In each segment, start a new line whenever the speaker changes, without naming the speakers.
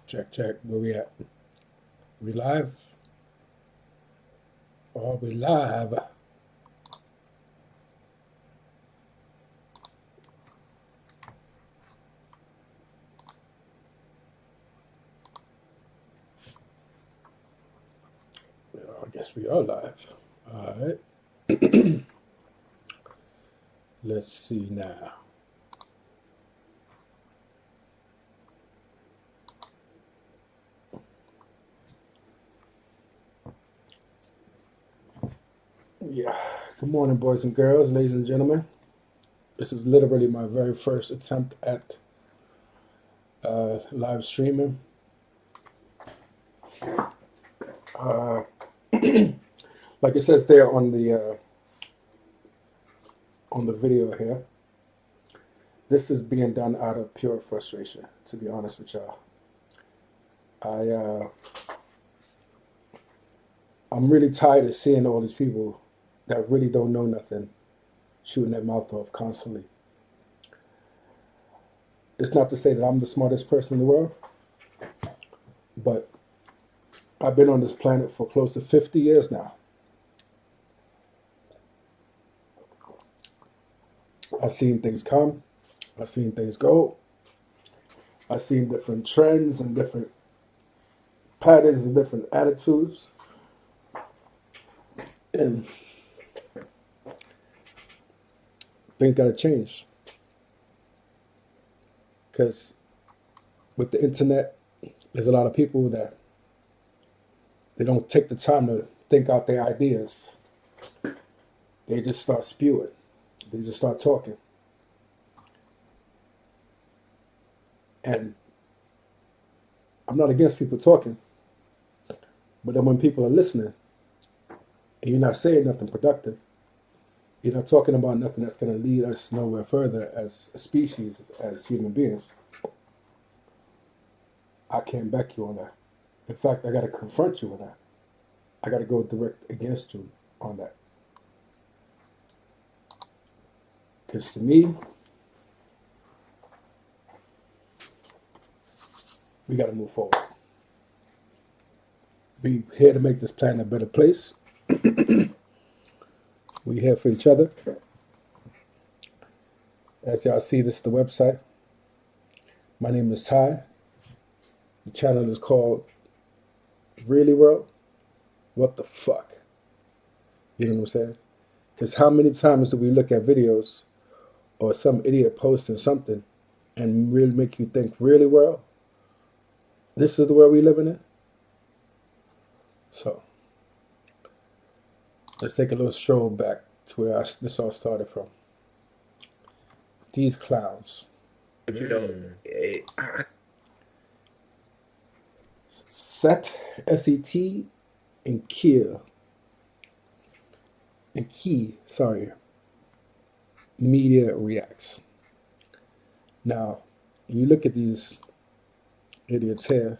Check, check. Where we at? We live? Are we live? I guess we are live. All right. Let's see now. Yeah. Good morning, boys and girls, ladies and gentlemen. This is literally my very first attempt at live streaming. Like it says there on the video here, this is being done out of pure frustration. To be honest with y'all, I'm really tired of seeing all these people that really don't know nothing shooting their mouth off constantly. It's not to say that I'm the smartest person in the world, but I've been on this planet for close to 50 years now. I've seen things come, I've seen things go, I've seen different trends and different patterns and different attitudes. And things got to change. Because with the internet, there's a lot of people that they don't take the time to think out their ideas. They just start spewing. They just start talking. And I'm not against people talking, but then when people are listening and you're not saying nothing productive, you're not talking about nothing that's going to lead us nowhere further as a species, as human beings, I can't back you on that. In fact, I got to confront you with that. I got to go direct against you on that. Because to me, we got to move forward. We're here to make this planet a better place. We're here for each other. As y'all see, this is the website. My name is Ty. The channel is called Really World. What the fuck? You know what I'm saying? Because how many times do we look at videos or some idiot posting something and really make you think, really, world? This is the world we living in? So, let's take a little stroll back to where this all started from. These clowns.
But you don't.
Set, S-E-T, and kill. And key, sorry. Media reacts. Now, you look at these idiots here.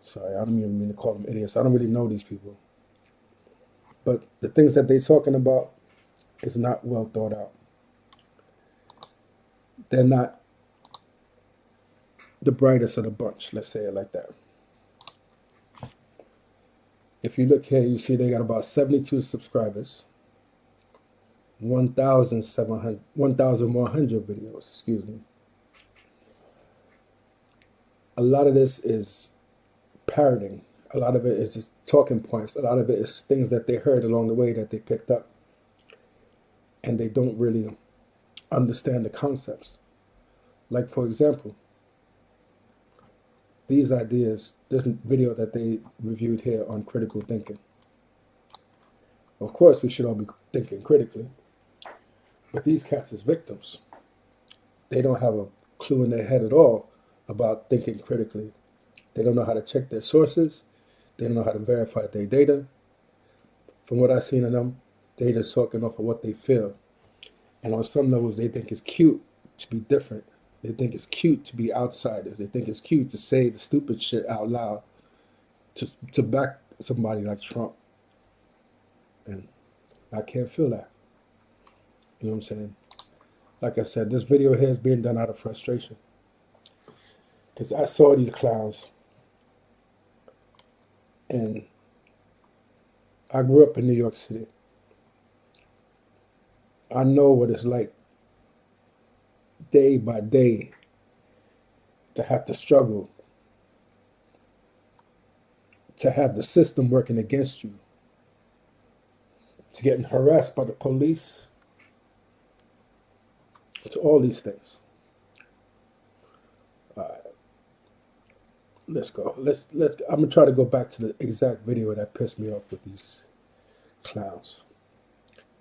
Sorry, I don't even mean to call them idiots. I don't really know these people. But the things that they're talking about is not well thought out. They're not the brightest of the bunch, let's say it like that. If you look here, you see they got about 72 subscribers, 1,100 videos, excuse me. A lot of this is parroting. A lot of it is just talking points. A lot of it is things that they heard along the way that they picked up. And they don't really understand the concepts. Like, for example, these ideas, this video that they reviewed here on critical thinking. Of course, we should all be thinking critically. But these cats is victims. They don't have a clue in their head at all about thinking critically. They don't know how to check their sources. They don't know how to verify their data. From what I've seen of them, they just talking off of what they feel. And on some levels, they think it's cute to be different. They think it's cute to be outsiders. They think it's cute to say the stupid shit out loud to back somebody like Trump. And I can't feel that. You know what I'm saying? Like I said, this video here is being done out of frustration. Because I saw these clowns, and I grew up in New York City. I know what it's like day by day to have to struggle, to have the system working against you, to getting harassed by the police, to all these things. All right, let's go. Let's. I'm gonna try to go back to the exact video that pissed me off with these clowns.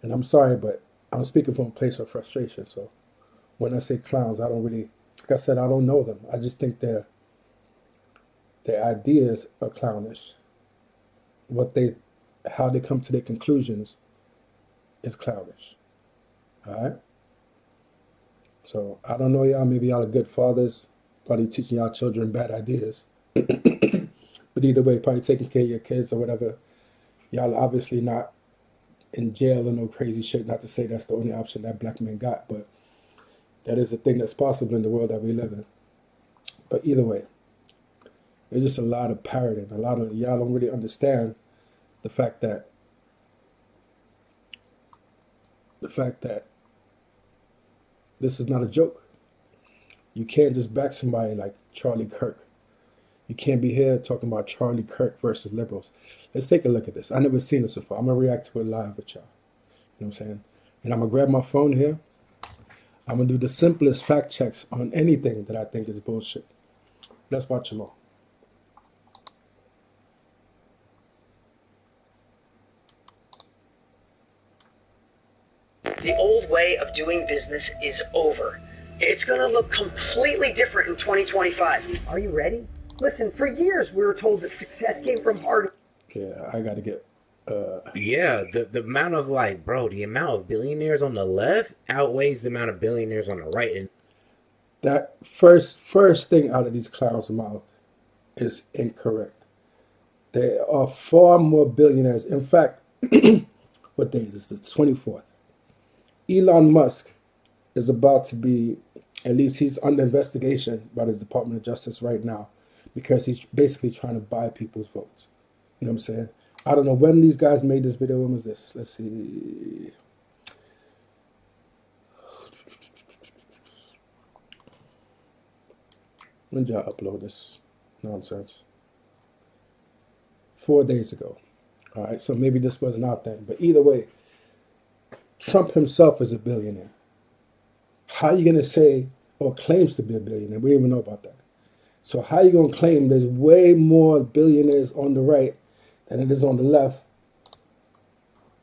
And I'm sorry, but I'm speaking from a place of frustration. So when I say clowns, I don't really, like I said, I don't know them. I just think their ideas are clownish. How they come to their conclusions is clownish. All right. So I don't know y'all. Maybe y'all are good fathers, probably teaching y'all children bad ideas. But either way, probably taking care of your kids or whatever. Y'all are obviously not in jail or no crazy shit. Not to say that's the only option that black men got, but that is a thing that's possible in the world that we live in. But either way, there's just a lot of parroting. A lot of y'all don't really understand the fact that this is not a joke. You can't just back somebody like Charlie Kirk. You can't be here talking about Charlie Kirk versus liberals. Let's take a look at this. I never seen this before. I'm gonna react to it live with y'all. You know what I'm saying? And I'm gonna grab my phone here. I'm gonna do the simplest fact checks on anything that I think is bullshit. Let's watch them all.
The old way of doing business is over. It's going to look completely different in 2025. Are you ready? Listen, for years we were told that success came from hard.
Yeah, I gotta get.
Yeah, the amount of the amount of billionaires on the left outweighs the amount of billionaires on the right. And
That first thing out of these clowns' mouth is incorrect. There are far more billionaires. In fact, what day is this? The 24th. Elon Musk is about to be, at least he's under investigation by the Department of Justice right now, because he's basically trying to buy people's votes. You know what I'm saying? I don't know when these guys made this video. When was this? Let's see. When did y'all upload this nonsense? 4 days ago. All right, so maybe this wasn't out then. But either way, Trump himself is a billionaire. How are you going to say, or claims to be a billionaire? We don't even know about that. So how are you going to claim there's way more billionaires on the right than it is on the left,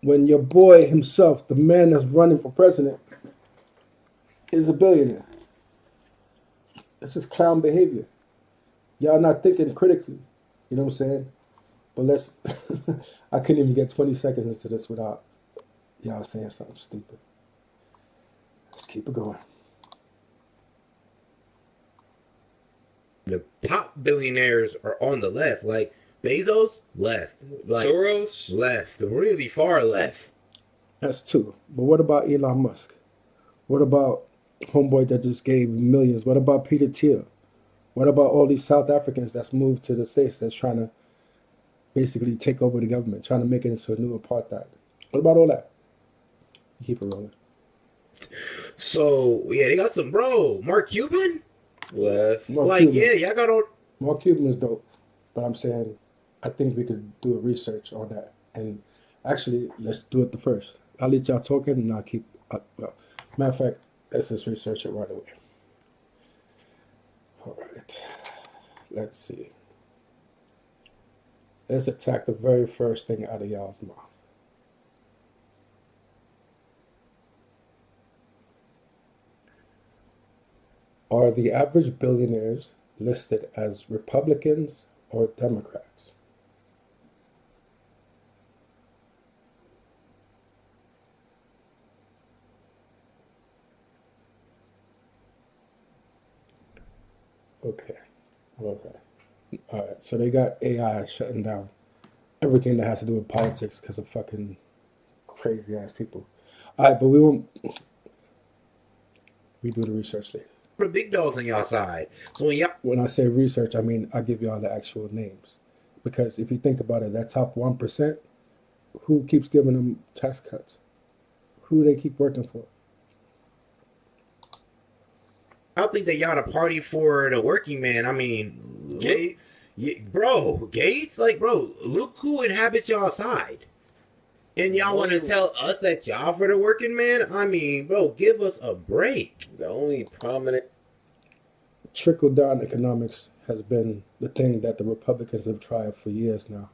when your boy himself, the man that's running for president, is a billionaire? This is clown behavior. Y'all not thinking critically. You know what I'm saying? But let's, I couldn't even get 20 seconds into this without y'all saying something stupid. Let's keep it going.
the top billionaires are on the left. Like Bezos, left. Like
Soros?
left. Really far left.
That's two. But what about Elon Musk? What about homeboy that just gave millions? What about Peter Thiel? What about all these South Africans that's moved to the States that's trying to basically take over the government, trying to make it into a new apartheid? What about all that? Keep it rolling.
So yeah, they got some Mark Cuban.
Left.
Mark Cuban.
Yeah, y'all got on.
Mark Cuban is dope, but I'm saying I think we could do a research on that. And actually, let's do it the first. I'll let y'all talking and I'll keep. Well, matter of fact, let's just research it right away. All right. Let's see. Let's attack the very first thing out of y'all's mouth. Are the average billionaires listed as Republicans or Democrats? Okay. All right. So they got AI shutting down everything that has to do with politics because of fucking crazy ass people. All right, but we won't. We do the research later.
for the big dogs on y'all side. So when y'all
When I say research, I mean I give y'all the actual names. Because if you think about it, that top 1%, who keeps giving them tax cuts? Who they keep working for?
I think that y'all the party for the working man. I mean,
Gates.
bro, Gates, like, bro, look who inhabits y'all side. And y'all want to tell us that y'all for the working man? I mean, bro, give us a break.
The only prominent.
Trickle-down economics has been the thing that the Republicans have tried for years now.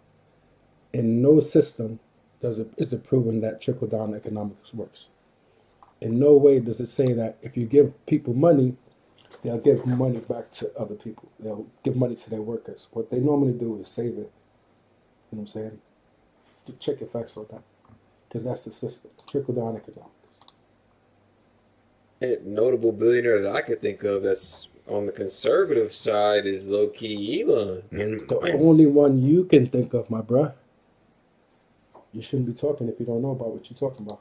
In no system is it proven that trickle-down economics works. In no way does it say that if you give people money, they'll give money back to other people. They'll give money to their workers. What they normally do is save it. You know what I'm saying? Just check your facts on that. Because that's the system. Trickle-down economics.
A notable billionaire that I could think of that's on the conservative side is low-key Elon.
And
The only one you can think of, my bruh. You shouldn't be talking if you don't know about what you're talking about.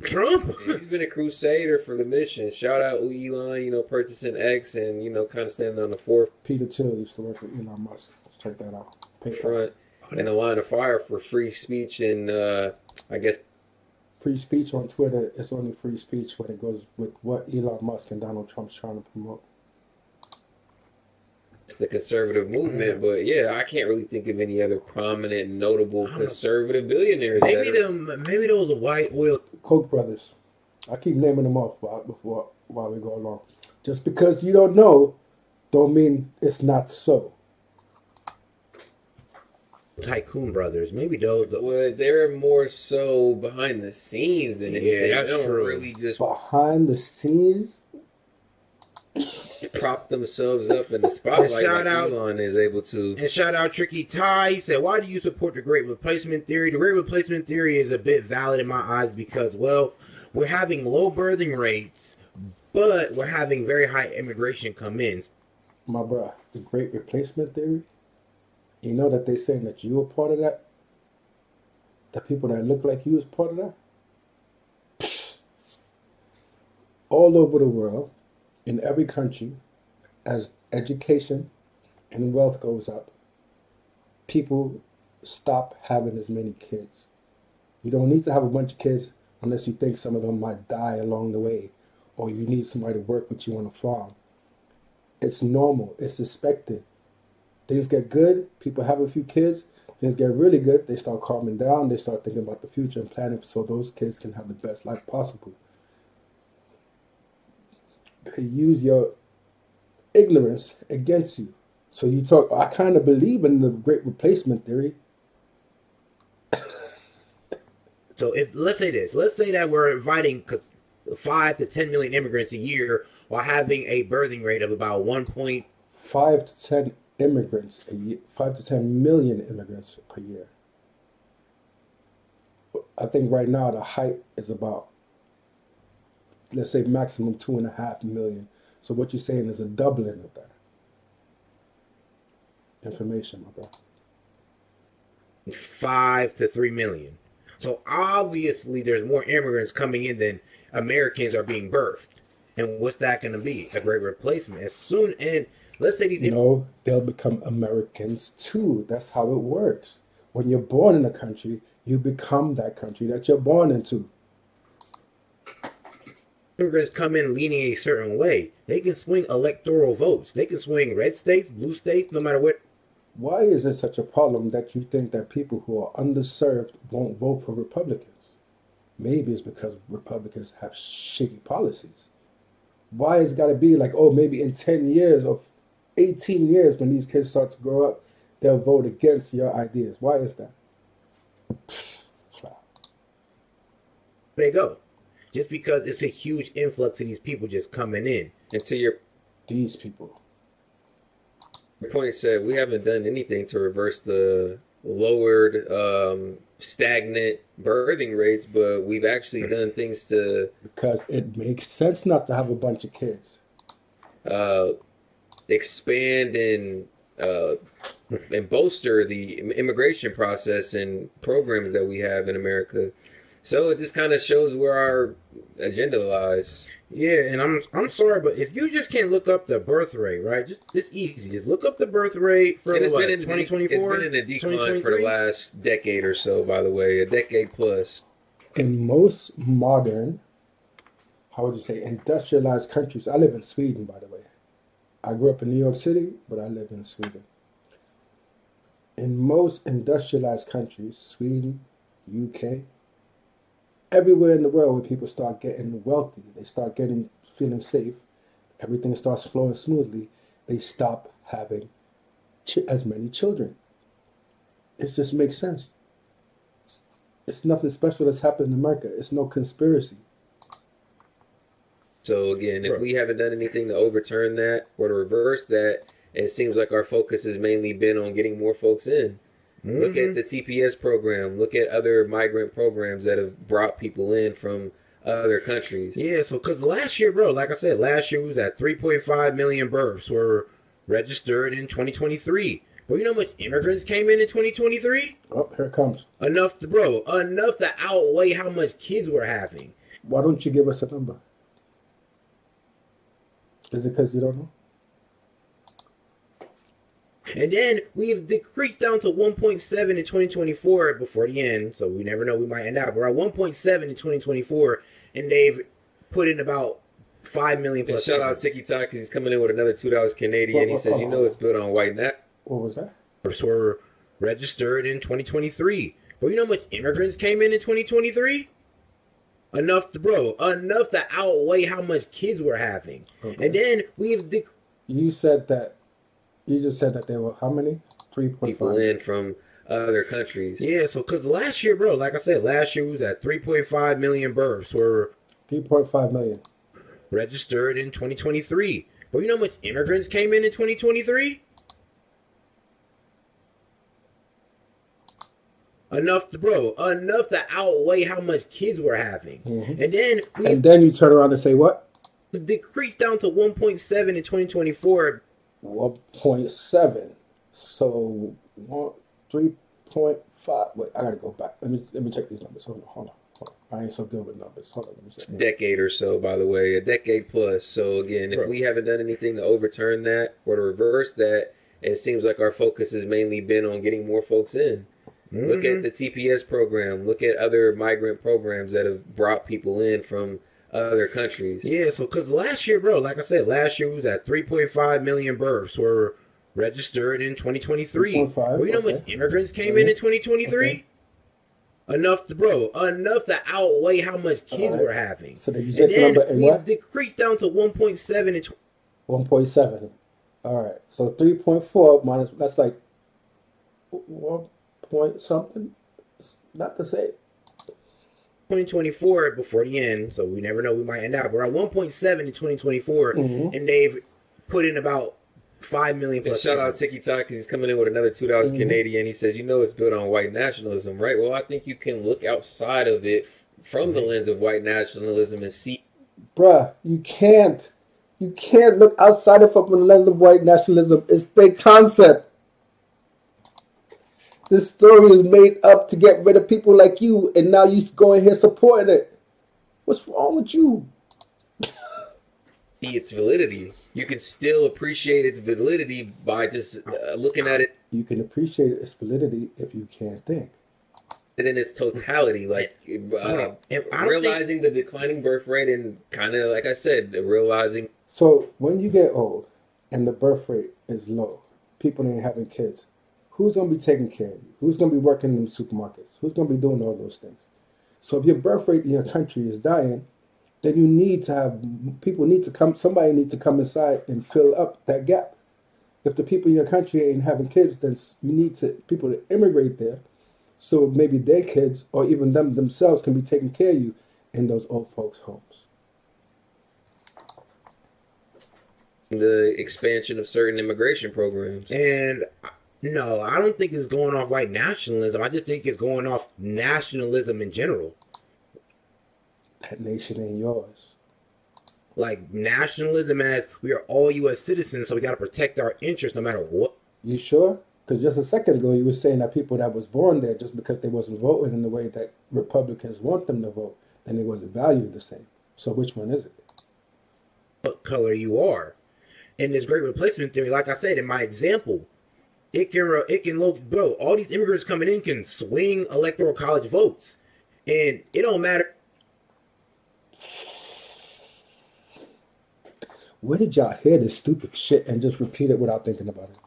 Trump.
He's been a crusader for the mission. Shout out Elon, purchasing X and, kind of standing on the
Peter Thiel used to work with Elon Musk. Check that out.
forefront in a line of fire for free speech and, I guess,
Free speech on Twitter is only free speech when it goes with what Elon Musk and Donald Trump's trying to promote.
it's the conservative movement. But, yeah, I can't really think of any other prominent, notable conservative billionaires.
Maybe those white oil.
Koch brothers. I keep naming them off while we go along. Just because you don't know, don't mean it's not so.
Tycoon brothers, maybe those.
Well, they're more so behind the scenes than anything.
that's
They don't
true.
really just
Behind the scenes,
prop themselves up in the spotlight
Shout
like
out-
Elon is able to.
And shout out Tricky Ty. He said, "Why do you support the Great Replacement Theory? The Great Replacement Theory is a bit valid in my eyes because, well, we're having low birthing rates, but we're having very high immigration come in.
my bruh, the Great Replacement Theory, you know that they're saying that you were part of that? The people that look like you is part of that? All over the world, in every country, as education and wealth goes up, people stop having as many kids. You don't need to have a bunch of kids unless you think some of them might die along the way, or you need somebody to work with you on a farm. It's normal. It's expected. Things get good, people have a few kids. Things get really good, they start calming down. They start thinking about the future and planning so those kids can have the best life possible. They use your ignorance against you. So you talk, I kind of believe in the Great Replacement Theory.
So let's say that we're inviting 5 to 10 million immigrants a year while having a birthing rate of about 1.
5 to 10 immigrants a year, 5 to 10 million immigrants per year. I think right now the height is about, let's say maximum 2.5 million. So what you're saying is a doubling of that information, my bro.
5 to 3 million. So obviously there's more immigrants coming in than Americans are being birthed. And what's that going to be? A great replacement. As soon and let's say these
No, they'll become Americans too. That's how it works. When you're born in a country, you become that country that you're born into.
immigrants come in leaning a certain way, they can swing electoral votes. They can swing red states, blue states, no matter what.
Why is it such a problem that you think that people who are underserved won't vote for Republicans? Maybe it's because Republicans have shitty policies. Why it's got to be like, oh, maybe in 10 years or 18 years when these kids start to grow up, they'll vote against your ideas? Why is that?
They go. Just because it's a huge influx of these people just coming in.
And to your
These people.
point said, we haven't done anything to reverse the lowered, stagnant birthing rates, but we've actually done things to
Because it makes sense not to have a bunch of kids.
expand and bolster the immigration process and programs that we have in America. So it just kind of shows where our agenda lies.
Yeah, and I'm sorry, but if you just can't look up the birth rate, right? Just it's easy. Just look up the birth rate for
And it's
what,
been in
2024.
it's been in a decline for the last decade or so. By the way, a decade plus.
In most modern, how would you say, industrialized countries, I live in Sweden, by the way. I grew up in New York City, but I live in Sweden. In most industrialized countries, Sweden, UK, everywhere in the world where people start getting wealthy, they start getting feeling safe, everything starts flowing smoothly, they stop having as many children. It just makes sense. It's nothing special that's happened in America. It's no conspiracy.
So again, if we haven't done anything to overturn that or to reverse that, it seems like our focus has mainly been on getting more folks in. Mm-hmm. Look at the TPS program. Look at other migrant programs that have brought people in from other countries.
Yeah, so because last year, bro, like I said, last year was at 3.5 million births were registered in 2023. But you know how much immigrants came in 2023?
Oh, here it comes.
Enough to outweigh how much kids we're having.
Why don't you give us a number? Is it because you don't know?
And then we've decreased down to 1.7 in 2024 before the end. So we never know, we might end out. We're at 1.7 in 2024, and they've put in about 5 million plus.
Shout out Tiki Talk because he's coming in with another $2 Canadian. He says, you know, it's built on white net.
What was that?
Were registered in 2023. But you know how much immigrants came in 2023? Enough to outweigh how much kids we're having. Okay. And then
You said that. You just said that there were how many? 3.5
people in from other countries.
Yeah, so because last year, bro, like I said, last year was at 3.5 million births were
3.5 million
registered in 2023. But you know how much immigrants came in 2023? Enough to outweigh how much kids we're having. Mm-hmm. And
then you turn around and say what?
Decreased down to 1.7 in 2024.
1.7. So 3.5. Wait, I gotta go back. Let me check these numbers. Hold on. I ain't so good with numbers. Hold on, let me see.
Decade or so, by the way, a decade plus. So again, if we haven't done anything to overturn that or to reverse that, it seems like our focus has mainly been on getting more folks in. Mm-hmm. Look at the TPS program. Look at other migrant programs that have brought people in from other countries.
Yeah, so because last year, bro, like I said, last year was at 3.5 million births were registered in 2023. Well, you know how much immigrants came in 2023? Okay. Enough to outweigh how much kids we're having. So you
check the number in what?
Decreased down to 1.7 in
1.7. All right. So 3.4 minus, that's like 1 point something. It's not the same.
2024 before the end, so we never know, we might end out. We're at 1.7 in 2024, mm-hmm. and they've put in about 5 million plus.
Shout out Tiki Talk because he's coming in with another $2 mm-hmm. Canadian. He says, you know, it's built on white nationalism, right? Well, I think you can look outside of it from the lens of white nationalism and see.
Bruh, you can't look outside of it from the lens of white nationalism. It's the concept. This story is made up to get rid of people like you, and now you go in here supporting it. What's wrong with you?
Its validity. You can still appreciate its validity by just looking at it.
You can appreciate its validity if you can't think.
And in its totality, like realizing the declining birth rate and kind of, like I said, realizing.
So when you get old and the birth rate is low, people ain't having kids. Who's going to be taking care of you? Who's going to be working in the supermarkets? Who's going to be doing all those things? So if your birth rate in your country is dying, then you need to have, somebody needs to come inside and fill up that gap. If the people in your country ain't having kids, then you need people to immigrate there. So maybe their kids or even them themselves can be taking care of you in those old folks' homes.
The expansion of certain immigration programs.
And no, I don't think it's going off white nationalism. I just think it's going off nationalism in general.
That nation ain't yours.
Like nationalism as we are all U.S. citizens, so we got to protect our interests no matter what.
You sure? Because just a second ago, you were saying that people that was born there, just because they wasn't voting in the way that Republicans want them to vote, then they wasn't valued the same. So which one is it?
What color you are. And this great replacement theory, like I said in my example, it can look, bro, all these immigrants coming in can swing electoral college votes. And it don't matter.
Where did y'all hear this stupid shit and just repeat it without thinking about it?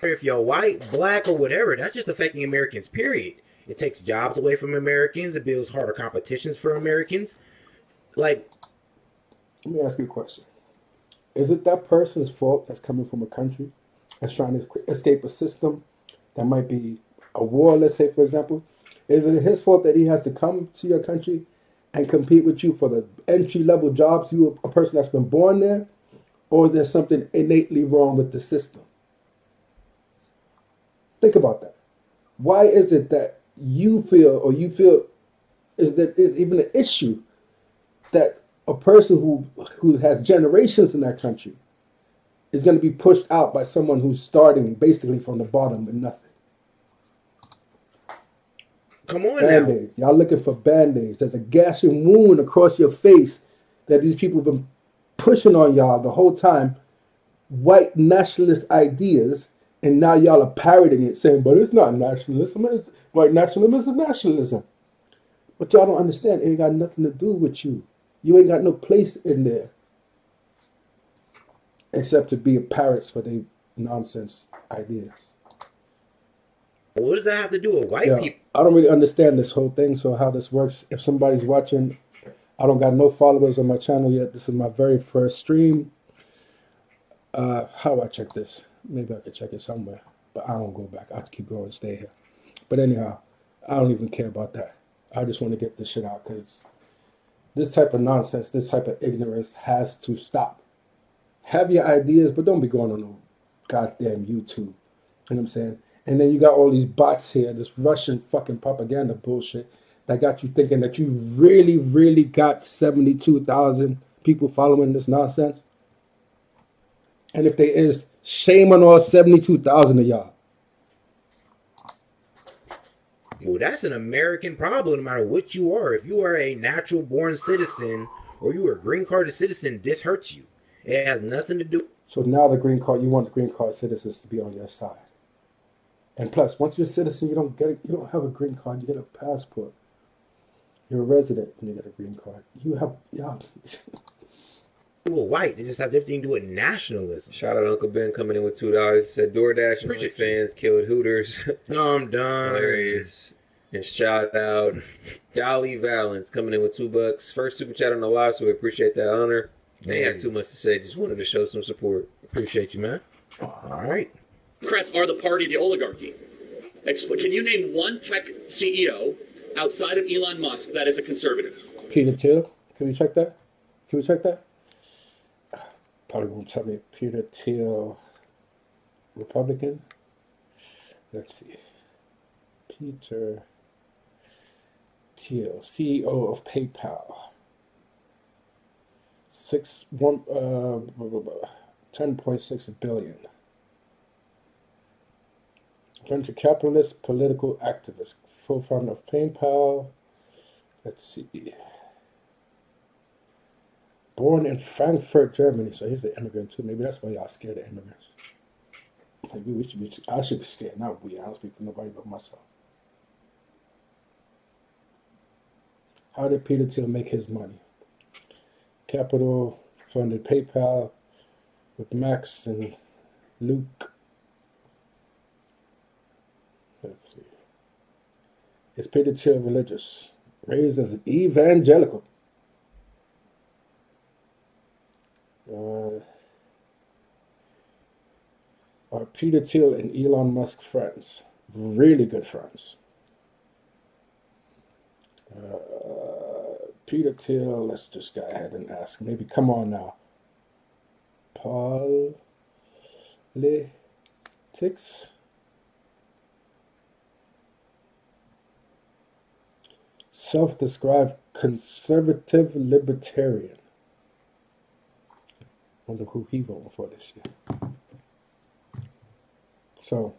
If you're white, black, or whatever, that's just affecting Americans, period. It takes jobs away from Americans. It builds harder competitions for Americans. Like,
let me ask you a question. Is it that person's fault that's coming from a country that's trying to escape a system that might be a war, let's say, for example? Is it his fault that he has to come to your country and compete with you for the entry-level jobs, you a person that's been born there? Or is there something innately wrong with the system? Think about that. Why is it that you feel is even an issue that a person who has generations in that country is going to be pushed out by someone who's starting basically from the bottom with nothing?
come on
Band-Aids. Y'all looking for Band-Aids. There's a gashing wound across your face that these people have been pushing on y'all the whole time. White nationalist ideas, and now y'all are parroting it, saying, but it's not nationalism. White nationalism is nationalism. But y'all don't understand. It ain't got nothing to do with you. You ain't got no place in there except to be a parrots for their nonsense ideas.
What does that have to do with white people?
I don't really understand this whole thing, so how this works. If somebody's watching, I don't got no followers on my channel yet. This is my very first stream. How do I check this? Maybe I could check it somewhere, but I don't go back. I have to keep going and stay here. But anyhow, I don't even care about that. I just want to get this shit out because this type of nonsense, this type of ignorance has to stop. Have your ideas, but don't be going on no goddamn YouTube. You know what I'm saying? And then you got all these bots here, this Russian fucking propaganda bullshit that got you thinking that you really, really got 72,000 people following this nonsense. And if there is, shame on all 72,000 of y'all.
Well, that's an American problem, no matter what you are. If you are a natural born citizen or you are a green carded citizen, this hurts you. It has nothing to do.
So now the green card, you want the green card citizens to be on your side. And plus, once you're a citizen, you don't have a green card, you get a passport. You're a resident when you get a green card. You have, yeah.
White, it just has everything to do with nationalism.
Shout out Uncle Ben coming in with $2. He said DoorDash and OnlyFans killed Hooters.
I'm done.
Hilarious. And shout out Dolly Valance coming in with $2. First super chat on the live, so we appreciate that honor. They had too much to say, just wanted to show some support.
Appreciate you, man. All right.
Democrats are the party of the oligarchy. Can you name one tech CEO outside of Elon Musk that is a conservative?
Peter Thiel, can we check that? Can we check that? Probably won't tell me. Peter Thiel, Republican. Let's see. Peter Thiel, CEO of PayPal. 10.6 billion. Venture capitalist, political activist, co-founder of PayPal. Let's see. Born in Frankfurt, Germany. So he's an immigrant too. Maybe that's why y'all scared of immigrants. Maybe I should be scared, not we. I don't speak for nobody but myself. How did Peter Thiel make his money? Capital funded PayPal with Max and Luke. Let's see. Is Peter Thiel religious? Raised as an evangelical. Are Peter Thiel and Elon Musk friends? Really good friends. Peter Thiel, let's just go ahead and ask. Maybe, come on now. Politics? Self-described conservative libertarian. Wonder who he voting for this year. So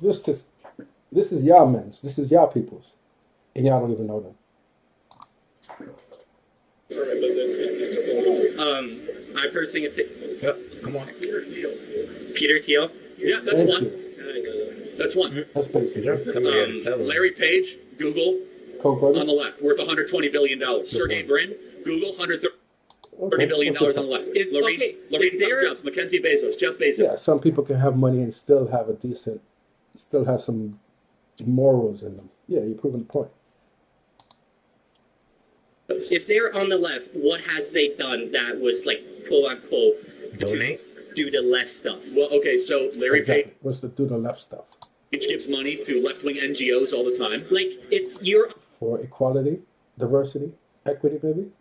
this is y'all men's. This is y'all people's, and y'all don't even know them.
I personally think.
Yep, come on.
Peter Thiel. Yeah, that's
Thank
one.
you.
That's one.
That's basic.
Somebody had to tell them.
Larry Page, Google,
Koch
on
brothers.
the left, worth $120 billion. Sergey Brin, Google, $130
Okay,
billion
that's
on the
what's
left.
up.
Lorraine Jobs, Mackenzie Bezos, Jeff Bezos.
Yeah, some people can have money and still have a decent, still have some morals in them. Yeah, you're proving the point.
If they're on the left, what has they done that was like quote unquote
Donate.
do the left stuff?
Well, okay, so Larry
Exactly. What's the do the left stuff?
Page gives money to left-wing NGOs all the time.
Like if you're
For equality, diversity, equity, maybe?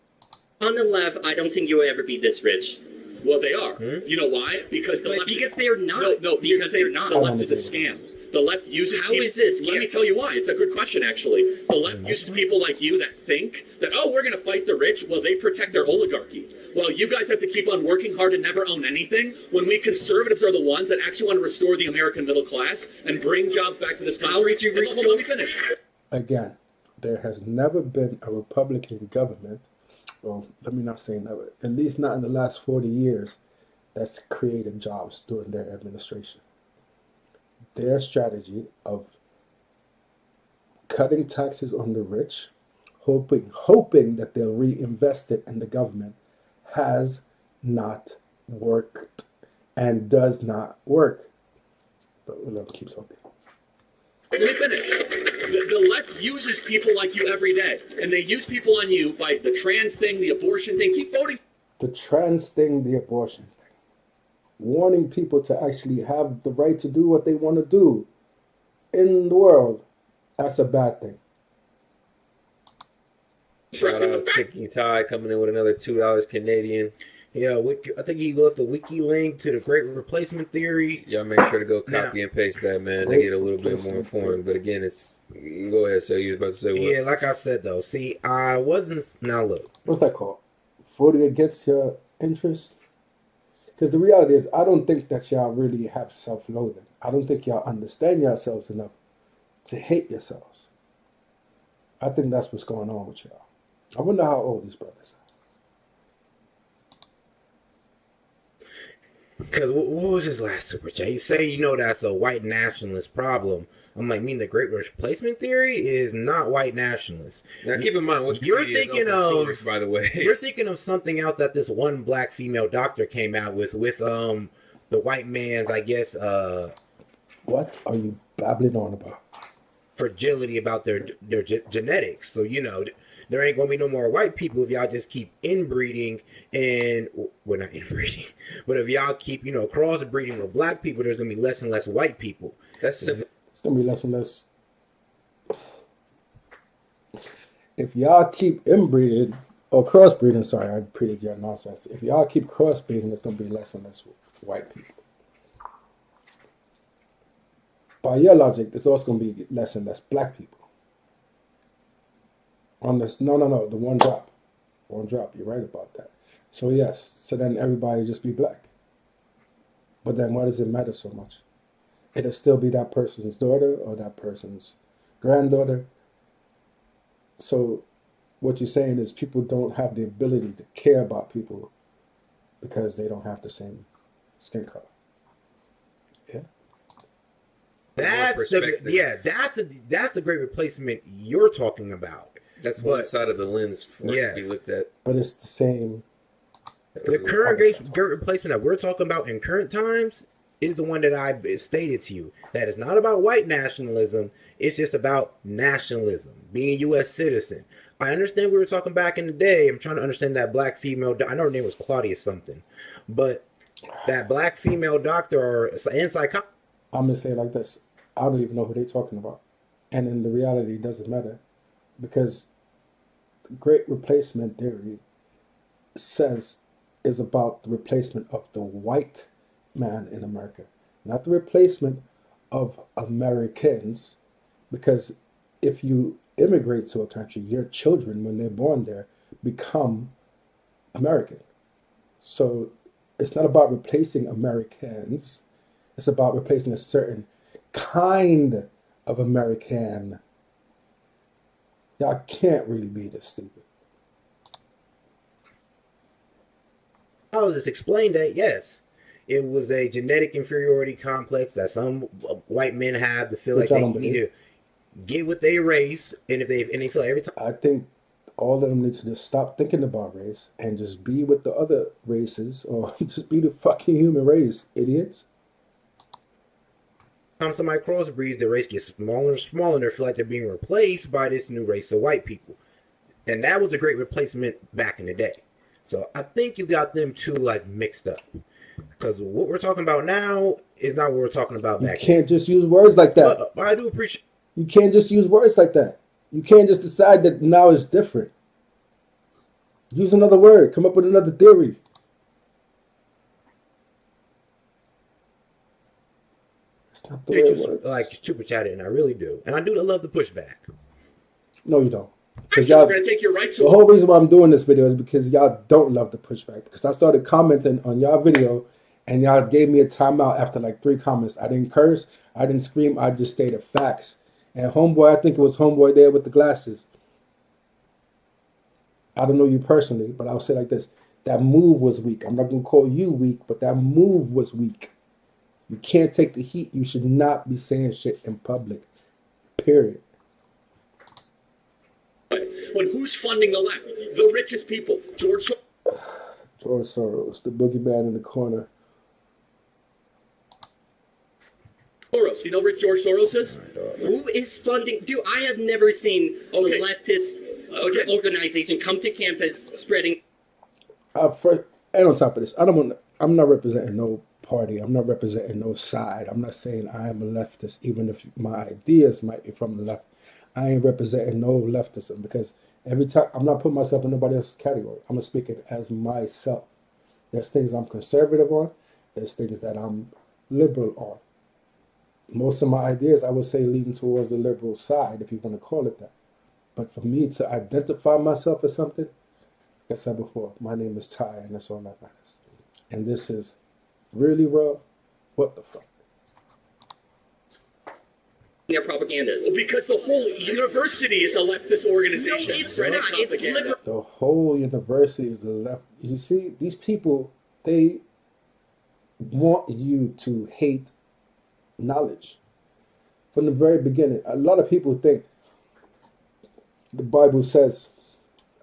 on the left, I don't think you'll ever be this rich.
Well, they are. You know why? Because the left.
Because they're not.
No,
because they're not.
The left is a scam. The left uses.
How is this?
Let me tell you why. It's a good question, actually. The left uses people like you that think that, oh, we're going to fight the rich. Well, they protect their oligarchy. Well, you guys have to keep on working hard and never own anything. When we conservatives are the ones that actually want to restore the American middle class and bring jobs back to this country.
How would you
Hold on, let me finish.
Again, there has never been a Republican government, well, let me not say never, at least not in the last 40 years, that's created jobs during their administration. Their strategy of cutting taxes on the rich, hoping that they'll reinvest it in the government, has not worked and does not work. But we'll keep talking.
Let me finish. The left uses people like you every day, and they use people on you by the trans thing, the abortion thing. Keep voting.
The trans thing, the abortion thing. Warning people to actually have the right to do what they want to do in the world. That's a bad thing.
Shout out Tiki Ty coming in with another $2 Canadian.
Yeah, I think he left the wiki link to the Great Replacement Theory.
Y'all make sure to go copy and paste that, man, to get a little bit more informed. But again, it's go ahead. So you was about to say what?
Yeah, like I said though. See, I wasn't. Now look,
What's that called? Voting against your interests? Because the reality is, I don't think that y'all really have self-loathing. I don't think y'all understand yourselves enough to hate yourselves. I think that's what's going on with y'all. I wonder how old these brothers are.
because what was his last super chat? He say, that's a white nationalist problem. I'm like, the Great Replacement Theory is not white nationalist.
Now keep in mind, what
You're thinking of,
source, by the way.
You're thinking of something else that this one black female doctor came out with the white man's, I guess,
What are you babbling on about?
fragility about their genetics. So there ain't gonna be no more white people if y'all just keep inbreeding, and well, not inbreeding, but if y'all keep crossbreeding with black people, there's gonna be less and less white people.
That's simple.
It's going to be less and less. If y'all keep inbreeding, or crossbreeding, sorry, I predicted your nonsense. If y'all keep crossbreeding, it's going to be less and less white people. By your logic, there's also going to be less and less black people. On this, no, the one drop. One drop, you're right about that. So yes, so then everybody just be black. But then why does it matter so much? It'll still be that person's daughter or that person's granddaughter. So what you're saying is people don't have the ability to care about people because they don't have the same skin color. Yeah.
That's the Great Replacement you're talking about.
That's one side of the lens for it to be looked at.
But it's the same.
The current Great Replacement that we're talking about in current times is the one that I stated to you. That is not about white nationalism. It's just about nationalism, being a U.S. citizen. I understand we were talking back in the day. I'm trying to understand that black female. I know her name was Claudia something, but that black female doctor and psychologist.
I'm going to say it like this. I don't even know who they're talking about. And in the reality, it doesn't matter. Because the Great Replacement Theory is about the replacement of the white man in America, not the replacement of Americans. Because if you immigrate to a country, your children, when they're born there, become American. So it's not about replacing Americans. It's about replacing a certain kind of American. Y'all can't really be this stupid.
I was just explained that, yes, it was a genetic inferiority complex that some white men have to feel
Which
like
I
they
don't
need
believe.
to get with their race, and if they feel like every time.
I think all of them need to just stop thinking about race and just be with the other races, or just be the fucking human race, idiots.
Time somebody crossbreeds, the race gets smaller and smaller, and they feel like they're being replaced by this new race of white people. And that was a great replacement back in the day. So I think you got them two like mixed up. Because what we're talking about now is not what we're talking about
You
back
can't just use words like that.
But I do appreciate.
You can't just use words like that. You can't just decide that now it's different. Use another word. Come up with another theory. That's not the way it works.
Like super chatting, and I really do. And I do love the pushback.
No, you don't.
I'm just going to take your rights
The
away.
whole reason why I'm doing this video is because y'all don't love the pushback. Because I started commenting on y'all video, and y'all gave me a timeout after like 3 comments. I didn't curse. I didn't scream. I just stated facts. And homeboy, I think it was homeboy there with the glasses. I don't know you personally, but I'll say like this. That move was weak. I'm not going to call you weak, but that move was weak. You can't take the heat. You should not be saying shit in public. Period.
When who's funding the left? The richest people. George
Soros, the boogeyman in the corner.
Soros. You know what George Soros is?
Who is funding? Dude, I have never seen a leftist organization come to campus spreading.
And on top of this, I'm not representing no party. I'm not representing no side. I'm not saying I am a leftist, even if my ideas might be from the left. I ain't representing no leftism, because every time I'm not putting myself in nobody else's category. I'm speaking as myself. There's things I'm conservative on. There's things that I'm liberal on. Most of my ideas, I would say, leading towards the liberal side, if you want to call it that. But for me to identify myself as something, like I said before, my name is Ty, and that's all that matters. And this is really raw. What the fuck?
Their propagandas.
Because the whole university is a leftist organization.
No, it's not. It's liberal.
The whole university is a left. You see, these people, they want you to hate knowledge. From the very beginning, a lot of people think the Bible says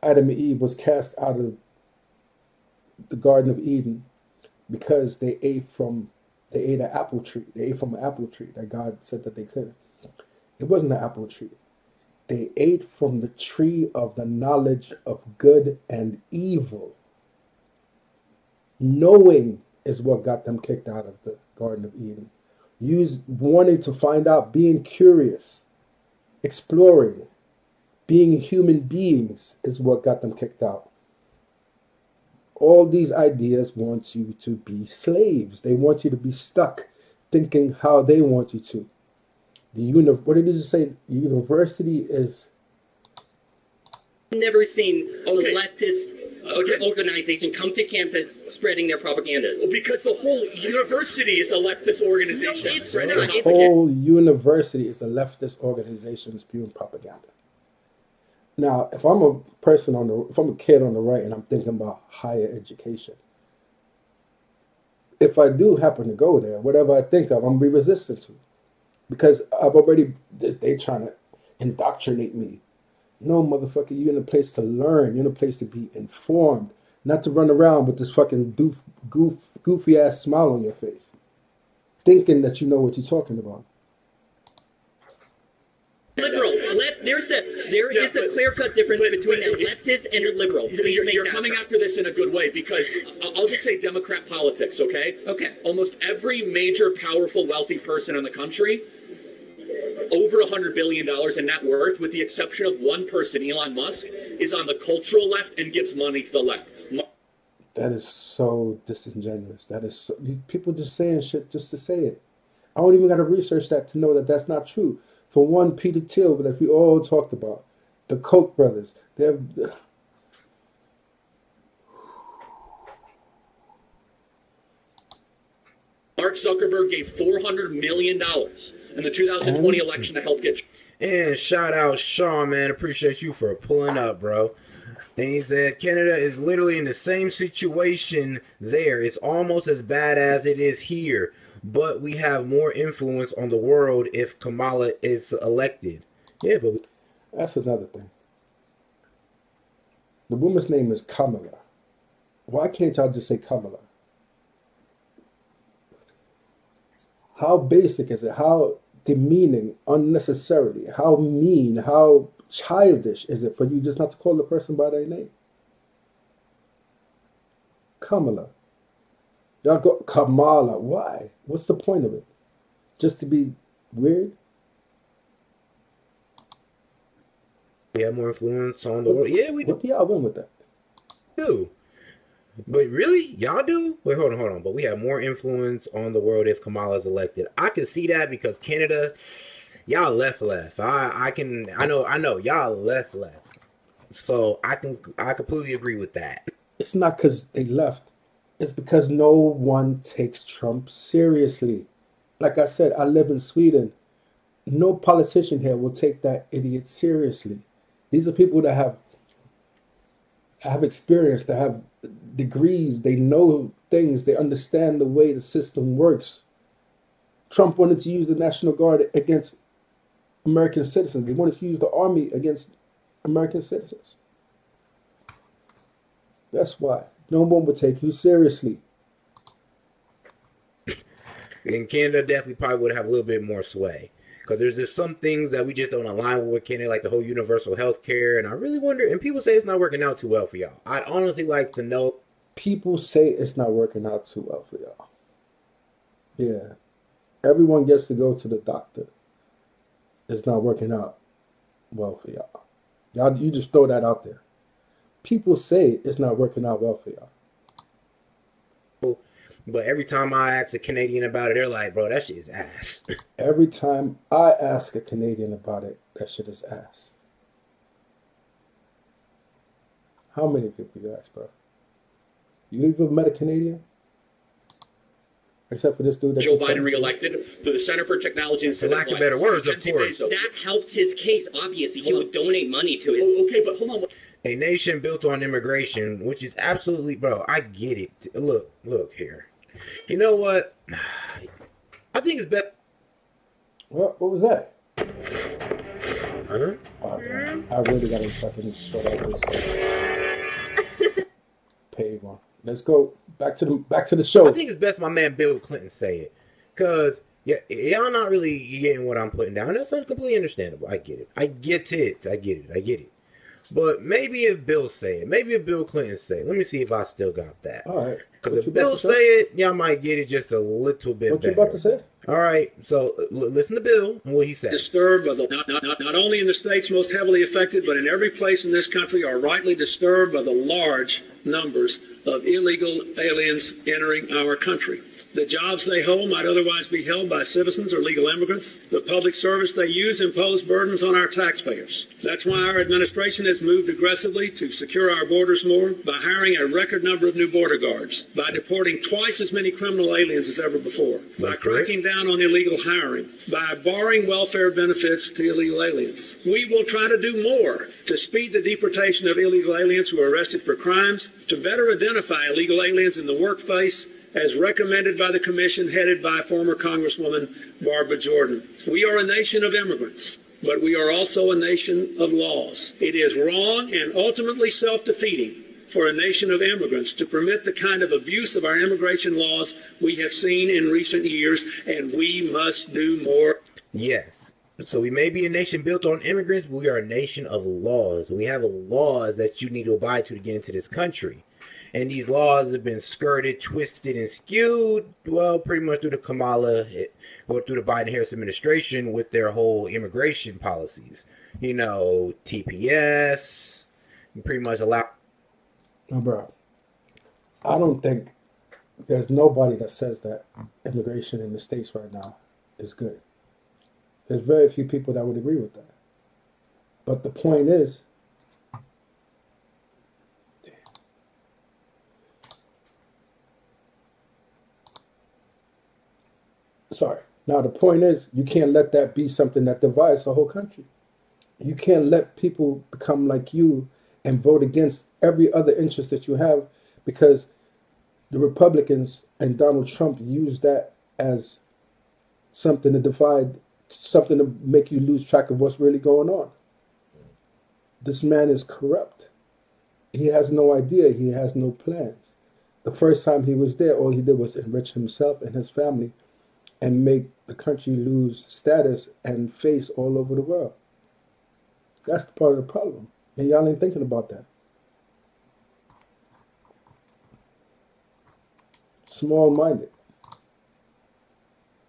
Adam and Eve was cast out of the Garden of Eden because they ate an apple tree. They ate from an apple tree that God said that they couldn't. It wasn't an apple tree. They ate from the tree of the knowledge of good and evil. Knowing is what got them kicked out of the Garden of Eden. Wanting to find out, being curious, exploring, being human beings is what got them kicked out. All these ideas want you to be slaves. They want you to be stuck thinking how they want you to. What did you say? The university is.
Never seen a leftist organization come to campus spreading their propagandas.
Because the whole university is a leftist organization.
No, it's
Spreading
not.
propaganda.
The whole university is a leftist organization spewing propaganda. Now, if I'm a kid on the right and I'm thinking about higher education, if I do happen to go there, whatever I think of, I'm gonna be resistant to, because they trying to indoctrinate me. No, motherfucker, you're in a place to learn. You're in a place to be informed, not to run around with this fucking goofy ass smile on your face, thinking that you know what you're talking about.
Liberal, left. There is a clear-cut difference between a leftist and a liberal. Please make
You're
that
coming
clear.
after this in a good way, because I'll just say Democrat politics, okay?
Okay.
Almost every major, powerful, wealthy person in the country, over $100 billion in net worth, with the exception of one person, Elon Musk, is on the cultural left and gives money to the left.
That is so disingenuous. People just saying shit just to say it. I don't even got to research that to know that that's not true. For one, Peter Thiel, that we all talked about, the Koch brothers, they're.
Mark Zuckerberg gave $400 million in the 2020 election to help get.
And shout out Sean, man. Appreciate you for pulling up, bro. And he said Canada is literally in the same situation there. It's almost as bad as it is here. But we have more influence on the world if Kamala is elected. Yeah, but
that's another thing. The woman's name is Kamala. Why can't y'all just say Kamala? How basic is it? How demeaning, unnecessarily, how mean, how childish is it for you just not to call the person by their name? Kamala. Y'all go Kamala. Why? What's the point of it? Just to be weird?
we have more influence on the world. Yeah, we do.
What do y'all win with that?
But really, y'all do? Wait, hold on. But we have more influence on the world if Kamala's elected. I can see that because Canada, y'all left. I know y'all left. So I completely agree with that.
It's not because they left. It's because no one takes Trump seriously. Like I said, I live in Sweden. No politician here will take that idiot seriously. These are people that have experience, that have degrees, they know things, they understand the way the system works. Trump wanted to use the National Guard against American citizens. He wanted to use the army against American citizens. That's why. No one would take you seriously.
And Canada definitely probably would have a little bit more sway. Because there's just some things that we just don't align with Canada, like the whole universal health care. And I really wonder, and people say it's not working out too well for y'all. I'd honestly like to know.
People say it's not working out too well for y'all. Yeah. Everyone gets to go to the doctor. It's not working out well for y'all. You just throw that out there. People say it's not working out well for y'all.
But every time I ask a Canadian about it, they're like, bro, that shit is ass.
Every time I ask a Canadian about it, that shit is ass. How many people you ask, bro? You ever met a Canadian? Except for this dude that
Joe Biden reelected to the Center for Technology and
For lack of better words, of course.
That helps his case, obviously. He would donate money to his...
Okay, but hold on.
A nation built on immigration, which is absolutely, bro, I get it. Look here. You know what? I think it's better.
What was that?
Huh?
Oh, damn. I really got to fucking sort out this paid one. Let's go back to the show.
I think it's best my man Bill Clinton say it. Because y'all not really getting what I'm putting down. That's completely understandable. I get it. I get it. But maybe if Bill say it, maybe if Bill Clinton say it, let me see if I still got that.
All right.
Because if Bill say it, y'all might get it just a little bit
what
better.
You about to say?
All right. So listen to Bill and what he said.
Disturbed by not only in the states most heavily affected, but in every place in this country are rightly disturbed by the large numbers of illegal aliens entering our country. The jobs they hold might otherwise be held by citizens or legal immigrants. The public service they use impose burdens on our taxpayers. That's why our administration has moved aggressively to secure our borders more by hiring a record number of new border guards, by deporting twice as many criminal aliens as ever before, by cracking down on illegal hiring, by barring welfare benefits to illegal aliens. We will try to do more to speed the deportation of illegal aliens who are arrested for crimes, to better identify illegal aliens in the workplace, as recommended by the commission headed by former Congresswoman Barbara Jordan. We are a nation of immigrants, but we are also a nation of laws. It is wrong and ultimately self-defeating for a nation of immigrants to permit the kind of abuse of our immigration laws we have seen in recent years, and we must do more.
Yes. So we may be a nation built on immigrants, but we are a nation of laws. We have laws that you need to abide to get into this country. And these laws have been skirted, twisted, and skewed, well, pretty much through the Kamala or through the Biden-Harris administration with their whole immigration policies. You know, TPS, pretty much allow...
No, bro. I don't think there's nobody that says that immigration in the States right now is good. There's very few people that would agree with that. But the point is, Sorry. Now the point is, you can't let that be something that divides the whole country. You can't let people become like you and vote against every other interest that you have, because the Republicans and Donald Trump use that as something to divide, something to make you lose track of what's really going on. This man is corrupt. He has no idea. He has no plans. The first time he was there, all he did was enrich himself and his family and make the country lose status and face all over the world. That's the part of the problem. And y'all ain't thinking about that. Small-minded.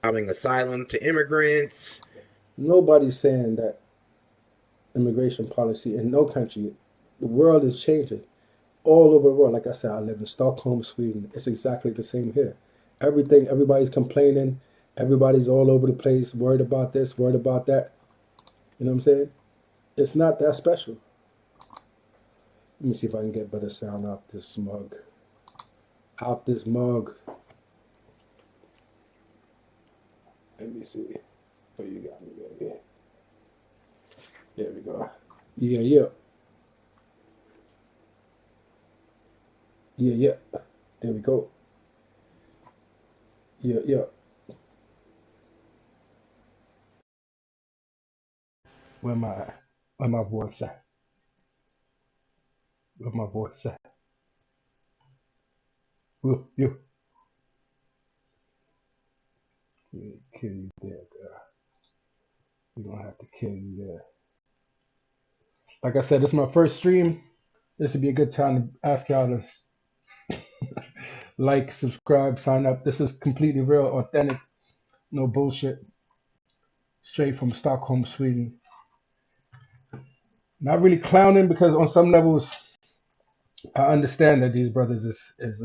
Allowing asylum to immigrants.
Nobody's saying that immigration policy in no country, the world is changing. All over the world. Like I said, I live in Stockholm, Sweden. It's exactly the same here. Everybody's complaining. Everybody's all over the place, worried about this, worried about that. You know what I'm saying? It's not that special. Let me see if I can get better sound out this mug. Out this mug. Let me see. Oh, you got me, baby. There we go. Yeah, yeah. Yeah, yeah. There we go. Yeah, yeah. Where my voice at? Where my voice at? Ooh, you. Kill you there, girl. We're gonna have to kill you there. Like I said, this is my first stream. This would be a good time to ask y'all to like, subscribe, sign up. This is completely real, authentic, no bullshit. Straight from Stockholm, Sweden. Not really clowning, because on some levels I understand that these brothers is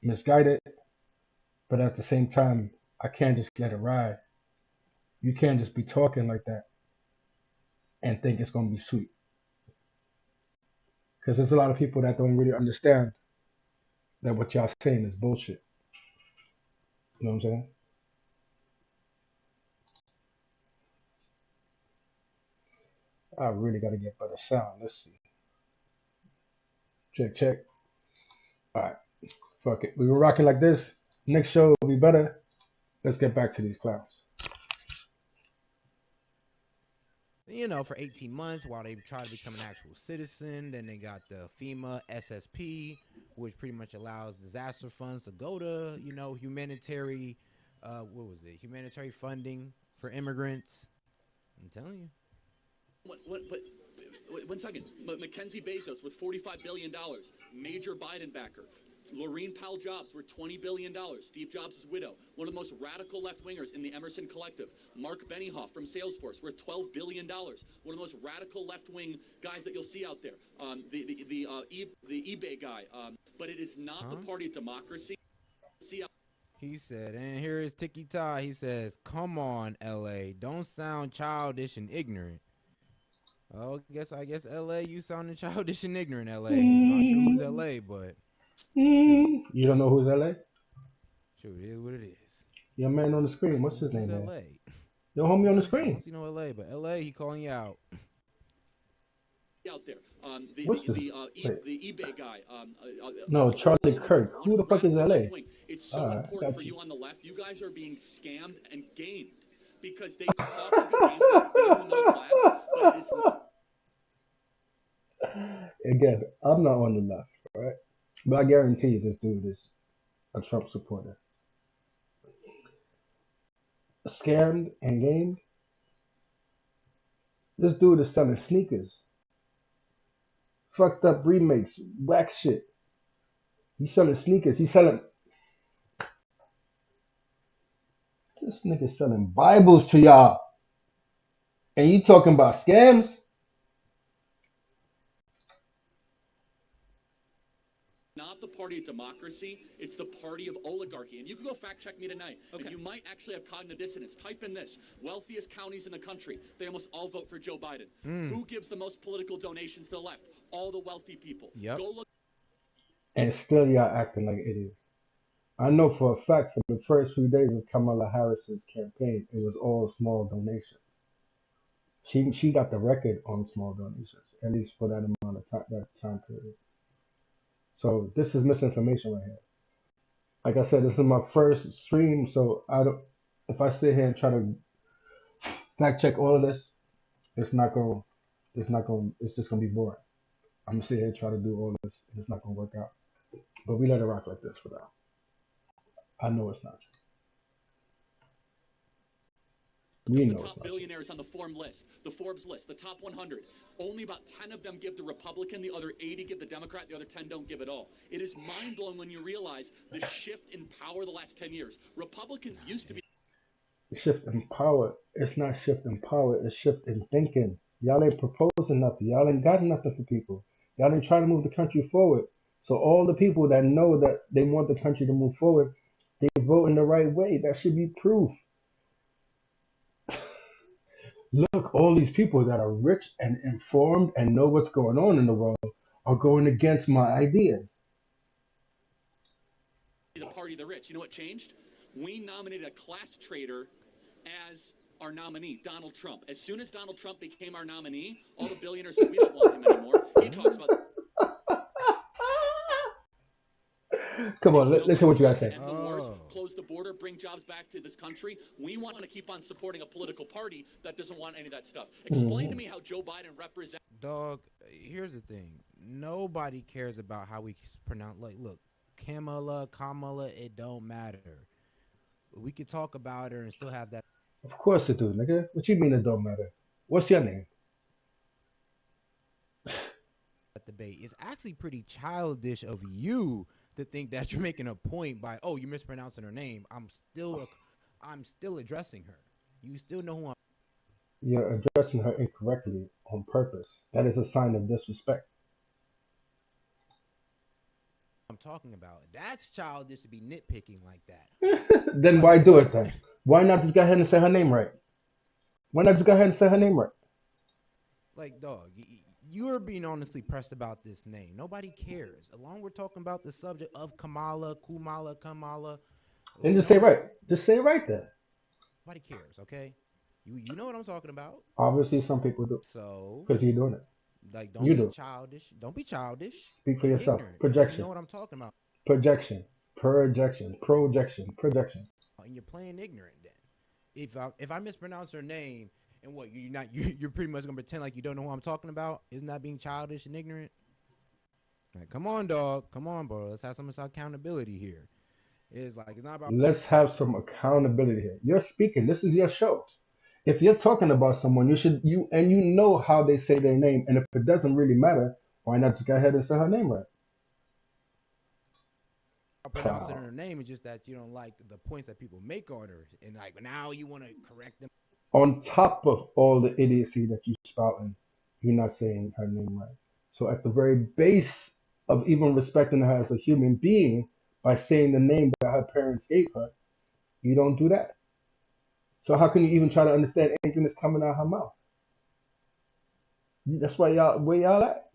misguided, but at the same time I can't just let it ride. You can't just be talking like that and think it's gonna be sweet, because there's a lot of people that don't really understand that what y'all saying is bullshit. You know what I'm saying? I really gotta get better sound. Let's see. Check, check. All right, fuck it. We were rocking like this. Next show will be better. Let's get back to these clowns.
You know, for 18 months while they try to become an actual citizen. Then they got the FEMA SSP, which pretty much allows disaster funds to go to, you know, humanitarian, humanitarian funding for immigrants. I'm telling you.
Wait 1 second. Mackenzie Bezos with $45 billion, major Biden backer. Laurene Powell Jobs worth $20 billion. Steve Jobs' widow, one of the most radical left-wingers in the Emerson Collective. Mark Benioff from Salesforce worth $12 billion. One of the most radical left-wing guys that you'll see out there. The eBay guy. But it is not the party of democracy.
He said, and here is Tiki Ta. He says, "Come on, LA, don't sound childish and ignorant." Oh, I guess LA, you sounding childish and ignorant. LA, I'm not sure who's LA, but shoot,
You don't know who's LA?
shoot, it is what it is.
Your man on the screen. What's his
Who's
name, man?
LA?
Your homie on the
I
screen.
don't see no LA, but LA, he calling you out.
Out there.
What's this?
The eBay guy.
No, Charlie Kirk. Who the fuck is
Radical
LA?
left wing. It's so
Alright,
important
got
for
you.
you on the left. You guys are being scammed and gamed because they talk a good game about being the middle class, but it is not.
Again, I'm not on the left, right? But I guarantee you this dude is a Trump supporter. Scammed and gamed? This dude is selling sneakers. Fucked up remakes, whack shit. He's selling sneakers. He's selling. This nigga selling Bibles to y'all. And you talking about scams?
Not the party of democracy, it's the party of oligarchy. And you can go fact check me tonight. Okay. And you might actually have cognitive dissonance. Type in this. Wealthiest counties in the country. They almost all vote for Joe Biden. Who gives the most political donations to the left? All the wealthy people.
Yep.
Go look.
And still y'all acting like idiots. I know for a fact for the first few days of Kamala Harris's campaign, it was all small donations. She got the record on small donations, at least for that amount of time, that time period. So this is misinformation right here. Like I said, this is my first stream, so I don't. If I sit here and try to fact check all of this, it's not going. It's not going. It's just going to be boring. I'm gonna sit here and try to do all this, and it's not going to work out. But we let it rock like this for now. I know it's not true. We
The
know it's
top
not
billionaires on the Forbes list, the top 100. Only about 10 of them give the Republican, the other 80 give the Democrat, the other 10 don't give at all. It is mind-blowing when you realize the shift in power the last 10 years. Republicans used to be
true. Shift in power. It's not shift in power. It's shift in thinking. Y'all ain't proposing nothing. Y'all ain't got nothing for people. Y'all ain't trying to move the country forward. So all the people that know that they want the country to move forward, they vote in the right way. That should be proof. Look, all these people that are rich and informed and know what's going on in the world are going against my ideas.
the party of the rich. You know what changed? We nominated a class traitor as our nominee, Donald Trump. As soon as Donald Trump became our nominee, all the billionaires said we don't want him anymore. He talks about
Come on,
these
listen what you
buildings,
guys
to
say.
end the wars, close the border, bring jobs back to this country. We want to keep on supporting a political party that doesn't want any of that stuff. Explain to me how Joe Biden represents.
Dog, here's the thing. Nobody cares about how we pronounce. Like, look, Kamala, it don't matter. We could talk about her and still have that
Of course it do, nigga. What you mean it don't matter? What's your name?
debate. It's actually pretty childish of you to think that you're making a point by, oh, you're mispronouncing her name. I'm still addressing her. You still know who
You're addressing her incorrectly on purpose. That is a sign of disrespect.
I'm talking about. That's childish to be nitpicking like that.
Then why do it then? Why not just go ahead and say her name right? Why not just go ahead and say her name right?
Like, dog, you're being honestly pressed about this name. Nobody cares. As long as we're talking about the subject of Kamala,
Then just say right. Just say it right then.
nobody cares, okay? You know what I'm talking about.
Obviously, some people do.
So,
Because you're doing it.
like, don't
You
be
do.
childish. Don't be childish.
Speak for
And
yourself.
ignorant. You
Projection.
know what I'm talking about.
Projection. Projection.
And you're playing ignorant then. If I mispronounce her name and what you're pretty much gonna pretend like you don't know who I'm talking about, isn't that being childish and ignorant? Like, come on, dog. Come on, bro. Let's have some accountability here. It's like it's not about
Let's have some accountability here. You're speaking. This is your show. If you're talking about someone, you know how they say their name, and if it doesn't really matter, why not just go ahead and say her name right?
pronouncing her name. It's just that you don't like the points that people make on her, and like now you want to correct them.
On top of all the idiocy that you spouting, you're not saying her name right. So at the very base of even respecting her as a human being by saying the name that her parents gave her, you don't do that. So how can you even try to understand anything that's coming out of her mouth? That's why where y'all at.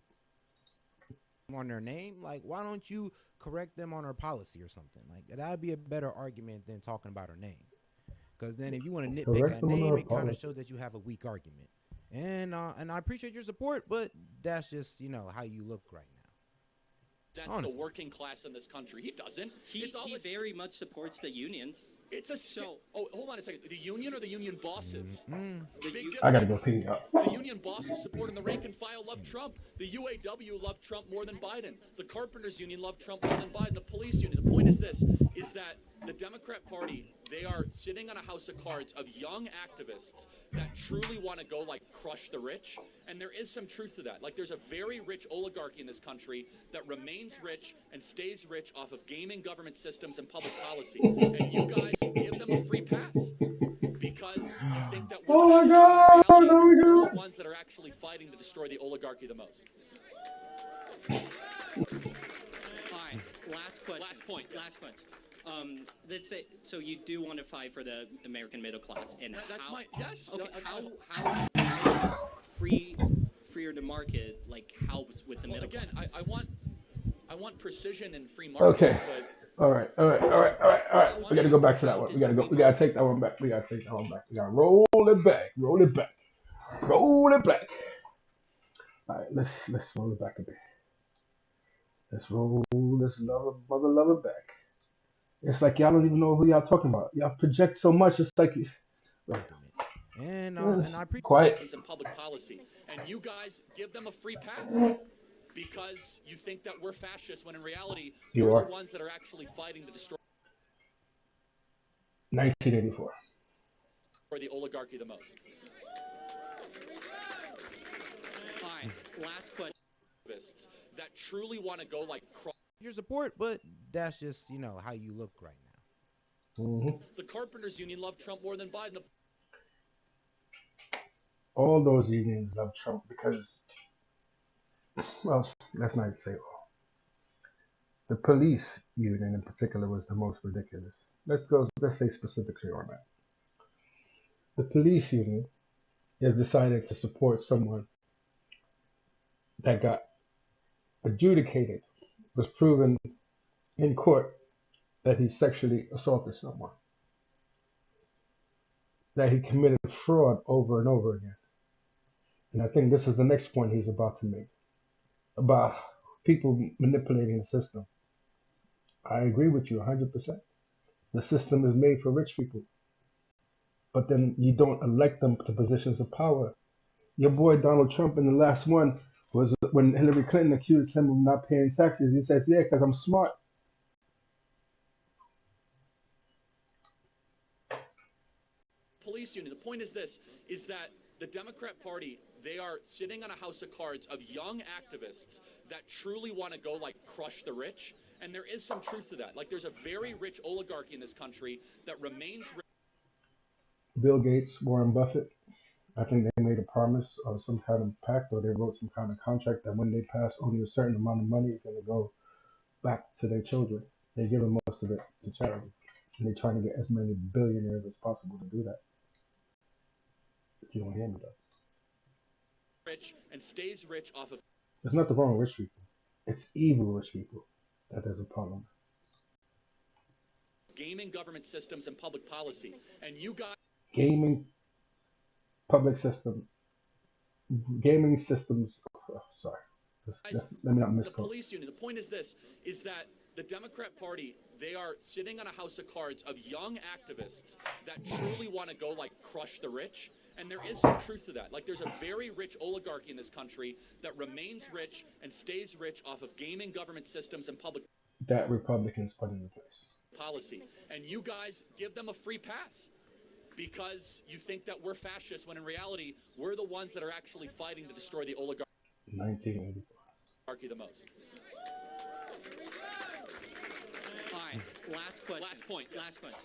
On their name, like why don't you correct them on her policy or something? Like that would be a better argument than talking about her name. Because then if you want to nitpick
Correct
a
them on
name,
her
it kind of
policy.
shows that you have a weak argument. And I appreciate your support, but that's just how you look right now.
That's the
Honestly.
working class in this country. He doesn't.
He very much supports the unions.
It's a oh, hold on a second. The union or the union bosses? Big difference.
I gotta go pee up.
The union bosses supporting the rank and file love Trump. The UAW loved Trump more than Biden. The carpenters union loved Trump more than Biden. The police union. The point is this, is that the Democrat Party, they are sitting on a house of cards of young activists that truly want to go like crush the rich. And there is some truth to that. Like there's a very rich oligarchy in this country that remains rich and stays rich off of gaming government systems and public policy. And you guys give them a free pass because you think that we're
Oh my
fascists.
God!
In reality,
Oh my
we're
God!
the ones that are actually fighting to destroy the oligarchy the most.
All right, last question. Last question. Let's say, so you do want to fight for the American middle class, and
That's
how?
my yes.
Okay, how does freer the market like helps with the
Well,
middle
again,
class?
I want precision in free markets,
Okay.
but
All right, all right, all right, all right, all right. We gotta go back to that one. We gotta go. We gotta take that one back. We gotta take that one back. We gotta roll it back. Roll it back. Roll it back. All right, let's roll it back a bit. Let's roll this mother lover back. It's like y'all don't even know who y'all talking about. Y'all project so much. It's like, wait,
And I appreciate
quiet.
In public policy, and you guys give them a free pass because you think that we're fascists when in reality
You
we're the
are.
ones that are actually fighting to destroy
1984.
the oligarchy the most.
All right, last question.
That truly want to go like
your support, but that's just how you look right now.
the carpenters union love Trump more than Biden.
All those unions love Trump because, well, let's not say all. The police union in particular was the most ridiculous. Let's say specifically on that. The police union has decided to support someone that got adjudicated, was proven in court that he sexually assaulted someone, that he committed fraud over and over again. And I think this is the next point he's about to make about people manipulating the system. I agree with you 100%. The system is made for rich people, but then you don't elect them to positions of power. Your boy Donald Trump in the last one was when Hillary Clinton accused him of not paying taxes. He says, "Yeah, because I'm smart."
Police union. The point is this, is that the Democrat Party, they are sitting on a house of cards of young activists that truly want to go like crush the rich. And there is some truth to that. Like there's a very rich oligarchy in this country that remains rich.
Bill Gates, Warren Buffett, I think they made a promise or some kind of pact, or they wrote some kind of contract that when they pass only a certain amount of money, it's going to go back to their children. They give them most of it to charity. And they're trying to get as many billionaires as possible to do that. But you don't hear me though.
Rich and stays rich off of
There's nothing wrong with rich people. It's evil rich people that there's a problem.
gaming government systems and public policy. And you guys
Gaming public system, gaming systems. Oh, sorry, let me not
the
misquote.
police union. The point is this, is that the Democrat Party, they are sitting on a house of cards of young activists that truly want to go like crush the rich. And there is some truth to that. Like there's a very rich oligarchy in this country that remains rich and stays rich off of gaming government systems and public
That Republicans put into place.
policy. And you guys give them a free pass because you think that we're fascists when in reality we're the ones that are actually fighting to destroy the oligarchy
1984.
the most.
All right, last question. Last point.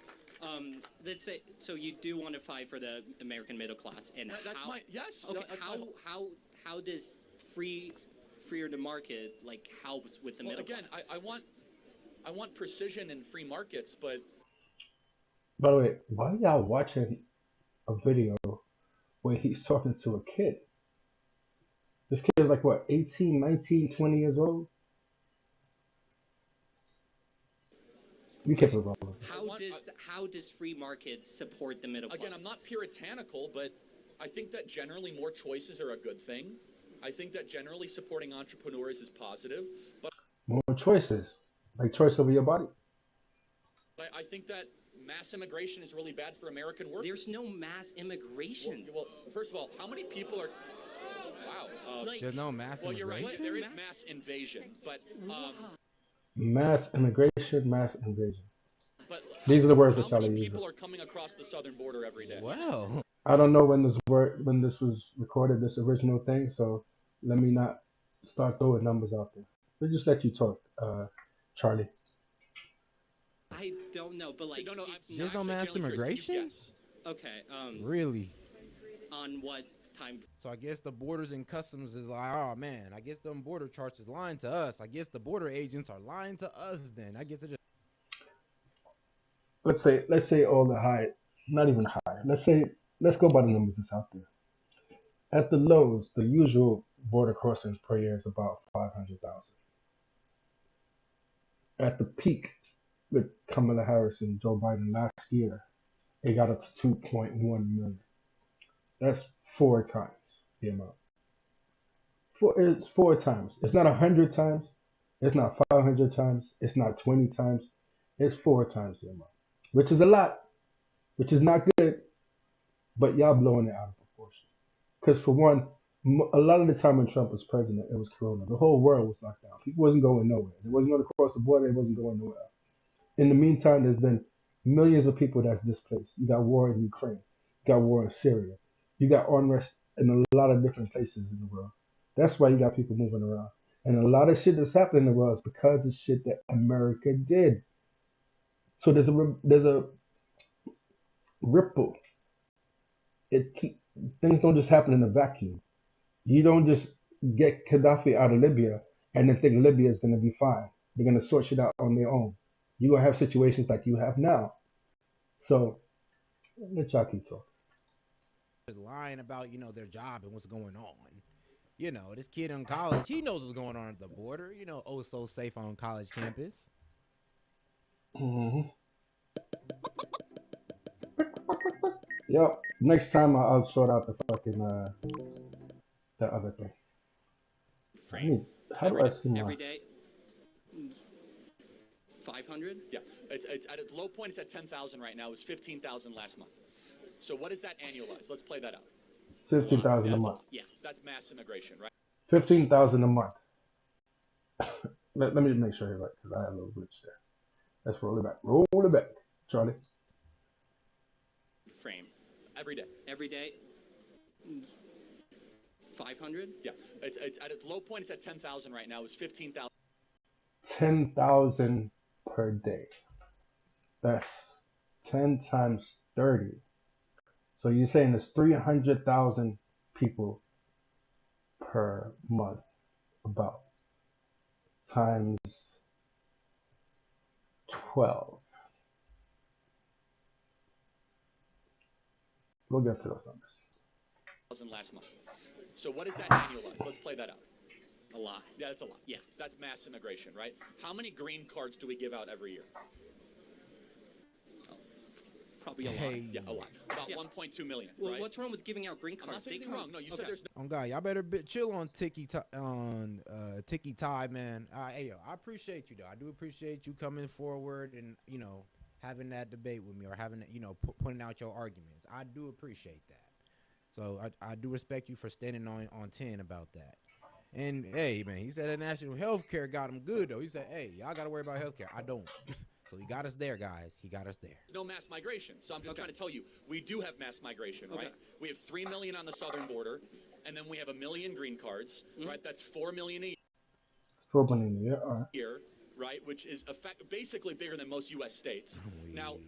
Let's say, so you do want to fight for the American middle class, and
That's
how?
my yes.
Okay,
That's
how does freer to market like helps with the
well,
middle
again,
class?
I want precision in free markets, but
By the way, why are y'all watching a video where he's talking to a kid? This kid is like what, 18, 19, 20 years old? You keep it rolling.
How does free market support the middle class?
again, I'm not puritanical, but I think that generally more choices are a good thing. I think that generally supporting entrepreneurs is positive, but
More choices, like choice over your body.
I think that mass immigration is really bad for American workers.
There's no mass immigration.
Well, first of all, how many people are? Wow.
There's no mass
Well, you're
immigration?
right. There is mass invasion, but
Mass immigration, mass invasion.
but
These are the words
how
that y'all are
many
using.
people are coming across the southern border every day?
Well,
I don't know when this was recorded, this original thing, so let me not start throwing numbers out there. We'll just let you talk, Charlie.
I don't know, but like,
No,
it's
there's no
not,
mass immigration?
Yes.
okay.
Really?
On what time?
So I guess the borders and customs is like, oh man, I guess them border charts is lying to us. I guess the border agents are lying to us then. I guess it just
Let's say all the high, not even high. Let's go by the numbers that's out there. At the lows, the usual border crossings per year is about 500,000. At the peak, with Kamala Harris and Joe Biden last year, it got up to 2.1 million. That's 4 times the amount. It's 4 times. It's not 100 times. It's not 500 times. It's not 20 times. It's 4 times the amount, which is a lot, which is not good. But y'all blowing it out of proportion. Because for one, a lot of the time when Trump was president, it was Corona. The whole world was locked down. People wasn't going nowhere. They wasn't going to cross the border. They wasn't going nowhere else. In the meantime, there's been millions of people that's displaced. You got war in Ukraine. You got war in Syria. You got unrest in a lot of different places in the world. That's why you got people moving around. And a lot of shit that's happening in the world is because of shit that America did. So there's a ripple. Things don't just happen in a vacuum. You don't just get Gaddafi out of Libya and then think Libya is going to be fine. They're going to sort shit out on their own. You're going to have situations like you have now. So let y'all keep talking.
Just lying about, their job and what's going on. This kid in college, he knows what's going on at the border. Oh, so safe on college campus.
Mm-hmm. Yep. Next time I'll sort out the fucking the other thing. How do I see my?
Every day. 500?
Yeah, it's at its low point. It's at 10,000 right now. It was 15,000 last month. So what does that annualize? Let's play that out.
15,000 a month.
Yeah.
So that's mass immigration, right?
15,000 a month. Let me make sure you're right, because I had a little glitch there. Let's roll it back. Roll it back, Charlie.
Frame. Every day.
Every day. 500?
Yeah, it's at its low point. It's at 10,000 right now. It was 15,000.
10,000 per day. That's 10 times 30. So you're saying there's 300,000 people per month, about, times 12. We'll get to those numbers.
Last month. So what does that annualize? Let's play that out.
A lot.
Yeah, that's a lot.
Yeah.
So that's mass immigration, right? How many green cards do we give out every year?
Probably a lot.
Hey.
Yeah, a lot. About 1.2 million.
Well,
right?
what's wrong with giving out green
I'm not
cards?
saying anything wrong. No, you said there's no.
Oh God, y'all better chill on Tiki Tie, man. Hey yo, I appreciate you though. I do appreciate you coming forward and having that debate with me, or having pointing out your arguments. I do appreciate that. So I do respect you for standing on 10 about that. And hey man, he said that national health care got him good though. He said, hey, y'all gotta worry about health care. I don't. So he got us there, guys. He got us there.
No mass migration. So I'm just trying to tell you, we do have mass migration, right? We have 3 million on the southern border, and then we have 1 million green cards, right? That's 4 million a year.
4 million a year, all right.
Right? Which is basically bigger than most U.S. states. Now,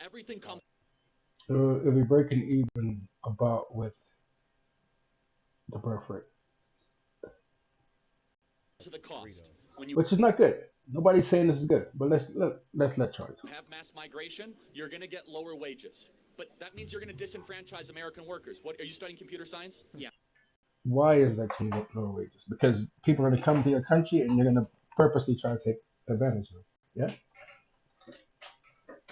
everything comes.
It'll be breaking even about with the birth rate.
To the cost.
Which is not good. Nobody's saying this is good, but let's let Charlie talk.
Have mass migration, you're going to get lower wages. But that means you're going to disenfranchise American workers. What, are you studying computer science?
Yeah.
Why is that you get lower wages? Because people are going to come to your country and you're going to purposely try to take advantage of them. Yeah?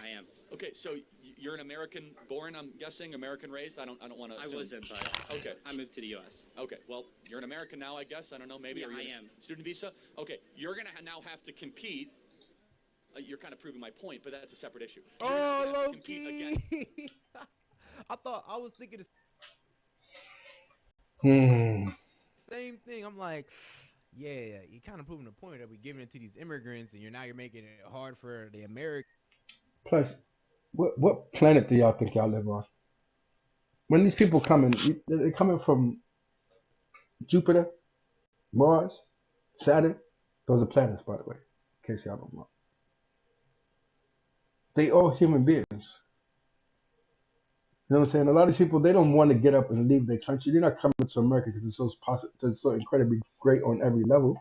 I am.
Okay, so you're an American born, I'm guessing, American raised? I don't want to assume.
I wasn't, but
okay.
I moved to the U.S.
Okay, well, you're an American now, I guess. I don't know, maybe.
Yeah,
or you're
I am.
Student visa? Okay, you're going to now have to compete. You're kind of proving my point, but that's a separate issue.
Oh, Loki! I thought I was thinking the same thing. I'm like, yeah, you're kind of proving the point that we're giving it to these immigrants, and you're making it hard for the Americans.
Plus, what planet do y'all think y'all live on? When these people coming, they're coming from Jupiter, Mars, Saturn. Those are planets, by the way, in case y'all don't know. They all human beings. You know what I'm saying? A lot of people, they don't want to get up and leave their country. They're not coming to America because it's so incredibly great on every level.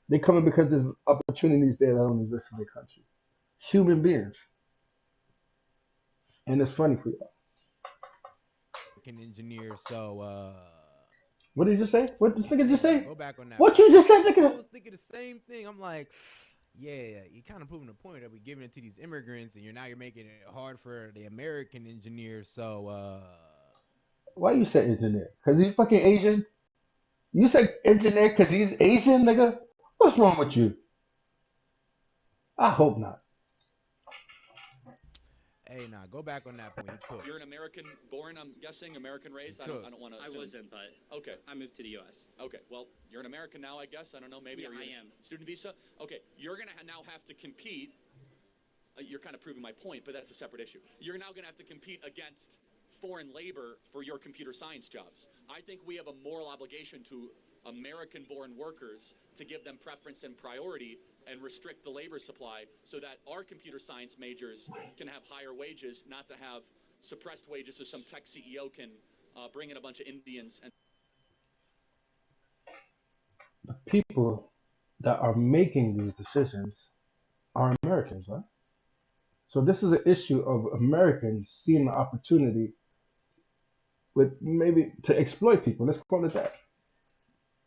They're coming because there's opportunities there that don't exist in their country. Human beings. And it's funny for y'all.
Engineer, so
what did you just say? What did this nigga just say?
Go back on that.
What you just said, nigga?
I was thinking the same thing. I'm like, Yeah, you're kind of proving the point that we're giving it to these immigrants, and you're making it hard for the American engineers. So,
Why you say engineer? Cause he's fucking Asian. You say engineer cause he's Asian, nigga. What's wrong with you? I hope not.
hey, nah, go back on that point. He cooked.
You're an American born, I'm guessing, American raised. I don't want to
I
assume.
wasn't, but
Okay.
I moved to the U.S.
Okay. Well, you're an American now, I guess. I don't know. Maybe
Yeah,
are you
I
on
am.
a student visa? Okay. You're gonna now have to compete. You're kind of proving my point, but that's a separate issue. You're now going to have to compete against foreign labor for your computer science jobs. I think we have a moral obligation to American-born workers to give them preference and priority and restrict the labor supply so that our computer science majors can have higher wages, not to have suppressed wages so some tech CEO can bring in a bunch of Indians and
The people that are making these decisions are Americans, right? So this is an issue of Americans seeing the opportunity with maybe to exploit people. Let's call it that,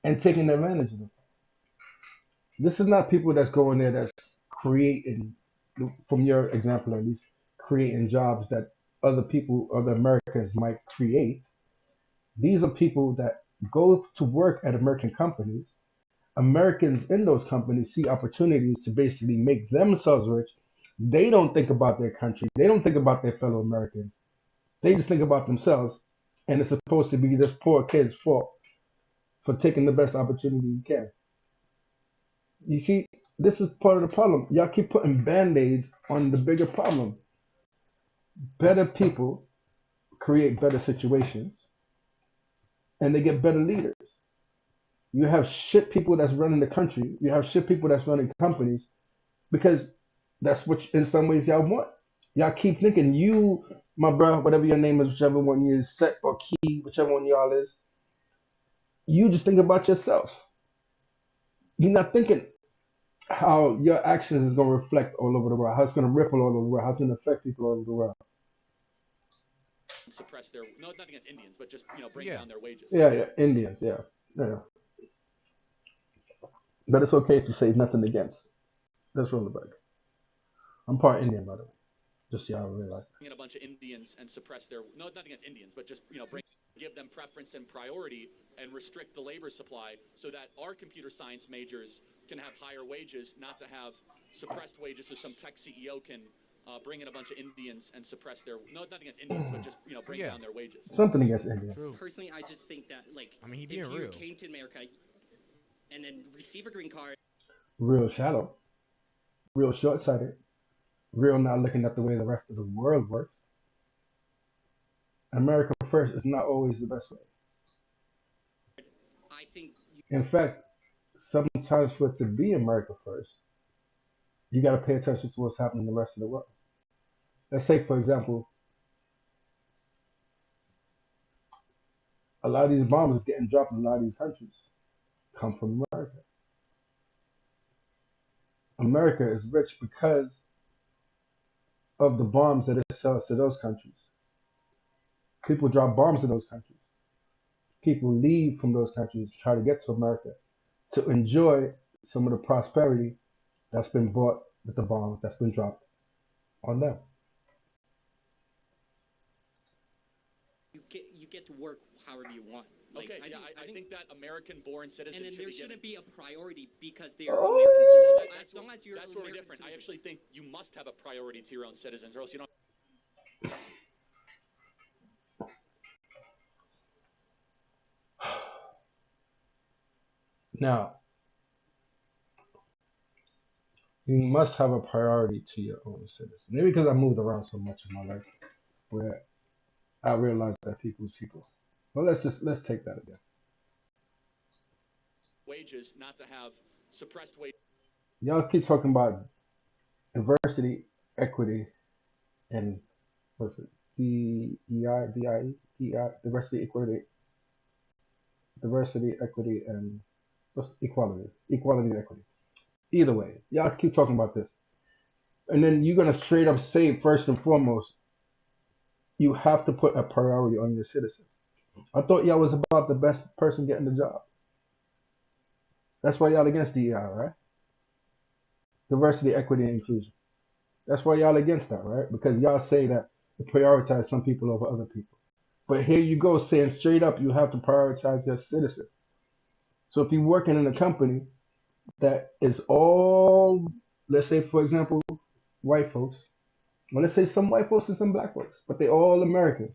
and taking advantage of them. This is not people that's going there that's creating, from your example at least, creating jobs that other people, other Americans might create. These are people that go to work at American companies. Americans in those companies see opportunities to basically make themselves rich. They don't think about their country. They don't think about their fellow Americans. They just think about themselves. And it's supposed to be this poor kid's fault for taking the best opportunity he can. You see, this is part of the problem. Y'all keep putting band-aids on the bigger problem. Better people create better situations and they get better leaders. You have shit people that's running the country. You have shit people that's running companies because that's what in some ways y'all want. Y'all keep thinking you, my bro, whatever your name is, whichever one you is, Set or Key, whichever one y'all is, you just think about yourself. You're not thinking how your actions is going to reflect all over the world, how it's going to ripple all over the world, how it's going to affect people all over the world.
suppress their nothing against Indians, but just bring
Yeah.
down their wages.
Yeah, Indians, yeah. But it's okay if you say nothing against. Let's roll it back. I'm part Indian, by the way. Just so y'all realize.
Bring in a bunch of Indians and suppress their nothing against Indians, but just give them preference and priority and restrict the labor supply so that our computer science majors can have higher wages, not to have suppressed wages so some tech CEO can bring in a bunch of Indians and suppress their nothing against Indians, but just bring
Yeah.
down their wages.
Something against Indians.
True.
Personally, I just think that
I mean, he
if
being
you
real.
came to America and then receive a green card.
Real shallow, real short-sighted, real not looking at the way the rest of the world works. America first is not always the best way.
I think
In fact, sometimes for it to be America first, you got to pay attention to what's happening in the rest of the world. Let's say, for example, a lot of these bombs getting dropped in a lot of these countries come from America. America is rich because of the bombs that it sells to those countries. People drop bombs in those countries. People leave from those countries to try to get to America to enjoy some of the prosperity that's been brought with the bombs that's been dropped on them.
you get to work however you want. Like,
Okay, I think that American-born citizen
and then
should
there
be given.
shouldn't be a priority because they are
Oh,
American citizens.
Well,
As long as you're
that's where we're
American
different. I
citizen.
actually think you must have a priority to your own citizens, or else you don't.
Now, you must have a priority to your own citizens. Maybe because I moved around so much in my life where I realized that people's people. Well, let's take that again.
Wages, not to have suppressed wages.
Y'all keep talking about diversity, equity, and what's it? Diversity, equity, and what's equality, and equity. Either way, y'all keep talking about this, and then you're gonna straight up say first and foremost, you have to put a priority on your citizens. I thought y'all was about the best person getting the job. That's why y'all against DEI, right? Diversity, equity, and inclusion. That's why y'all against that, right? Because y'all say that to prioritize some people over other people. But here you go saying straight up you have to prioritize your citizens. So if you're working in a company that is all, let's say for example, white folks, well let's say some white folks and some black folks, but they all Americans.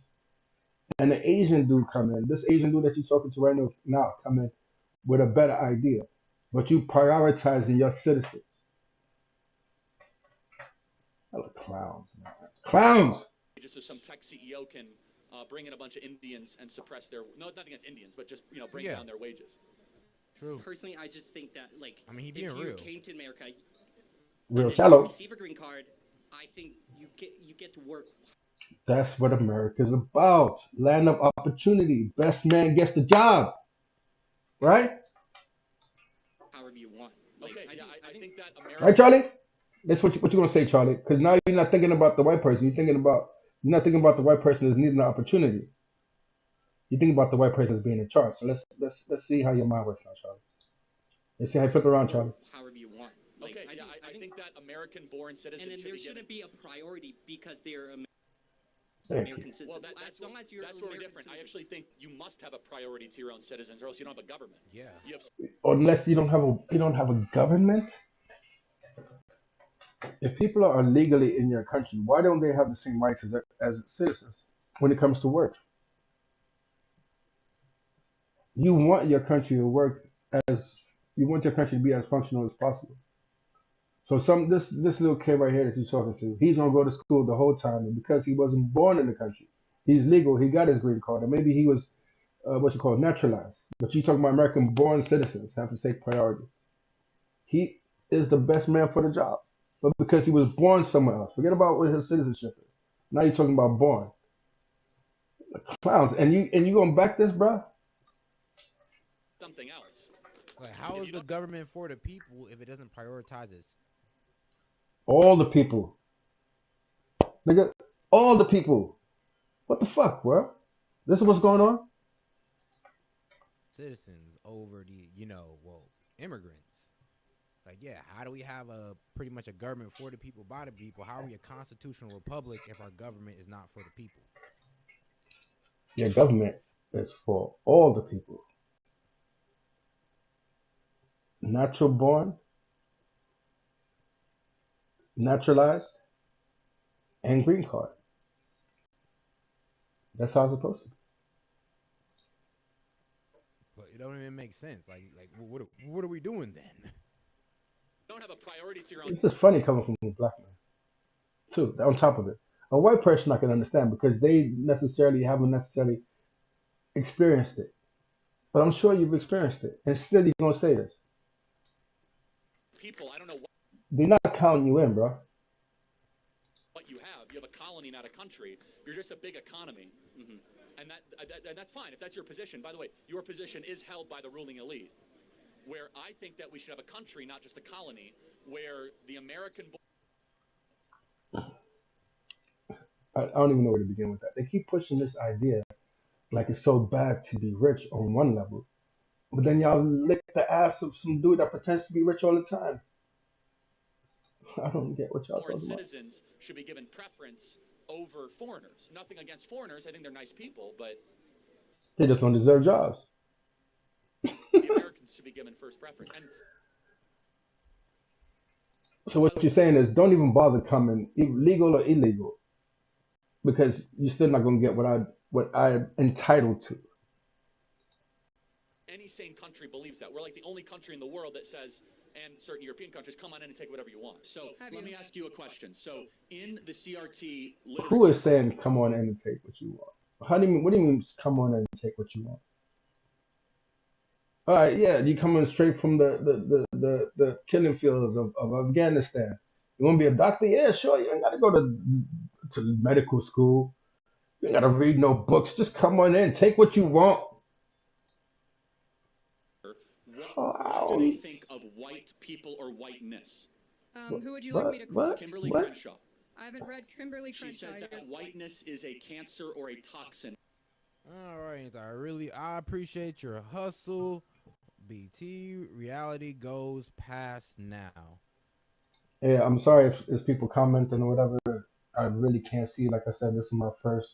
And the Asian dude come in, this Asian dude that you're talking to right now come in with a better idea. But you prioritizing your citizens. Hella clowns, man. Clowns!
Just so some tech CEO can bring in a bunch of Indians and suppress their, no, nothing against Indians, but just, bring down their wages.
True.
Personally, I just think that, like,
I mean, he
if
being
you
real.
came to America
Real
and
shallow.
receive a green card, I think you get to work.
That's what America's about. Land of opportunity. Best man gets the job. Right?
However you want. Like,
Okay, I think that America.
Right, Charlie? That's what you're gonna say, Charlie. Because now you're not thinking about the white person. You're not thinking about the white person as needing an opportunity. You think about the white person as being in charge. So let's see how your mind works now, Charlie. Let's see how you flip around, Charlie.
However you want. Like,
Okay, I think that American-born citizens
and then there shouldn't be a priority because they're American citizens.
Well, that's
long as you're
that's where we're
American
different.
citizen.
I actually think you must have a priority to your own citizens, or else you don't have a government.
Yeah.
You have
Unless you don't have a government. If people are legally in your country, why don't they have the same rights as citizens when it comes to work? You want your country to work as you want your country to be as functional as possible. So this little kid right here that you're talking to, he's gonna go to school the whole time, and because he wasn't born in the country, he's legal. He got his green card, and maybe he was what you call naturalized. But you talking about American-born citizens have to take priority. He is the best man for the job, but because he was born somewhere else, forget about what his citizenship is. Now you're talking about born clowns, and you gonna back this, bro?
something else.
Like, how is the government for the people if it doesn't prioritize its
All the people, nigga, all the people. What the fuck, bro? This is what's going on.
citizens over the, immigrants? Like, yeah, how do we have a pretty much a government for the people, by the people? How are we a constitutional republic if our government is not for the people?
Your government is for all the people, natural born, naturalized, and green card. That's how it's supposed to be.
But it don't even make sense. Like what are we doing then?
You don't have a priority to your own.
It's just funny coming from a black man, too. On top of it, a white person I can understand because they haven't necessarily experienced it. But I'm sure you've experienced it, and still you're gonna say this.
People, I don't know
They're not counting you in, bro.
what you have. You have a colony, not a country. You're just a big economy.
Mhm.
And that's fine if that's your position. By the way, your position is held by the ruling elite. Where I think that we should have a country, not just a colony, where the American.
I don't even know where to begin with that. They keep pushing this idea like it's so bad to be rich on one level, but then y'all lick the ass of some dude that pretends to be rich all the time. I don't get what y'all
Foreign
talking about.
citizens should be given preference over foreigners. Nothing against foreigners. I think they're nice people, but
They just don't deserve jobs.
the Americans should be given first preference. And
So what you're saying is don't even bother coming, legal or illegal, because you're still not gonna get what I'm entitled to.
any sane country believes that. We're like the only country in the world that says, and certain European countries, come on in and take whatever you want. So let me ask you a question. So in the CRT
Who
literature,
is saying come on in and take what you want? How do you mean? What do you mean come on in and take what you want? All right, yeah, you coming straight from the killing fields of Afghanistan. You want to be a doctor? Yeah, sure. You ain't got to go to medical school. You ain't got to read no books. Just come on in, take what you want.
what do they think of white people or whiteness?
Who would you like me to quote?
Kimberly Crenshaw.
I haven't read Kimberly
She
Crenshaw.
says that whiteness is a cancer or a toxin.
All right, I appreciate your hustle. BT, reality goes past now.
Yeah, I'm sorry if people commenting or whatever. I really can't see. Like I said, this is my first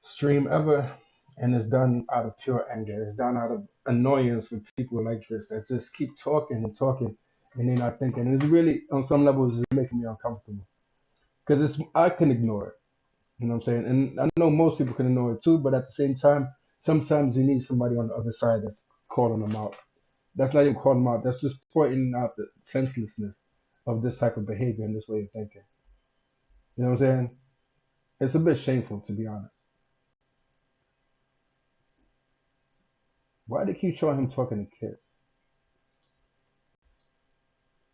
stream ever, and it's done out of pure anger. It's done out of annoyance with people like this that just keep talking and talking, and they're not thinking. And it's really, on some levels, it's making me uncomfortable because it's I can ignore it. You know what I'm saying? And I know most people can ignore it too, but at the same time, sometimes you need somebody on the other side that's calling them out. That's not even calling them out. That's just pointing out the senselessness of this type of behavior and this way of thinking. You know what I'm saying? It's a bit shameful, to be honest. Why do they keep showing him talking to kids?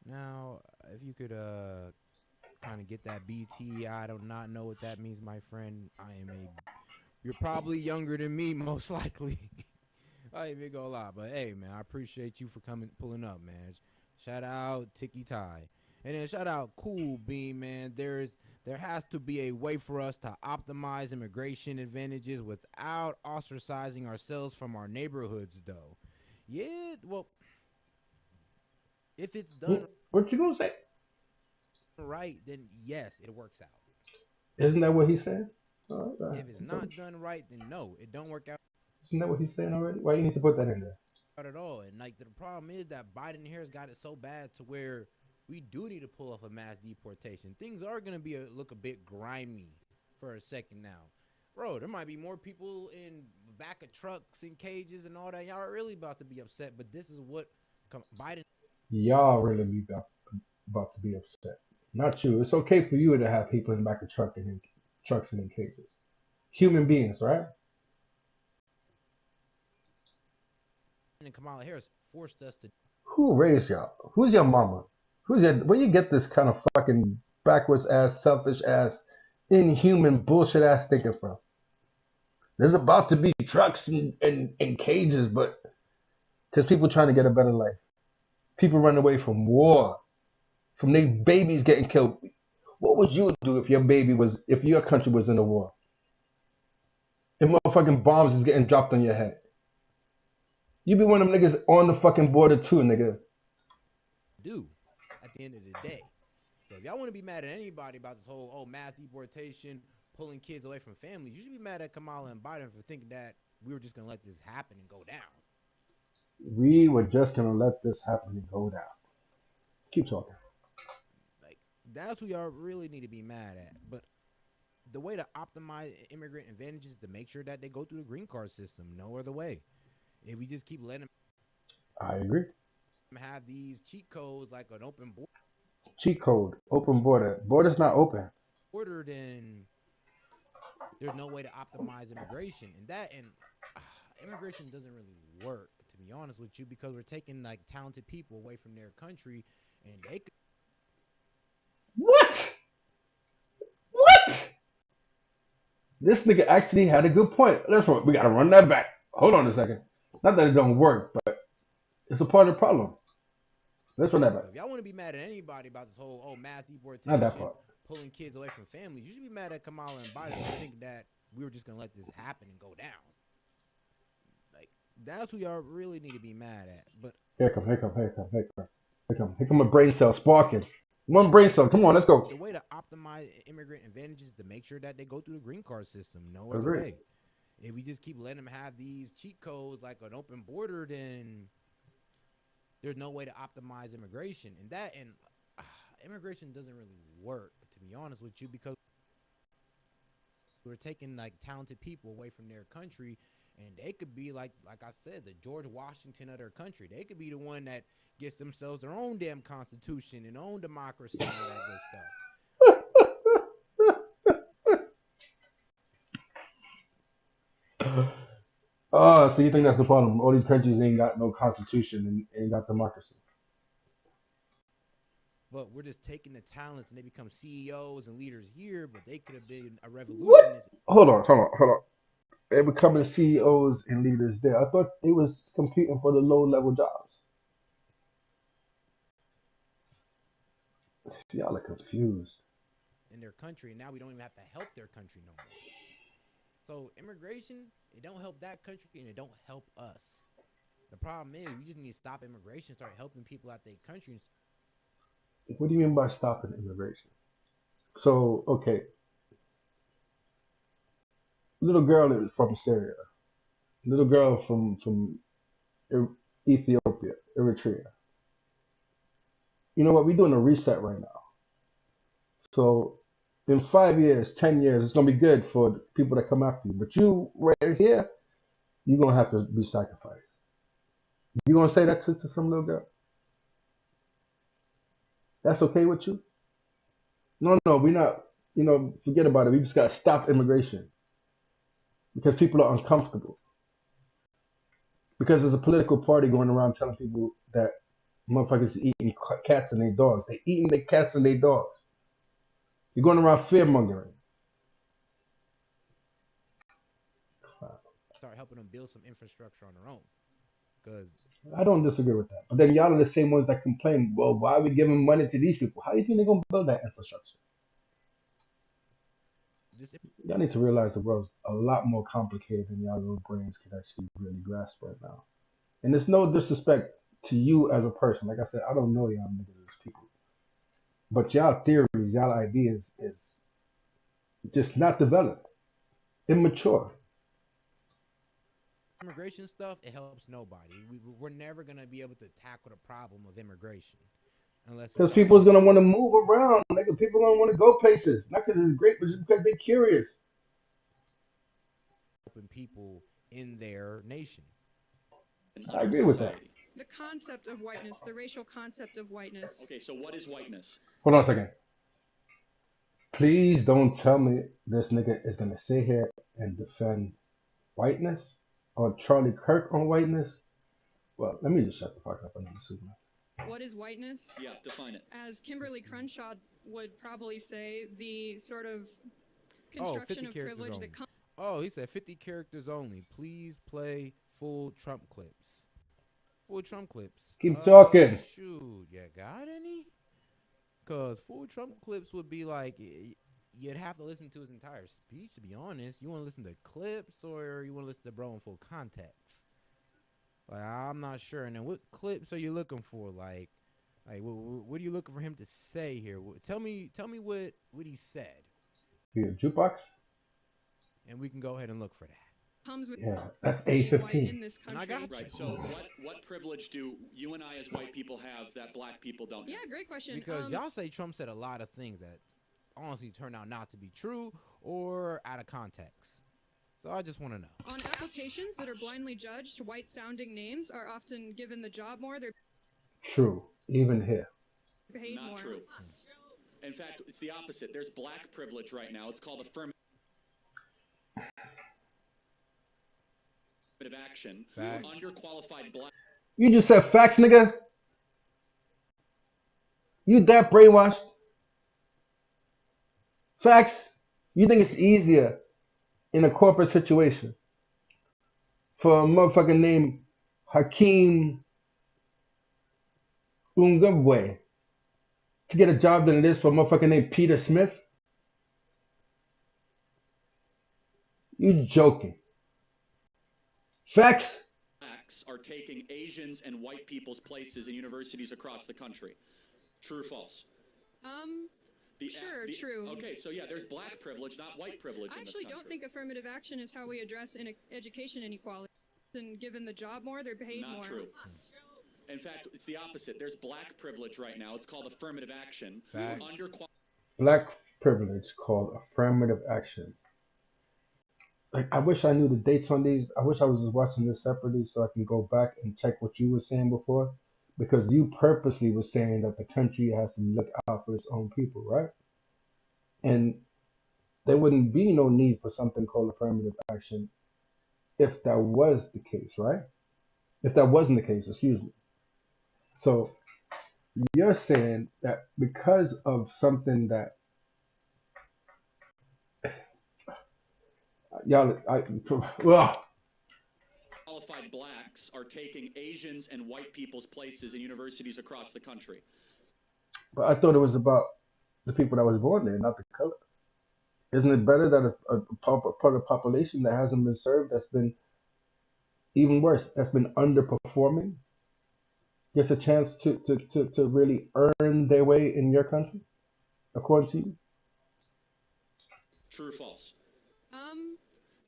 Now, if you could kind of get that BT, I do not know what that means, my friend. You're probably younger than me, most likely. I ain't even gonna lie, but hey, man, I appreciate you for pulling up, man. Shout out Tiki Ty, and then shout out Cool Bean, man. There has to be a way for us to optimize immigration advantages without ostracizing ourselves from our neighborhoods, though. Yeah, well, if it's done
What you gonna say?
right, then yes, it works out.
Isn't that what he said?
If it's not done right, then no, it don't work out
Isn't that what he's saying already? Why you need to put that in there?
at all. And like the problem is that Biden here has got it so bad to where we do need to pull off a mass deportation. Things are gonna look a bit grimy for a second now. Bro, there might be more people in the back of trucks and cages and all that. Y'all are really about to be upset, but this is what Biden.
Y'all really be about to be upset. Not you. It's okay for you to have people in the back of trucks and in cages. Human beings, right?
and Kamala Harris forced us to
Who raised y'all? Who's your mama? Where you get this kind of fucking backwards ass, selfish ass, inhuman bullshit ass thinking from? There's about to be trucks and cages, but because people trying to get a better life. People run away from war, from their babies getting killed. What would you do if your country was in a war? If motherfucking bombs is getting dropped on your head. You be one of them niggas on the fucking border too, nigga.
do at the end of the day. So if y'all want to be mad at anybody about this whole mass deportation, pulling kids away from families, you should be mad at Kamala and Biden for thinking that we were just gonna let this happen and go down.
We were just gonna let this happen and go down. Keep talking.
Like that's who y'all really need to be mad at. But the way to optimize immigrant advantages is to make sure that they go through the green card system. No other way. If we just keep letting
I agree.
them have these cheat codes like an open
Cheat code, open border. Border's not open.
border, then there's no way to optimize immigration. Immigration doesn't really work, to be honest with you, because we're taking like talented people away from their country, and they could.
What? What? This nigga actually had a good point. We gotta run that back. Hold on a second. Not that it don't work, but it's a part of the problem. Let's run that back.
If y'all want to be mad at anybody about this whole mass
Not that
deportation,
part.
pulling kids away from families, you should be mad at Kamala and Biden for thinking that we were just gonna let this happen and go down. Like that's who y'all really need to be mad at. But
Here come a brain cell sparking. One brain cell. Come on, let's go.
the way to optimize immigrant advantages is to make sure that they go through the green card system. No other
Agree.
way. If we just keep letting them have these cheat codes like an open border, then there's no way to optimize immigration. Immigration doesn't really work, to be honest with you, because we're taking like talented people away from their country, and they could be like I said, the George Washington of their country. They could be the one that gets themselves their own damn constitution and own democracy and all that good stuff.
Oh, so you think that's the problem? All these countries ain't got no constitution and ain't got democracy.
But we're just taking the talents and they become CEOs and leaders here, but they could have been a
What?
revolutionist.
Hold on. They're becoming CEOs and leaders there. I thought they was competing for the low level jobs. Y'all are confused.
In their country, and now we don't even have to help their country no more. So immigration, it don't help that country and it don't help us. The problem is we just need to stop immigration, start helping people out their country.
What do you mean by stopping immigration? So, okay, little girl is from Syria, little girl from Ethiopia, Eritrea. You know what? We're doing a reset right now. So, in 5 years, 10 years, it's gonna be good for the people that come after you. But you right here, you're gonna have to be sacrificed. You gonna say that to some little girl? That's okay with you? No, no, we're not. Forget about it. We just gotta stop immigration because people are uncomfortable. Because there's a political party going around telling people that motherfuckers eating cats and their dogs. They eating their cats and their dogs. You're going around fear mongering.
Start helping them build some infrastructure on their own. Because
I don't disagree with that. But then y'all are the same ones that complain, well, why are we giving money to these people? How do you think they're going to build that infrastructure? Y'all need to realize the world's a lot more complicated than y'all little brains can actually really grasp right now. And there's no disrespect to you as a person. Like I said, I don't know y'all niggas as people. But y'all theories, y'all ideas is just not developed, immature.
immigration stuff, it helps nobody. We're never going to be able to tackle the problem of immigration unless we
Because
start
people's gonna want to move around. Nigga, people gonna want to go places, not because it's great, but just because they're curious.
helping people in their nation.
I agree with that.
The concept of whiteness, the racial concept of whiteness.
Okay, so what is whiteness?
Hold on a second. Please don't tell me this nigga is gonna sit here and defend whiteness or Charlie Kirk on whiteness. Well, let me just shut the fuck up and listen.
What is whiteness?
Yeah, define it.
As Kimberly Crenshaw would probably say, the sort of
Oh,
construction
50
of
characters
privilege
only.
that comes.
Oh, he said 50 characters only. Please play full Trump clips. Full Trump clips.
Keep talking.
Shoot, you got any? Because full Trump clips would be like, you'd have to listen to his entire speech, to be honest. You want to listen to clips or you want to listen to bro in full context? Like, I'm not sure. And then what clips are you looking for? Like what are you looking for him to say here? Tell me what he said.
Be a jukebox?
And we can go ahead and look for that.
Comes with
Yeah, that's
being white
A15.
in this
And I
country.
got you.
Right. So what privilege do you and I as white people have that black people don't have?
Yeah, great question.
Because y'all say Trump said a lot of things that honestly turned out not to be true or out of context. So I just want to know.
On applications that are blindly judged, white-sounding names are often given the job more. They're
True, even here.
paid
Not
more.
true. In fact, it's the opposite. There's black privilege right now. It's called affirmative action.
Facts.
Underqualified black.
You just said facts, nigga. You that brainwashed? Facts. You think it's easier in a corporate situation for a motherfucker named Hakeem Ungubwe to get a job than it is for a motherfucker named Peter Smith? You joking. Facts?
Blacks are taking Asians and white people's places in universities across the country. True or false?
Sure, true.
Okay, so yeah, there's black privilege, not white privilege
I
in this
actually
country.
don't think affirmative action is how we address education inequality. And given the job more, they're paid
Not
more.
true. In fact, it's the opposite. There's black privilege right now. It's called affirmative action.
Facts.
Black privilege called affirmative action. Like, I wish I knew the dates on these. I wish I was just watching this separately so I can go back and check what you were saying before. Because you purposely were saying that the country has to look out for its own people, right? And there wouldn't be no need for something called affirmative action if that was the case, right? If that wasn't the case, excuse me. So you're saying that because of something that y'all,
Qualified blacks are taking Asians and white people's places in universities across the country.
but I thought it was about the people that was born there, not the color. Isn't it better that a part of the population that hasn't been served, that's been even worse, that's been underperforming, gets a chance to really earn their way in your country, according to you?
True or false?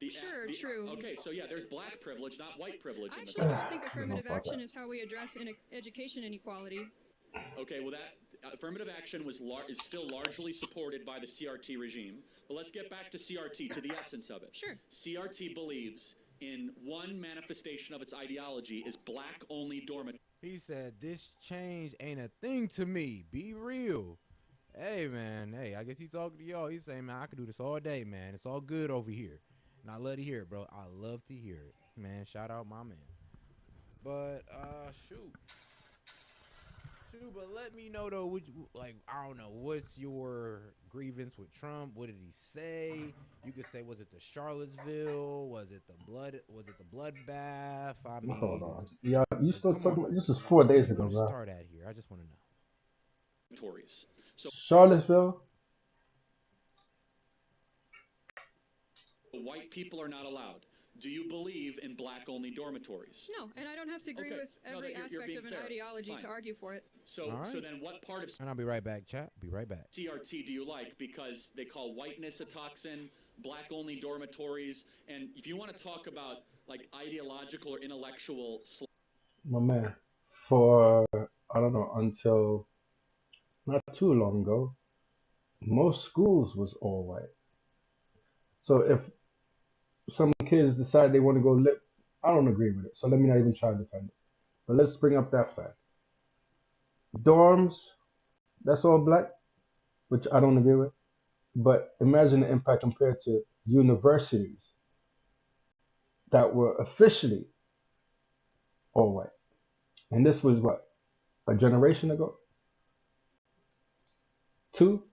Sure, true.
Okay, so yeah, there's black privilege, not white privilege
I
in this.
actually don't think
I don't know
affirmative
about
action
that.
is how we address education inequality.
Okay, well, that affirmative action is still largely supported by the CRT regime. But let's get back to CRT, to the essence of it.
Sure.
CRT believes in one manifestation of its ideology is black-only dormitory.
He said, "This change ain't a thing to me. Be real." Hey, man. Hey, I guess he's talking to y'all. He's saying, man, I can do this all day, man. It's all good over here. And I love to hear it, bro. I love to hear it. Man, shout out my man. But, shoot. Shoot, but let me know, though, like, I don't know, what's your grievance with Trump? What did he say? You could say, was it the Charlottesville? Was it the bloodbath? I
Hold
mean,
on. Yeah, you still
come on
talking about
now.
this is 4 days
Where you
ago,
want to
bro.
start at here? I just want to know.
So
Charlottesville?
white people are not allowed. Do you believe in black-only dormitories?
No, and I don't have to agree
Okay.
with
No,
every
you're
aspect
being
of an
fair.
ideology
Fine.
to argue for it.
So,
All
so
right.
then what part of
And I'll be right back, chat. Be right back.
CRT do you like? Because they call whiteness a toxin, black-only dormitories, and if you want to talk about like ideological or intellectual
My man. For, I don't know, until not too long ago, most schools was all white. So if some kids decide they want to go live, I don't agree with it. So let me not even try to defend it. But let's bring up that fact. Dorms, that's all black, which I don't agree with. But imagine the impact compared to universities that were officially all white. And this was what, a generation ago? Two?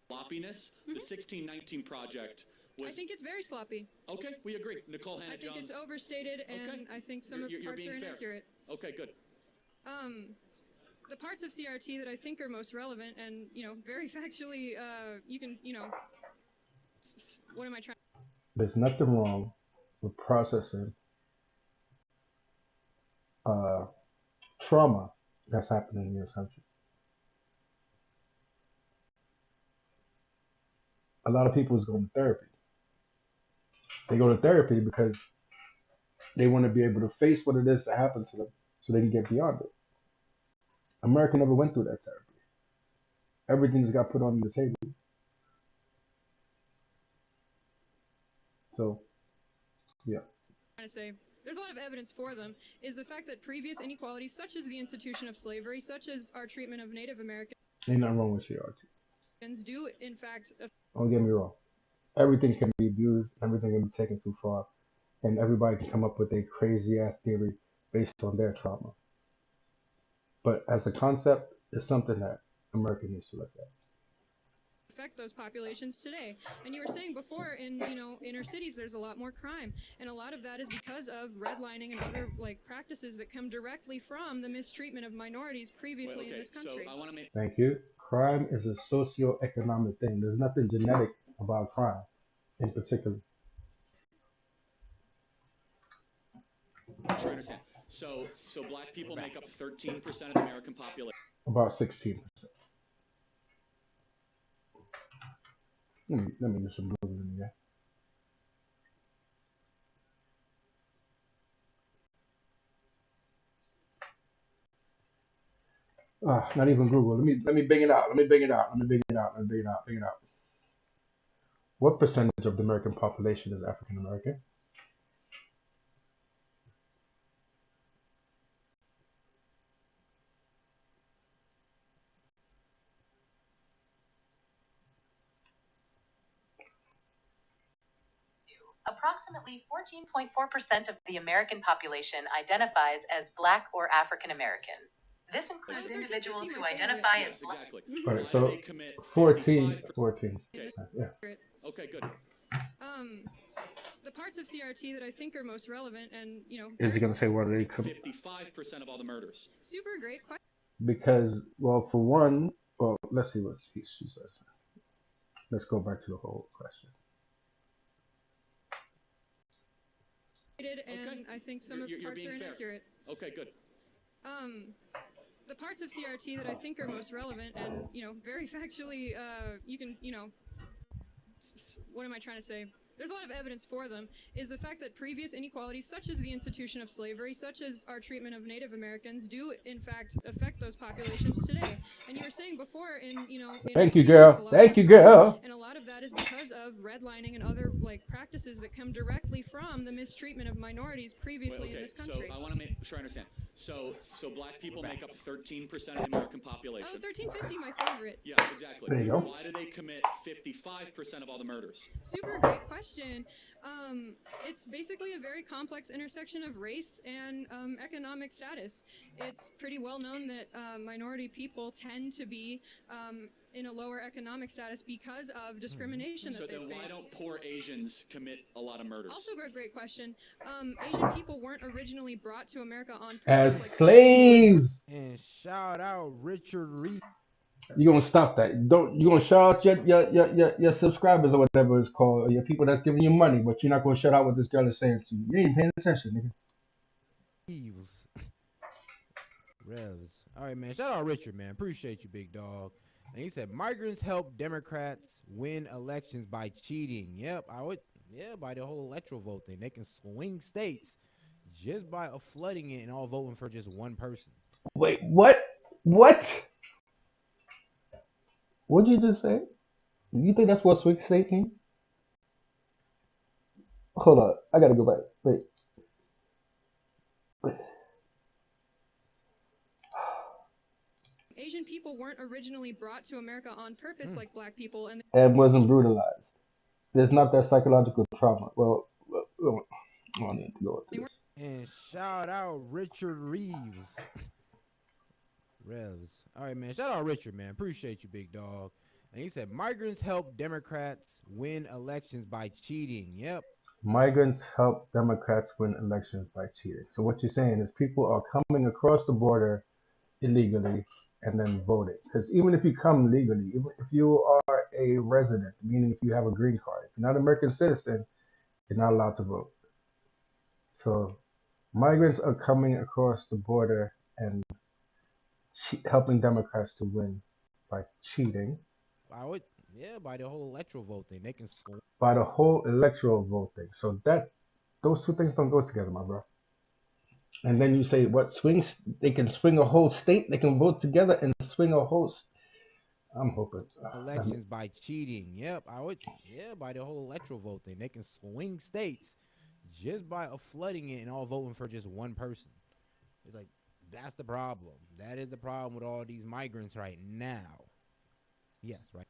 sloppiness. The 1619 project was.
I think it's very sloppy.
Okay, we agree. Nicole Hannah
I think
Jones.
it's overstated, and
Okay.
I think some
You're
parts
being
are
fair.
inaccurate.
Okay, good.
The parts of CRT that I think are most relevant and, very factually, you can, what am I trying?
There's nothing wrong with processing trauma that's happening in your country. A lot of people is going to therapy. They go to therapy because they want to be able to face what it is that happens to them so they can get beyond it. America never went through that therapy. Everything's got put on the table. So, yeah.
To say there's a lot of evidence for them is the fact that previous inequalities, such as the institution of slavery, such as our treatment of Native Americans,
Ain't nothing wrong with CRT.
do in fact.
Don't get me wrong. Everything can be abused, everything can be taken too far, and everybody can come up with a crazy ass theory based on their trauma. But as a concept, it's something that America needs to look at.
Affect those populations today. And you were saying before in inner cities there's a lot more crime, and a lot of that is because of redlining and other practices that come directly from the mistreatment of minorities previously in this country.
So I want to make.
Thank you. Crime is a socio-economic thing. There's nothing genetic about crime in particular.
Sure, I understand. So black people make up 13% of the American population.
About 16%. Let me do some Googling again. Not even Google. Let me bring it out. Let me bring it out. What percentage of the American population is African American?
Approximately 14.4% of the American population identifies as Black or African American. This includes individuals who identify as
Yes, exactly.
All right,
Why
so
do they commit
14.
55%?
Yeah.
Okay, good.
The parts of CRT that I think are most relevant and
Is he going to say what they
55% of all the murders.
super great question.
Because, well, for one, well, let's see what she says. Let's go back to the whole question.
And I think some of parts are inaccurate.
Okay, good.
the parts of CRT that I think are most relevant and, very factually, you can, what am I trying to say? There's a lot of evidence for them, is the fact that previous inequalities, such as the institution of slavery, such as our treatment of Native Americans, do in fact affect those populations today. And you were saying before,
Thank you, girl. Thank you, girl.
and a lot of that is because of redlining and other practices that come directly from the mistreatment of minorities previously in this country.
So I want to make sure I understand. So black people make up 13% of the American population.
Oh, 1350, my favorite.
Yes, exactly.
There you go.
Why do they commit 55% of all the murders?
Super great question. It's basically a very complex intersection of race and economic status. It's pretty well known that minority people tend to be in a lower economic status because of discrimination that they face.
So then why don't poor Asians commit a lot of murders?
Also a great question. Asian people weren't originally brought to America on
As
purpose.
slaves.
And shout out Richard Reed.
You're gonna stop that. You gonna shout out your subscribers or whatever it's called, or your people that's giving you money, but you're not gonna shout out what this girl is saying to you. You ain't paying attention, nigga.
Revs. All right, man. Shout out Richard, man. Appreciate you, big dog. And he said migrants help Democrats win elections by cheating. Yep, by the whole electoral vote thing. They can swing states just by flooding it and all voting for just one person.
Wait, what? What? What'd you just say? You think that's what swing state means? Hold on, I gotta go back. Wait.
Asian people weren't originally brought to America on purpose like black people, and
wasn't brutalized. There's not that psychological trauma. Well, I don't need to go into this.
And shout out Richard Reeves. Revs. All right, man. Shout out Richard, man. Appreciate you, big dog. And he said migrants help Democrats win elections by cheating. Yep.
Migrants help Democrats win elections by cheating. So what you're saying is people are coming across the border illegally and then voting. Because even if you come legally, even if you are a resident, meaning if you have a green card, if you're not an American citizen, you're not allowed to vote. So migrants are coming across the border and helping Democrats to win by cheating.
By the whole electoral vote thing. They can
by the whole electoral vote thing. So those two things don't go together, my bro. And then you say what swings? They can swing a whole state. They can vote together and swing a whole. I'm hoping
elections by cheating. Yep. By the whole electoral vote thing. They can swing states just by flooding it and all voting for just one person. It's like that's the problem. That is the problem with all these migrants right now. Yes, right.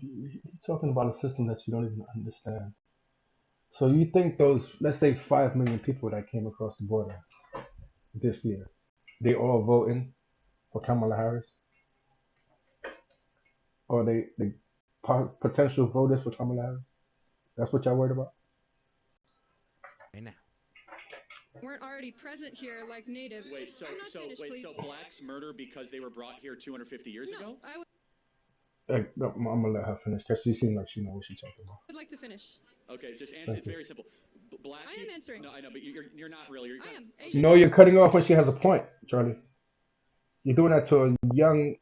You're talking about a system that you don't even understand. So you think those, let's say 5 million people that came across the border this year, they all voting for Kamala Harris? Or they potential voters for Kamala Harris? That's what y'all worried about?
Right now.
Weren't already present here like natives.
So blacks murder because they were brought here 250 years ago?
I'm gonna let her finish because she seems like she knows what she's talking about.
I'd like to finish.
Okay, just answer. It's very simple.
I am answering.
No, I know, but you're not really.
I am. Asian.
No, you're cutting off when she has a point, Charlie. You're doing that to a young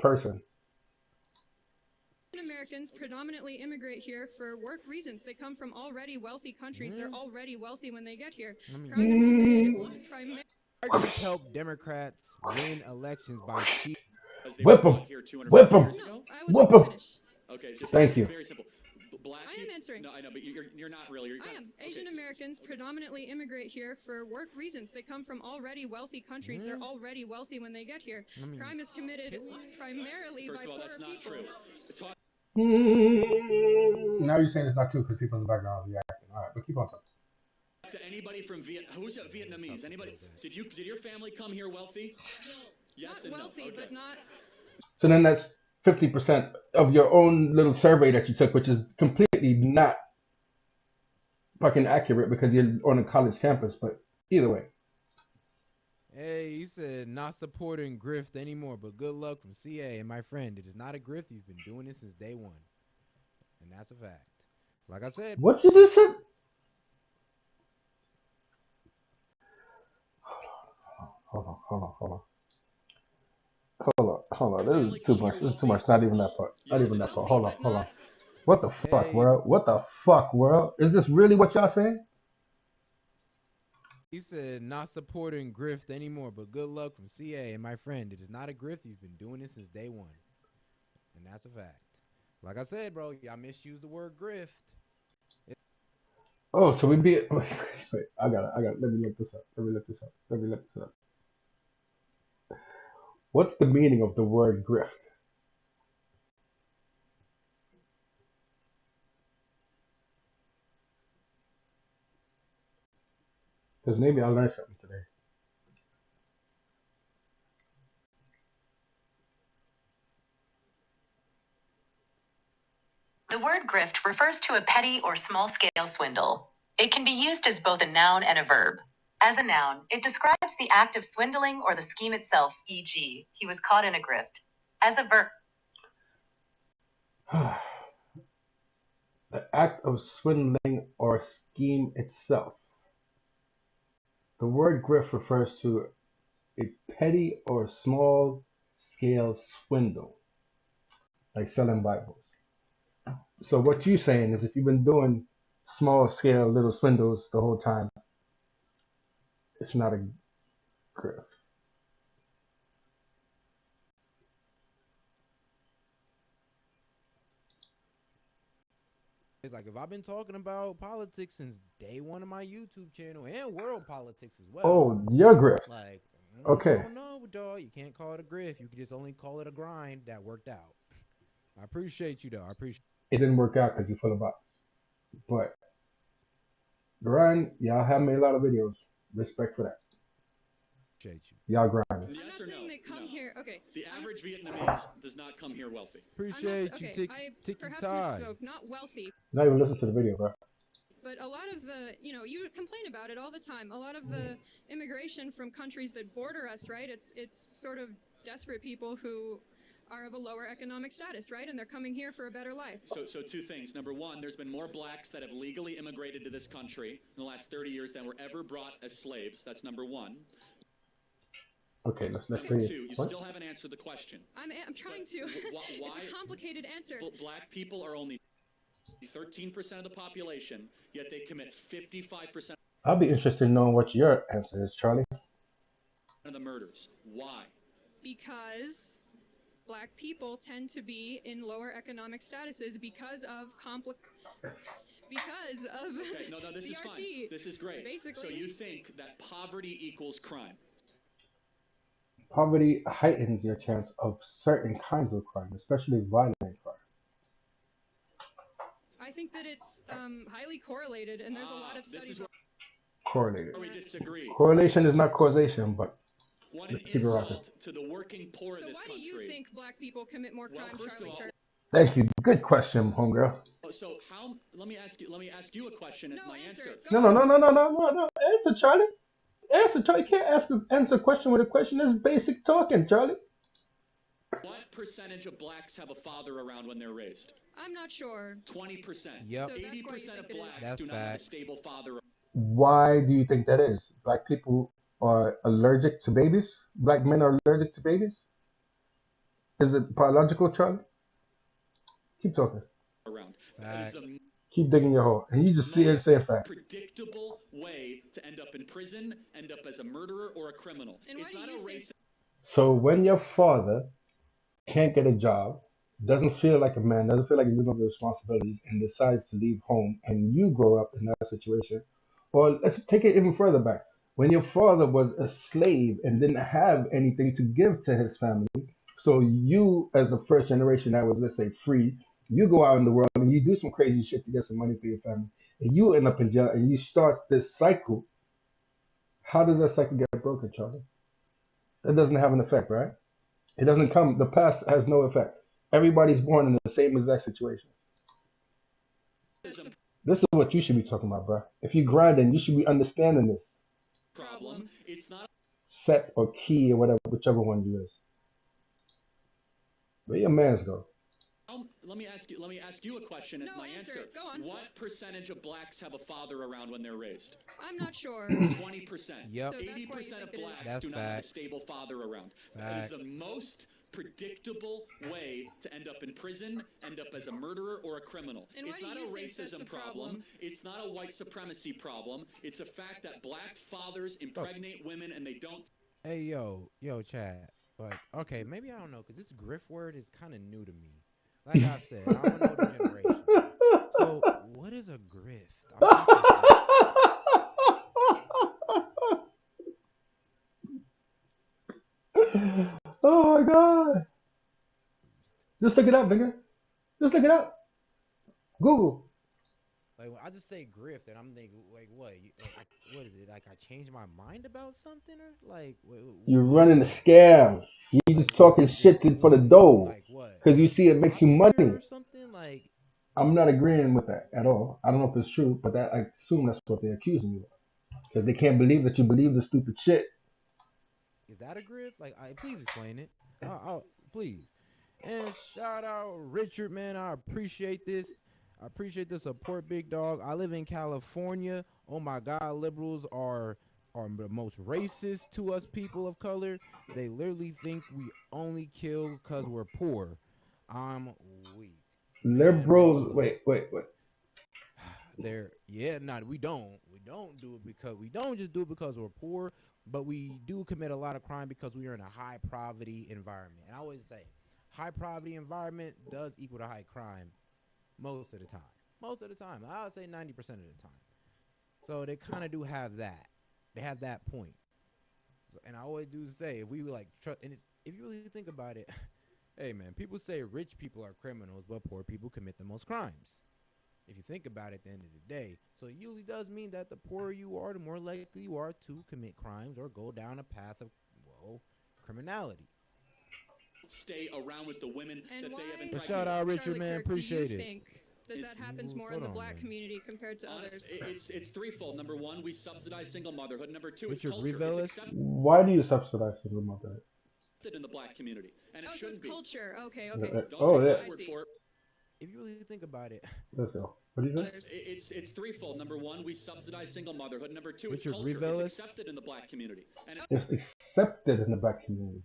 person.
Americans predominantly immigrate here for work reasons. They come from already wealthy countries. They're already wealthy when they get here. Crime is committed primarily.
Migrants help Democrats win elections by cheating.
Whip them. Whip them. Whip them.
Okay, just
thank you.
It's very simple.
I am answering.
No, I know, but you're not really.
I am. Asian Americans predominantly immigrate here for work reasons. They come from already wealthy countries. They're already wealthy when they get here. Crime is committed primarily by poor people. First of all, that's not
true. Now you're saying it's not true because people in the background are reacting. All right, but keep on talking.
To anybody from who's Vietnamese? Anybody? Did your family come here wealthy? No. Yes and
wealthy,
no. Okay.
But not.
So then that's 50% of your own little survey that you took, which is completely not fucking accurate because you're on a college campus. But either way.
Hey, he said not supporting grift anymore, but good luck from CA. And my friend, it is not a grift. He's been doing this since day one, and that's a fact. Like I said.
What you just said? Hold on. Hold on. This is too much. This is too much. Not even that part. Not even that part. Hold on. What the fuck,
Hey,
world? What the fuck, world? Is this really what y'all saying?
he said not supporting grift anymore, but good luck from CA. And my friend, it is not a grift. He's been doing this since day one. And that's a fact. Like I said, bro, y'all misused the word grift.
Oh, so we be. Wait, I got it. Let me look this up. Let me look this up. What's the meaning of the word grift? Because maybe I'll learn something today.
The word grift refers to a petty or small-scale swindle. It can be used as both a noun and a verb. As a noun, it describes the act of swindling or the scheme itself, e.g., he was caught in a grift. As a verb,
The act of swindling or scheme itself. The word grift refers to a petty or small scale swindle, like selling Bibles. So what you're saying is if you've been doing small scale little swindles the whole time, it's not a grift.
It's like if I've been talking about politics since day one of my YouTube channel and world politics as well.
Oh, your grift.
Like,
Okay.
I don't know, dog. You can't call it a grift. You can just only call it a grind that worked out. I appreciate you, though. I appreciate
It didn't work out because you're full of bots. But grind, y'all have made a lot of videos. Respect for that.
you.
Y'all grinding.
I'm
Yes
not
or
saying
no?
they come here. Okay.
The average Vietnamese does not come here wealthy.
Appreciate you,
okay. I
Tiki
perhaps
Tie.
misspoke. Not wealthy,
Not even listen to the video, bro.
but a lot of the, you complain about it all the time. A lot of the immigration from countries that border us, right? It's sort of desperate people who are of a lower economic status, right? And they're coming here for a better life.
So two things. Number one, there's been more blacks that have legally immigrated to this country in the last 30 years than were ever brought as slaves. That's number one.
Okay, let's
Number
see.
two, you
What?
still haven't answered the question.
I'm trying to. It's a complicated answer.
Black people are only 13% of the population, yet they commit 55%
I'll be interested in knowing what your answer is, Charlie.
of the murders. Why?
Because black people tend to be in lower economic statuses because of
Okay, no, this is fine.
CRT.
This is great.
Basically.
So you think that poverty equals crime?
Poverty heightens your chance of certain kinds of crime, especially violent crime.
I think that it's highly correlated, and there's a lot of
This
studies.
is
Correlated.
where we disagree.
Correlation is not causation, but
What an
let's keep it rocking.
insult to the working poor
So
of this
why
country.
do you think black people commit more crime,
First of
Charlie
all,
Kirk?
Thank you. Good question, homegirl.
so how? Let me ask you a question as my answer.
No. Answer, Charlie. Answer, Charlie. You can't answer a question with a question. That's basic talking, Charlie.
What percentage of blacks have a father around when they're raised?
I'm not sure.
20%.
Yep.
So that's why you
80%
think
of
it is.
blacks
That's
do not have a
facts.
stable father.
Why do you think that is? Black people are allergic to babies? Black men are allergic to babies? Is it biological, Charlie? Keep talking.
Around. That is the
Keep digging your hole. And you just see it
most
say a fact.
predictable way to end up in prison, end up as a murderer or a criminal.
And why
It's
do
not
you
a
think-
race.
So when your father can't get a job, doesn't feel like a man, doesn't feel like he's living up to responsibilities, and decides to leave home, and you grow up in that situation, or let's take it even further back. When your father was a slave and didn't have anything to give to his family, so you, as the first generation that was, let's say, free, you go out in the world and you do some crazy shit to get some money for your family, and you end up in jail, and you start this cycle. How does that cycle get broken, Charlie? That doesn't have an effect, right? It doesn't come, the past has no effect. Everybody's born in the same exact situation. This is what you should be talking about, bro. If you're grinding, you should be understanding this.
Problem. It's not
Set or key or whatever, whichever one you is. Where your mans go?
Let me ask you a question as
No,
my
answer
answer.
it. Go on.
What percentage of blacks have a father around when they're raised?
I'm not sure.
20%.
Yep.
So that's why you
80%
think
of
it is.
blacks
That's
do not have a
facts.
stable father around. That is
Facts.
the most predictable way to end up in prison, end up as a murderer or a criminal.
And why
It's
do
not
you
a
think that's
racism
a problem?
It's not a white supremacy problem. It's a fact that black fathers impregnate women and they don't.
Hey, yo, Chad. Like, okay, maybe I don't know, because this griff word is kind of new to me. Like I said, I'm an older generation. So, what is a grift? I'm so confused.
Oh my god. Just look it up, nigga. Just look it up. Google.
Like, when I just say grift, and I'm thinking, like, what? What is it? Like, I changed my mind about something? Or, like,
You're
what?
running a scam. You just talking shit for the dough.
Like, what?
Because you see it makes you
Popular
money.
or something? Like,
I'm not agreeing with that at all. I don't know if it's true, but that I assume that's what they're accusing you of. Because they can't believe that you believe the stupid shit.
is that a grift? Like, please explain it. Please. And shout out Richard, man. I appreciate this. I appreciate the support, big dog. I live in California. Oh my God, liberals are the most racist to us people of color. They literally think we only kill because we're poor. I'm weak, man. Bro,
Liberals,
look.
wait.
We don't do it because we don't just do it because we're poor, but we do commit a lot of crime because we are in a high poverty environment. And I always say high poverty environment does equal to high crime most of the time. Most of the time. I would say 90% of the time. So they kind of do have that. They have that point. So, and I always do say, if we like trust, and it's, if you really think about it, hey man, people say rich people are criminals, but poor people commit the most crimes. If you think about it at the end of the day. So it usually does mean that the poorer you are, the more likely you are to commit crimes or go down a path of, well, criminality.
Stay around with the women
And
that
why,
they have
But
impregnated.
shout out Richard,
Charlie
man.
Kirk, do you
Appreciate it.
think that happens more in
Hold
the
on,
black
man.
community compared to others?
It's threefold. Number one, we subsidize single motherhood. Number two, it's
Richard
culture. It's
Revelis.
accepted
Why do you subsidize single motherhood?
in the black community, and it
Oh, so it's
shouldn't be.
culture. Okay.
Don't
Oh,
take
yeah.
my word for it.
If you really think about it,
Let's go. What do you say?
It's threefold. Number one, we subsidize single motherhood. Number two, it's
Richard
culture. It's
Revelis.
accepted in the black community, and
It's accepted in the black community.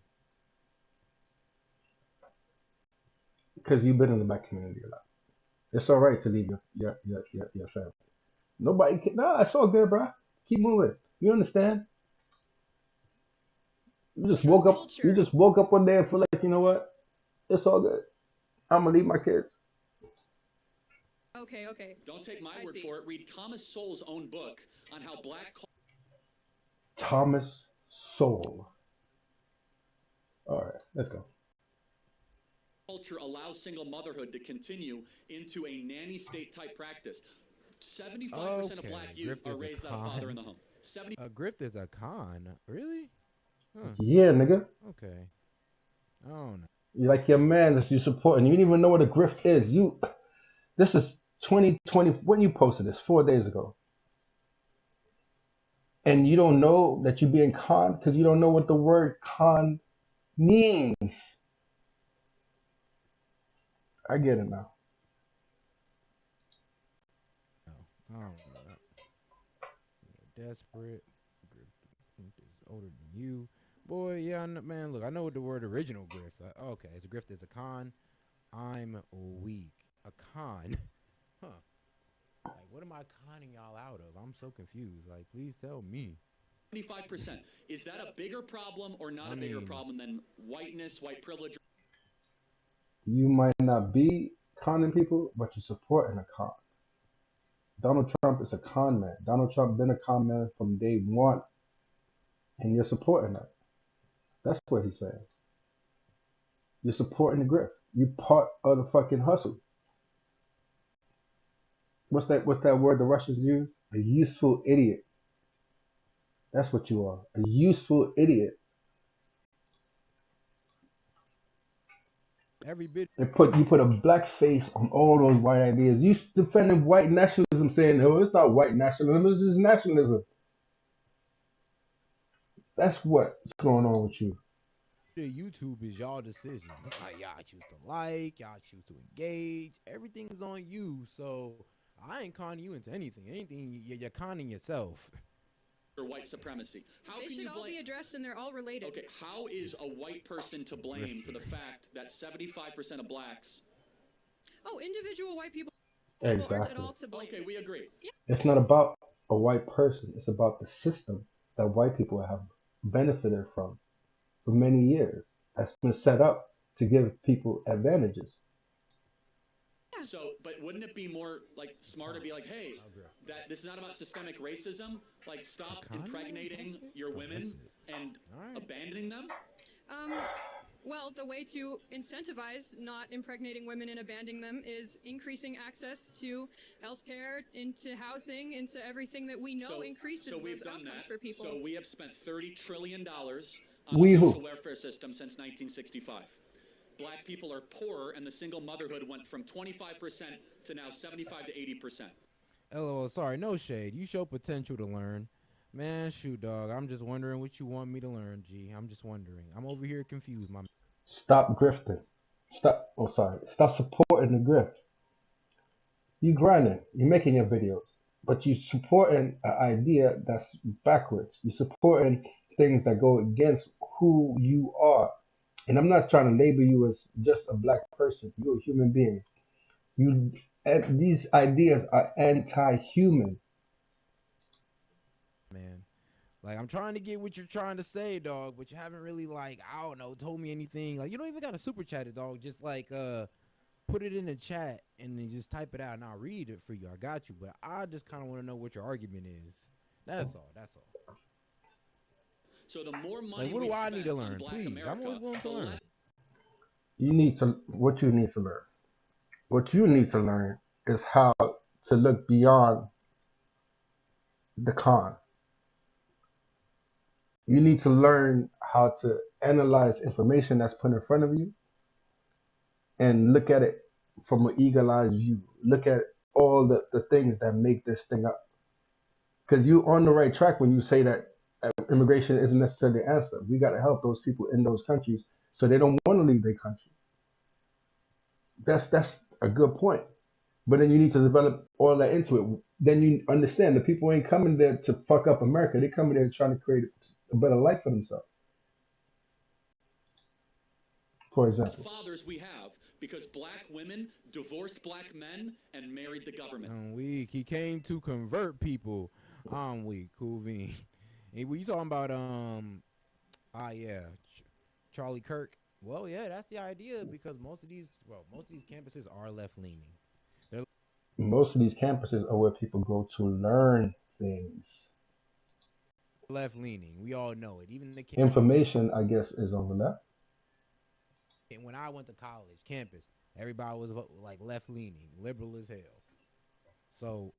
Because you've been in the black community a lot. It's all right to leave your family. Nobody can. Nah, it's all good, bro. Keep moving. You understand? You just
So
woke
it's
up.
culture.
You just woke up one day and feel like, you know what? It's all good. I'm gonna leave my kids.
Okay.
don't take my
I
word
see.
for it. Read Thomas Sowell's own book on how black
Thomas Sowell. All right, let's go.
culture allows single motherhood to continue into a nanny state type practice. 75% of black youth
grift
are
is a
raised without a father in
con.
the home. 70.
A grift is a con. Really? Huh.
Yeah, nigga.
Okay. I don't know.
You like your man that you support, and you didn't even know what a grift is. This is 2020. When you posted this 4 days ago, and you don't know that you're being conned because you don't know what the word con means. I get it now.
No, I don't know that. You're desperate. Grift is older than you. Boy, yeah, man. Look, I know what the word original grift. Okay, it's a grift is a con. I'm weak. A con. Huh. Like, what am I conning y'all out of? I'm so confused. Like, please tell me.
75%. Is that a bigger problem or not a bigger problem than whiteness, white privilege?
You might not be conning people, but you're supporting a con. Donald Trump is a con man. Donald Trump been a con man from day one, and you're supporting that. That's what he's saying. You're supporting the grift. You're part of the fucking hustle. What's that word the Russians use? A useful idiot. That's what you are. A useful idiot.
Every bit.
You put a black face on all those white ideas. You defending white nationalism, saying, "Oh, it's not white nationalism. It's just nationalism." That's what's going on with you.
YouTube is y'all decisions. Like y'all choose to like, y'all choose to engage. Everything's on you. So I ain't conning you into anything. Anything you're conning yourself.
Or white supremacy. How
They
can
should
you
all be
blame?
addressed, and they're all related.
Okay, how is a white person to blame for the fact that 75% of blacks?
Oh, individual white people aren't at
Exactly.
all to blame.
Okay, we agree.
It's not about a white person. It's about the system that white people have benefited from for many years. That's been set up to give people advantages.
So, but wouldn't it be more like smart to be like, hey, that this is not about systemic racism. Like, stop impregnating your women and abandoning them.
Well, the way to incentivize not impregnating women and abandoning them is increasing access to healthcare, into housing, into everything that we know increases those outcomes for people.
So we have spent $30 trillion on
We
the
who?
social welfare system since 1965. Black people are poorer, and the single motherhood went from 25% to now 75 to 80%.
LOL, sorry, no shade. You show potential to learn. Man, shoot, dog. I'm just wondering what you want me to learn, G. I'm just wondering. I'm over here confused, my man.
Stop grifting. Stop supporting the grift. You grinding. You're making your videos, but you supporting an idea that's backwards. You're supporting things that go against who you are. And I'm not trying to label you as just a black person. You're a human being. You and these ideas are anti-human.
Man. Like, I'm trying to get what you're trying to say, dog, but you haven't really, like, I don't know, told me anything. Like, you don't even got to super chat it, dog. Just, like, put it in the chat and then just type it out and I'll read it for you. I got you. But I just kind of want to know what your argument is. That's all. That's all.
So the more money
Like, what
we
do I
spend
need to
on
learn?
Black
Please. I'm always
America,
willing to
the
learn.
less.
You need to what you need to learn. What you need to learn is how to look beyond the con. You need to learn how to analyze information that's put in front of you and look at it from an eagle-eyed view. Look at all the things that make this thing up. Because you're on the right track when you say that immigration isn't necessarily the answer. We got to help those people in those countries so they don't want to leave their country. That's a good point. But then you need to develop all that into it. Then you understand the people ain't coming there to fuck up America. They coming there trying to create a better life for themselves. For example,
Fathers we have because black women divorced black men and married the government.
I'm weak. He came to convert people. I'm weak. Cool bean. Hey, what you talking about? Yeah, Charlie Kirk. Well, yeah, that's the idea because most of these campuses are left leaning. They're
most of these campuses are where people go to learn things.
left leaning. We all know it. Even the
Information, I guess, is on the left.
when I went to college campus, everybody was like left leaning, liberal as hell. So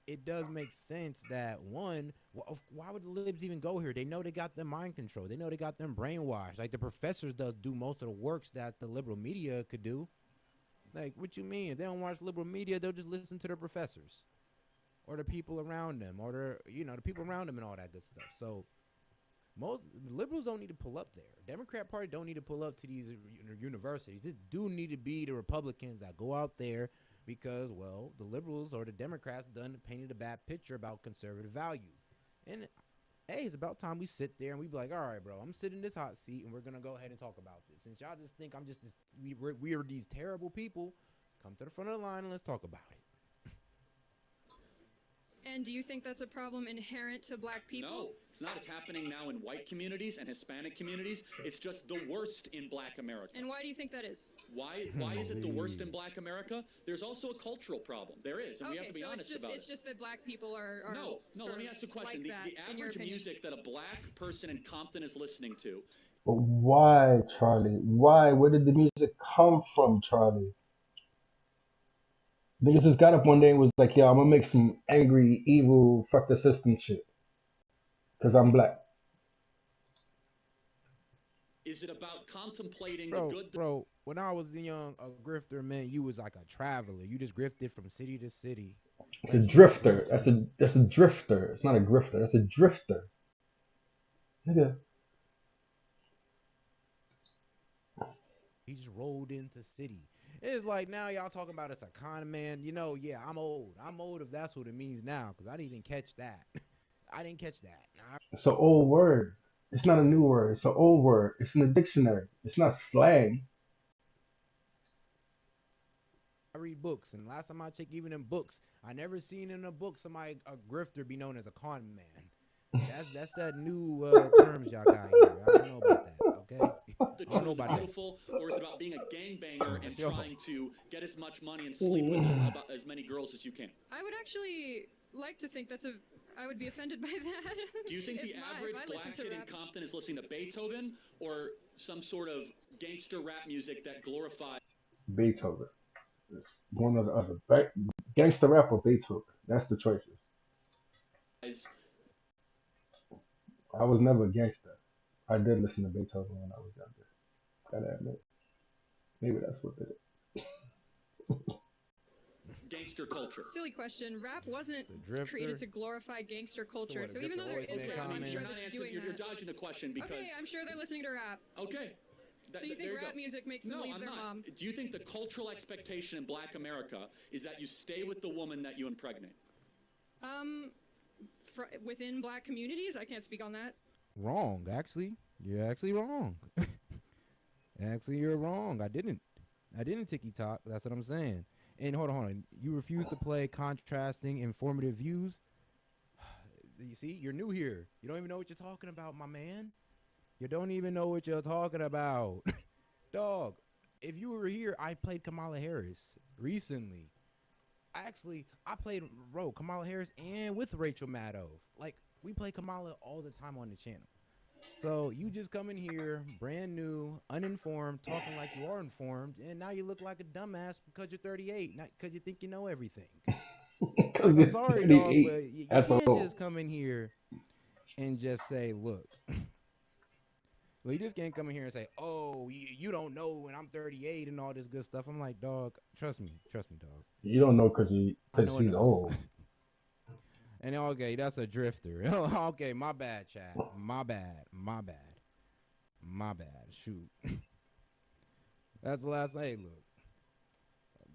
it does make sense that one, why would the libs even go here? They know they got them mind control. They know they got them brainwashed. Like the professors does do most of the works that the liberal media could do. Like, what you mean? If they don't watch liberal media, they'll just listen to their professors or the people around them or the people around them and all that good stuff. So most liberals don't need to pull up there. Democrat Party don't need to pull up to these universities. It do need to be the Republicans that go out there because, well, the liberals or the Democrats done painted a bad picture about conservative values. And hey, it's about time we sit there and we be like, all right, bro, I'm sitting in this hot seat and we're gonna go ahead and talk about this. Since y'all just think I'm just this, we are these terrible people, come to the front of the line and let's talk about it.
And do you think that's a problem inherent to black people?
No, it's not. It's happening now in white communities and Hispanic communities. It's just the worst in black America.
And why do you think that is?
Why is it the worst in black America? There's also a cultural problem. There is, and we have to be honest about it.
It's just that black people are
no, let me ask you a question.
Like
The average music that a black person in Compton is listening to.
But why, Charlie? Why? Where did the music come from, Charlie? Niggas just got up one day and was like, yo, I'm gonna make some angry, evil, fuck the system shit. Because I'm black.
Is it about contemplating
bro,
the good?
Bro, when I was young, a grifter meant you was like a traveler. You just grifted from city to city.
It's a drifter. That's a drifter. It's not a grifter. That's a drifter. Nigga.
He just rolled into city. It's like now y'all talking about it's a con man. You know, yeah, I'm old. I'm old if that's what it means now, because I didn't even catch that. I didn't catch that.
It's an old word. It's not a new word. It's an old word. It's in the dictionary. It's not slang.
I read books, and last time I checked, even in books, I never seen in a book somebody a grifter be known as a con man. That's that new terms y'all got here. I don't know about that. Okay,
The
I don't know
truly
about that.
beautiful, or is it about being a gangbanger and
That's your
trying to get as much money and sleep with about as many girls as you can?
I would actually like to think that's a. I would be offended by that.
Do you think the average
if I listened
black
to
kid in
rap.
Compton is listening to Beethoven or some sort of gangster rap music that glorifies
Beethoven. It's one or the other. Gangster rap or Beethoven. That's the choices. I was never a gangster. I did listen to Beethoven when I was younger. Gotta admit. Maybe that's what did it.
gangster culture?
Silly question. Rap wasn't created to glorify gangster culture. So even though there is rap, I'm sure that's doing
You're
that.
dodging the question because.
Okay, I'm sure they're listening to rap.
Okay.
So you think rap music makes them leave their mom?
Do you think the cultural expectation in Black America is that you stay with the woman that you impregnate?
Within black communities, I can't speak on that.
Wrong, actually. You're actually wrong. Actually, you're wrong. I didn't ticky talk. That's what I'm saying. And hold on. You refuse to play contrasting informative views. You see, you're new here. You don't even know what you're talking about, my man. You don't even know what you're talking about. Dog, if you were here, I played Kamala Harris recently. Actually, I played Kamala Harris and with Rachel Maddow. Like, we play Kamala all the time on the channel. So you just come in here, brand new, uninformed, talking like you are informed, and now you look like a dumbass because you're 38, not because you think you know everything. Like, I'm sorry, dog, but you can't just come in here and just say, look. Well, you just can't come in here and say, oh, you don't know when I'm 38 and all this good stuff. I'm like, dog, trust me, dog.
You don't know because he's old.
And okay, that's a drifter. Okay, my bad, chat. My bad. Shoot. That's the last. Hey, look.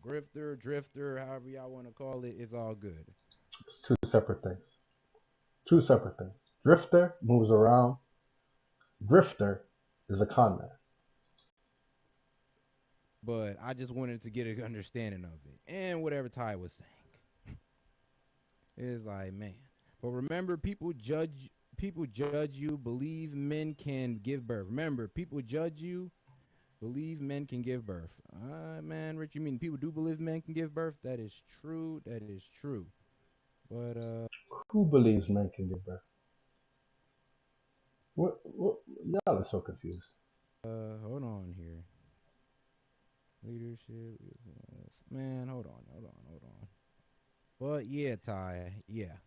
Grifter, drifter, however y'all want to call it, it's all good.
It's two separate things. Drifter moves around. Grifter is a con man.
But I just wanted to get an understanding of it. And whatever Ty was saying. It's like, man. But remember, people judge you, believe men can give birth. Remember, people judge you, believe men can give birth. Man, Rich, you mean people do believe men can give birth? That is true. But
who believes men can give birth? What y'all are so confused.
Hold on here. Leadership, man, hold on. But yeah, Ty, yeah.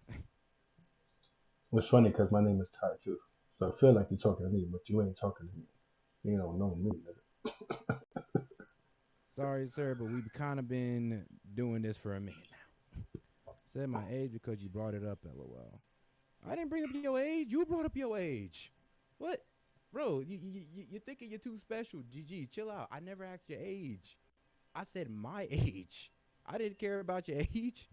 It's funny because my name is Ty too, so I feel like you're talking to me, but you ain't talking to me. You don't know me, nigga.
Sorry, sir, but we've kind of been doing this for a minute now. Said my age because you brought it up, LOL. I didn't bring up your age. You brought up your age. What? Bro, you're thinking you're too special. GG, chill out. I never asked your age. I said my age. I didn't care about your age.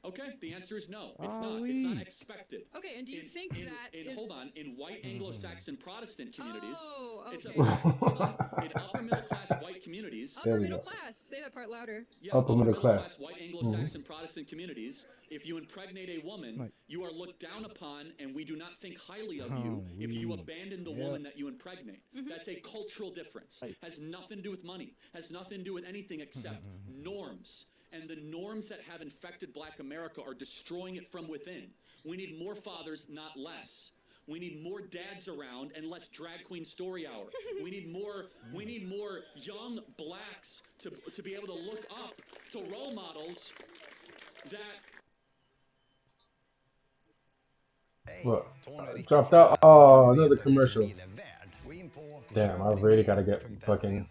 Okay, the answer is no. It's not. It's not expected.
Okay, and do you think that is...
Hold on. In white Anglo-Saxon Protestant communities,
it's
a fact. Hold on. In upper middle class white communities.
Upper middle class. Say that part louder.
Yeah, upper middle class white Anglo-Saxon Protestant communities. If you impregnate a woman, you are looked down upon, and we do not think highly of you if you abandon the woman that you impregnate. That's a cultural difference. Has nothing to do with money. Has nothing to do with anything except norms. And the norms that have infected Black America are destroying it from within. We need more fathers, not less. We need more dads around and less drag queen story hour. We need more young blacks to be able to look up to role models that.
What? Dropped out. Oh, another commercial. Damn, I really gotta get fucking.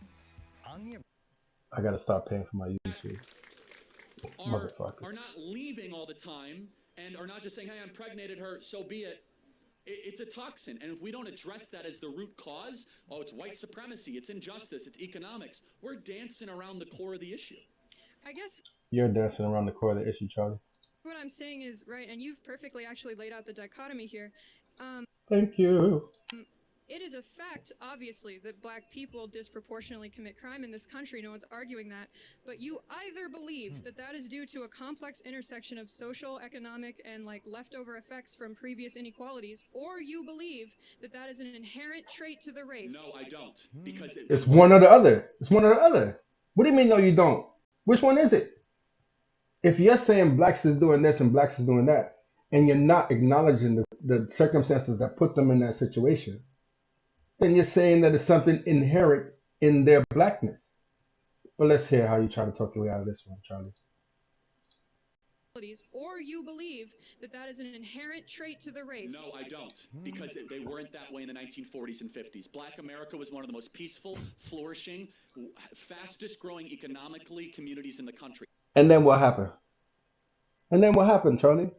I gotta stop paying for my YouTube. Motherfucker.
Are not leaving all the time and are not just saying, hey, I impregnated her, so be it. It's a toxin. And if we don't address that as the root cause, oh, it's white supremacy, it's injustice, it's economics, we're dancing around the core of the issue.
I guess
You're dancing around the core of the issue, Charlie.
what I'm saying is, right, and you've perfectly actually laid out the dichotomy here.
Thank you.
It is a fact, obviously, that black people disproportionately commit crime in this country. No one's arguing that. But you either believe that that is due to a complex intersection of social, economic, and like leftover effects from previous inequalities, or you believe that that is an inherent trait to the race.
No, I don't. Because
It's one or the other. It's one or the other. What do you mean, no, you don't? Which one is it? If you're saying blacks is doing this and blacks is doing that, and you're not acknowledging the circumstances that put them in that situation, then you're saying that it's something inherent in their blackness. But let's hear how you try to talk your way out of this one, Charlie.
Or you believe that that is an inherent trait to the race.
No, I don't. Because they weren't that way in the 1940s and 50s. Black America was one of the most peaceful, flourishing, fastest growing economically communities in the country.
And then what happened? And then what happened, Charlie?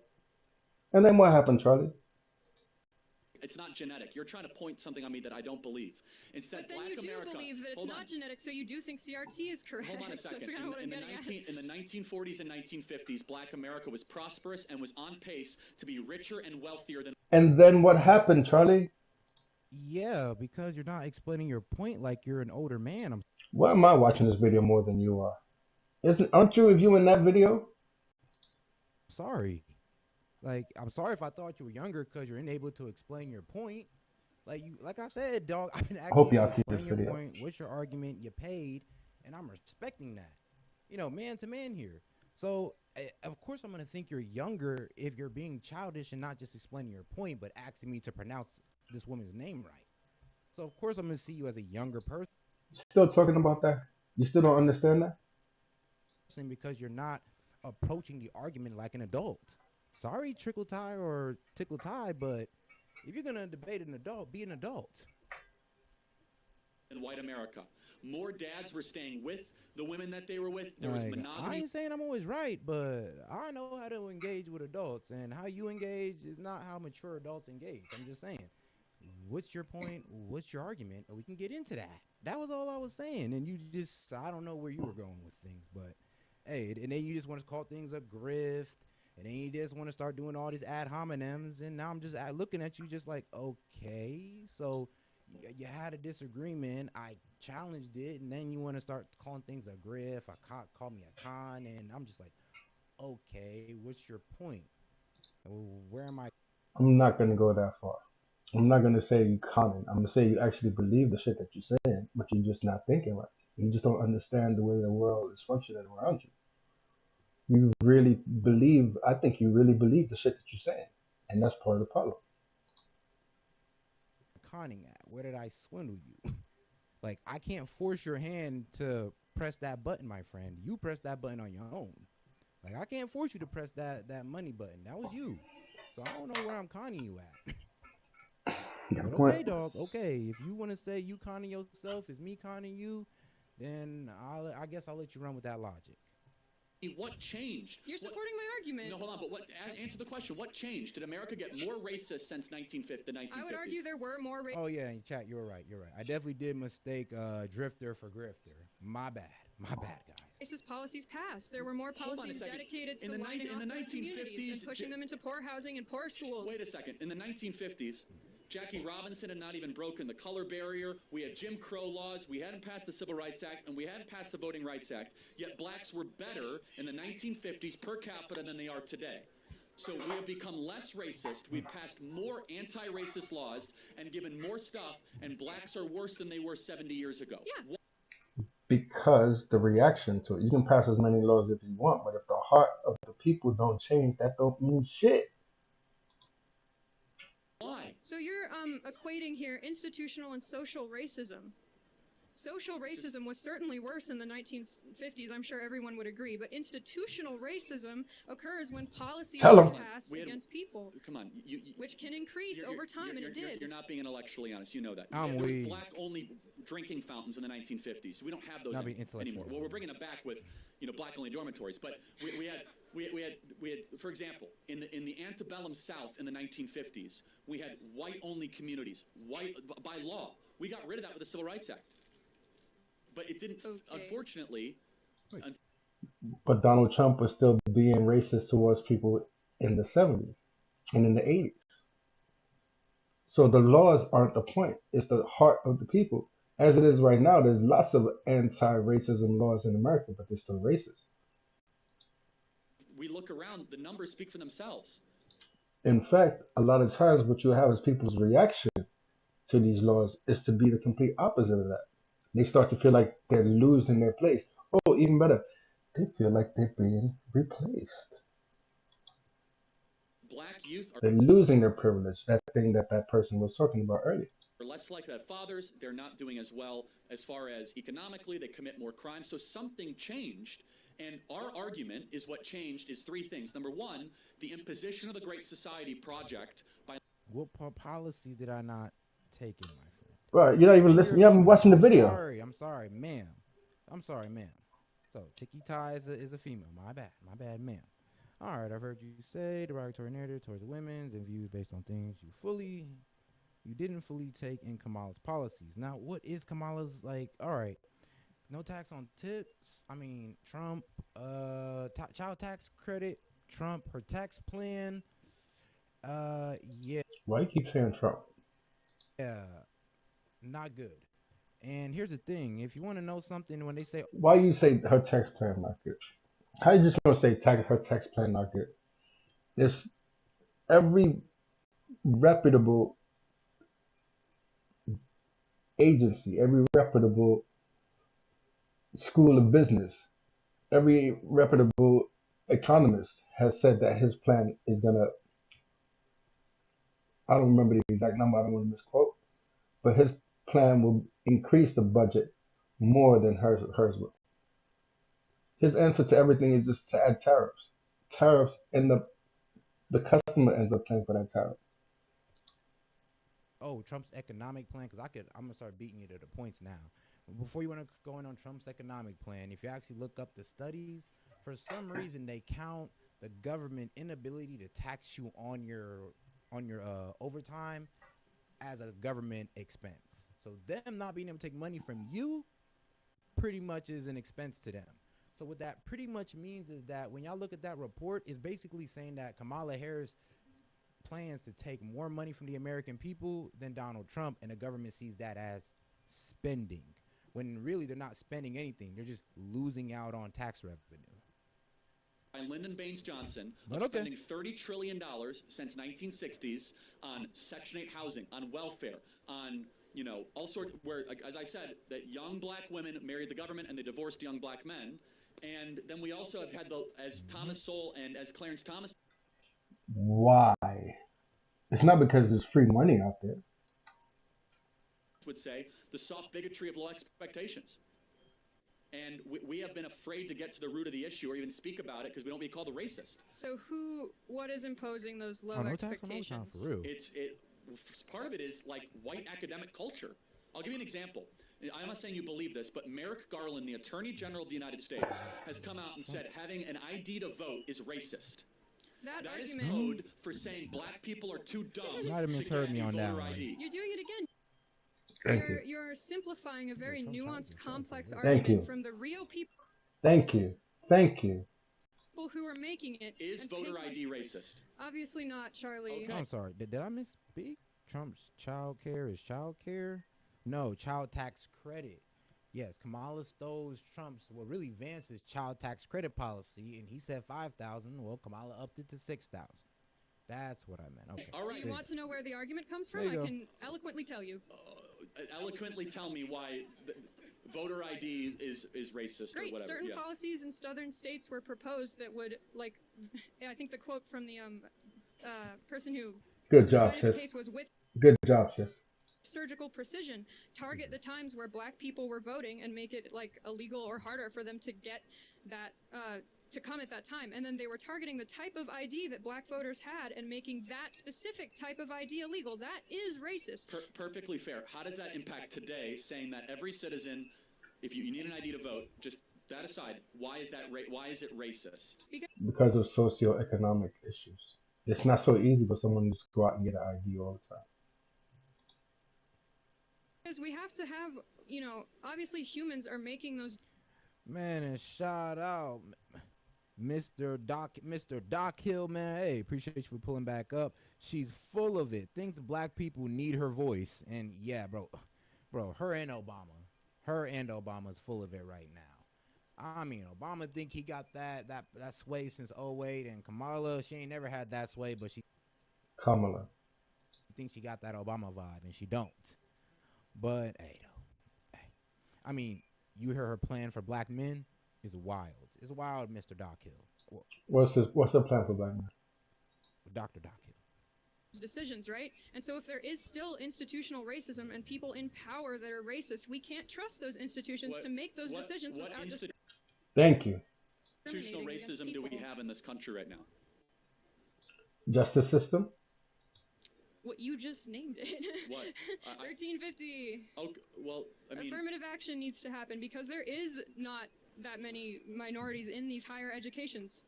And then what happened, Charlie?
It's not genetic. You're trying to point something on me that I don't believe. Instead,
But then
Black
you do
America,
believe that it's not genetic, so you do think CRT is correct.
Hold on a second.
That's kind of what I'm getting at.
In the 1940s and 1950s, Black America was prosperous and was on pace to be richer and wealthier than.
And then what happened, Charlie?
Yeah, because you're not explaining your point like you're an older man.
Why am I watching this video more than you are? Aren't you reviewing that video?
Sorry. Like, I'm sorry if I thought you were younger because you're unable to explain your point. Like I said, dog, I've been
I
asking
hope
you to
y'all see
explain
this
your
video.
point. What's your argument? You paid, and I'm respecting that. You know, man to man here. So, of course, I'm going to think you're younger if you're being childish and not just explaining your point, but asking me to pronounce this woman's name right. So, of course, I'm going to see you as a younger person.
Still talking about that? You still don't understand that?
Because you're not approaching the argument like an adult. Sorry, trickle tie or tickle tie, but if you're going to debate an adult, be an adult.
In white America, more dads were staying with the women that they were with. There was monogamy.
I ain't saying I'm always right, but I know how to engage with adults, and how you engage is not how mature adults engage. I'm just saying, what's your point? What's your argument? And we can get into that. That was all I was saying, and you just, I don't know where you were going with things, but hey, and then you just want to call things a grift. And then you just want to start doing all these ad hominems, and now I'm just looking at you just like, okay, so you had a disagreement, I challenged it, and then you want to start calling things a grift, call me a con, and I'm just like, okay, what's your point? Where am I?
I'm not going to go that far. I'm not going to say you conning. I'm going to say you actually believe the shit that you're saying, but you're just not thinking right. You just don't understand the way the world is functioning around you. You really believe, I think you really believe the shit that you're saying. And that's part of the problem.
Conning at? Where did I swindle you? Like, I can't force your hand to press that button, my friend. You press that button on your own. Like, I can't force you to press that money button. That was you. So I don't know where I'm conning you at. But okay, dog. Okay, if you want to say you conning yourself is me conning you, then I guess I'll let you run with that logic.
What changed?
You're supporting my argument.
No, hold on, but answer the question. What changed? Did America get more racist since the 1950s?
I would argue there were more
Oh, yeah, in chat, you're right. I definitely did mistake drifter for grifter. My bad, guys.
Racist policies passed. There were more policies dedicated to lining off those communities and pushing them into poor housing and poor schools.
Wait a second. In the 1950s, Jackie Robinson had not even broken the color barrier. We had Jim Crow laws. We hadn't passed the Civil Rights Act, and we hadn't passed the Voting Rights Act. Yet blacks were better in the 1950s per capita than they are today. So we have become less racist. We've passed more anti-racist laws and given more stuff, and blacks are worse than they were 70 years ago.
Yeah.
Because the reaction to it, you can pass as many laws if you want, but if the heart of the people don't change, that don't mean shit.
Why?
So you're equating here institutional and social racism. social racism was certainly worse in the 1950s. I'm sure everyone would agree. But institutional racism occurs when policies
Tell
are
him.
passed against people,
Come on,
which can increase over time, and it did.
You're not being intellectually honest. You know that.
I'm
There was
weak.
black-only drinking fountains in the 1950s. We don't have those
Not being
anymore.
intellectual.
Well, we're bringing it back with, black-only dormitories. But we had, for example, in the antebellum South in the 1950s, we had white-only communities, by law. We got rid of that with the Civil Rights Act. But it didn't, unfortunately.
But Donald Trump was still being racist towards people in the 70s and in the 80s. So the laws aren't the point. It's the heart of the people. As it is right now, there's lots of anti-racism laws in America, but they're still racist.
We look around, the numbers speak for themselves.
In fact, a lot of times what you have is people's reaction to these laws is to be the complete opposite of that. They start to feel like they're losing their place. Oh, even better, they feel like they're being replaced.
Black youth
They're losing their privilege, that thing that person was talking about earlier.
are less likely to have fathers. They're not doing as well as far as economically. They commit more crimes. So something changed. And our argument is what changed is three things. Number one, the imposition of the Great Society Project by...
What policies did I not take in, my friend?
Right, you're not even listening. You haven't watching the video.
I'm sorry, ma'am. So, Tiki Tai is a female. My bad, ma'am. All right, I've heard you say derogatory narrative towards women and views based on things you didn't fully take in Kamala's policies. Now, what is Kamala's, like, all right, no tax on tips. I mean, Trump, child tax credit, Trump, her tax plan. Yeah.
Why you keep saying Trump?
Yeah, not good. And here's the thing: if you want to know something, when they say,
why you say her tax plan not good? How you just gonna say her tax plan not good? There's every reputable agency, every reputable school of business, every reputable economist has said that his plan is gonna. I don't remember the exact number. I don't want to misquote, but his plan will increase the budget more than hers will. His answer to everything is just to add tariffs. Tariffs, and the customer ends up paying for that tariff.
oh, Trump's economic plan, because I'm gonna start beating you to the points now. Before you want to go in on Trump's economic plan, if you actually look up the studies, for some reason they count the government inability to tax you on your overtime as a government expense. So them not being able to take money from you pretty much is an expense to them. So what that pretty much means is that when y'all look at that report, it's basically saying that Kamala Harris plans to take more money from the American people than Donald Trump, and the government sees that as spending, when really they're not spending anything. They're just losing out on tax revenue.
By Lyndon Baines Johnson of spending $30 trillion since 1960s on Section 8 housing, on welfare, on all sorts, where, as I said, that young black women married the government and they divorced young black men. And then we also have had, as Thomas Sowell and as Clarence Thomas.
Why? It's not because there's free money out there.
Would say the soft bigotry of low expectations. And we have been afraid to get to the root of the issue or even speak about it because we don't want to be called a racist.
So what is imposing those low expectations?
For real.
Part of it is like white academic culture. I'll give you an example. I'm not saying you believe this, but Merrick Garland, the Attorney General of the United States, has come out and said having an ID to vote is racist. That is code for saying black people are too dumb to get a voter ID.
You're doing it again. You're simplifying a very nuanced, complex argument from the real people.
Thank you.
People who are making it.
Is voter ID racist?
Obviously not, Charlie.
Okay. I'm sorry. Did I misspeak? Trump's child care is child care? No, child tax credit. Yes, Kamala stole really Vance's child tax credit policy, and he said 5,000. Well, Kamala upped it to 6,000. That's what I meant. Okay.
All right.
Do you want to know where the argument comes from? I can eloquently tell you.
Eloquently tell me why voter ID is racist or whatever.
Certain policies in southern states were proposed that would, I think the quote from the person who
Good job, sis. Good job, sis.
surgical precision, target the times where black people were voting and make it like illegal or harder for them to get that to come at that time. And then they were targeting the type of ID that black voters had and making that specific type of ID illegal. That is racist.
Perfectly fair. How does that impact today, saying that every citizen, if you need an ID to vote, just that aside, why is it racist?
Because of socioeconomic issues. It's not so easy for someone to just go out and get an ID all the time.
Because we have to have, you know, obviously humans are making those.
Man, and shout out Mr. Doc Hill, man. Hey, appreciate you for pulling back up. She's full of it. Thinks black people need her voice. And yeah, bro, her and Obama's full of it right now. I mean, Obama think he got that sway since '08, and Kamala, she ain't never had that sway, but she thinks she got that Obama vibe, and she don't. But hey, I mean, you hear her plan for black men is wild. It's wild, Mr. Doc Hill.
What's the plan for black men?
Dr. Doc Hill.
Decisions, right? And so if there is still institutional racism and people in power that are racist, we can't trust those institutions to make those decisions without
Thank you.
Institutional racism do we have in this country right now?
Justice system?
What you just named it.
What?
1350.
Okay, well, I mean,
affirmative action needs to happen because there is not that many minorities in these higher educations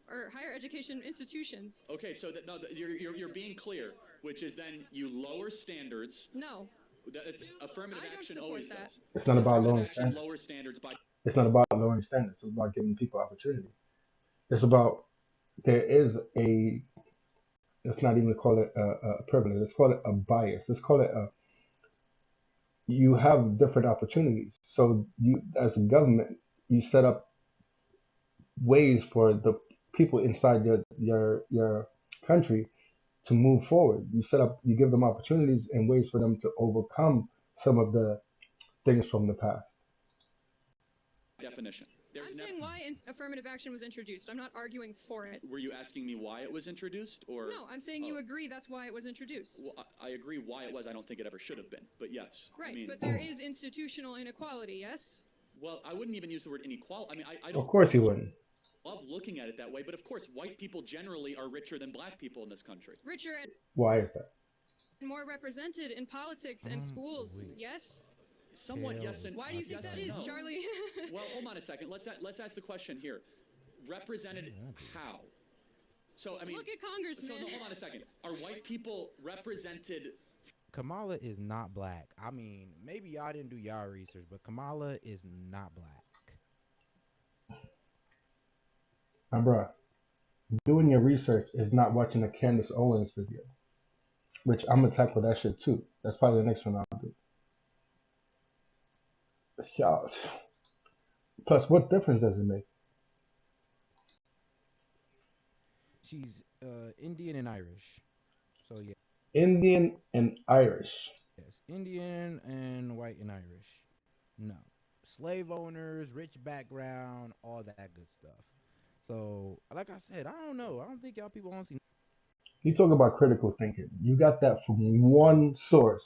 or higher education institutions.
Okay, so you're being clear, which is then you lower standards.
No.
Affirmative action always does.
It's not about lowering
standards. Lower standards by.
It's not about lowering standards. It's about giving people opportunity. It's about there is a. Let's not even call it a privilege. Let's call it a bias. Let's call it a. You have different opportunities. So you, as a government, you set up ways for the people inside your country to move forward. You give them opportunities and ways for them to overcome some of the things from the past.
Definition.
I'm saying why affirmative action was introduced. I'm not arguing for it.
Were you asking me why it was introduced, or?
No, I'm saying you agree that's why it was introduced.
Well, I agree why it was. I don't think it ever should have been, but yes.
Right,
I mean,
but there is institutional inequality, yes?
Well, I wouldn't even use the word inequality. I mean, I don't.
Of course you wouldn't.
Love looking at it that way, but of course, white people generally are richer than black people in this country.
Richer and
why is that?
More represented in politics and schools, yes?
Somewhat yes and
why do you think that is,
no.
Charlie?
Well, hold on a second. Let's ask the question here. Represented how? So I mean,
look at Congressman.
So no, hold on a second. Are white people represented?
Kamala is not black. I mean, maybe y'all didn't do y'all research, but Kamala is not black.
My bro, doing your research is not watching a Candace Owens video, which I'm gonna tackle that shit too. That's probably the next one I'll do. Y'all. Plus, what difference does it make?
She's Indian and Irish, so yeah.
Indian and Irish.
Yes, Indian and white and Irish. No, slave owners, rich background, all that good stuff. So, like I said, I don't know. I don't think y'all people want to see.
You talk about critical thinking. You got that from one source.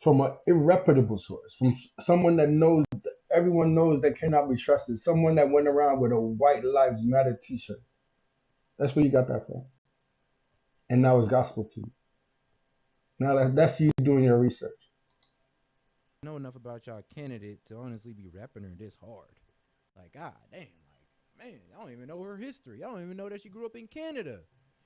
From an irreputable source, from someone that knows, everyone knows that cannot be trusted, someone that went around with a White Lives Matter t-shirt. That's where you got that from. And now it's gospel to you. Now that's you doing your research.
I know enough about y'all candidate to honestly be repping her this hard. Like, god damn, like, man, I don't even know her history. I don't even know that she grew up in Canada.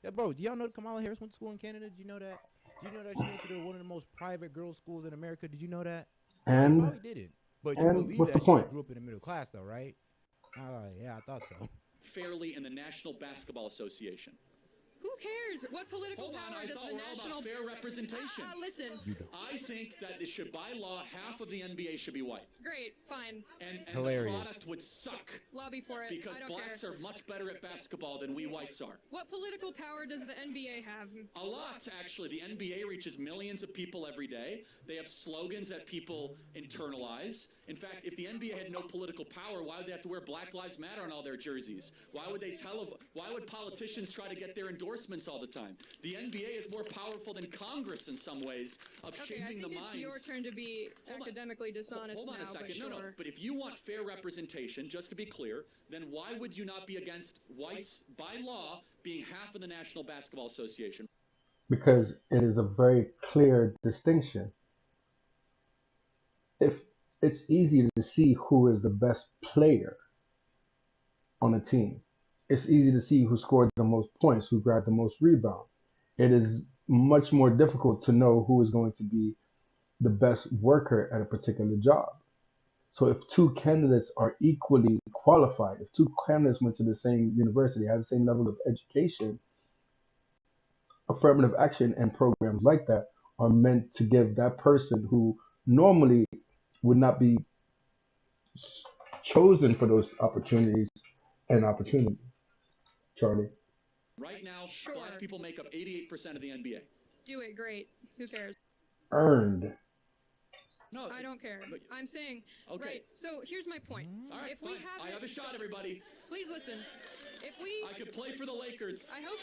Yeah, bro, do y'all know Kamala Harris went to school in Canada? Did you know that? Do you know that she went to one of the most private girls' schools in America? Did you know that?
And
you probably didn't. But you believe that she grew up in the middle class, though, right? Yeah, I thought so.
Fairly in the National Basketball Association.
Who cares? What political power does the national...
fair representation.
Listen.
I think that it should, by law, half of the NBA should be white.
Great, fine.
And the product would suck.
Lobby for it.
Because blacks are much better at basketball than we whites are.
What political power does the NBA have?
A lot, actually. The NBA reaches millions of people every day. They have slogans that people internalize. In fact, if the NBA had no political power, why would they have to wear Black Lives Matter on all their jerseys? Why would politicians try to get their endorsements endorsements all the time. The NBA is more powerful than Congress in some ways of
Okay, I
shaping the
think
minds.
it's your turn to be academically dishonest
Hold on
now,
a second.
but
No,
sure.
but if you want fair representation, just to be clear, then why would you not be against whites by law being half of the National Basketball Association?
Because it is a very clear distinction. If it's easy to see who is the best player on a team, it's easy to see who scored the most points, who grabbed the most rebounds. It is much more difficult to know who is going to be the best worker at a particular job. So if two candidates are equally qualified, if two candidates went to the same university, have the same level of education, affirmative action and programs like that are meant to give that person who normally would not be chosen for those opportunities an opportunity. Charlie.
Right now,
Sure.
black people make up 88% of the NBA.
Do it, great. Who cares?
Earned.
No,
I don't care.
but-
I'm saying,
Okay.
right, so here's my point.
All right,
If we
fine.
have
I
it-
have a shot, everybody.
Please listen. If we...
I could play for the Lakers.
I hope...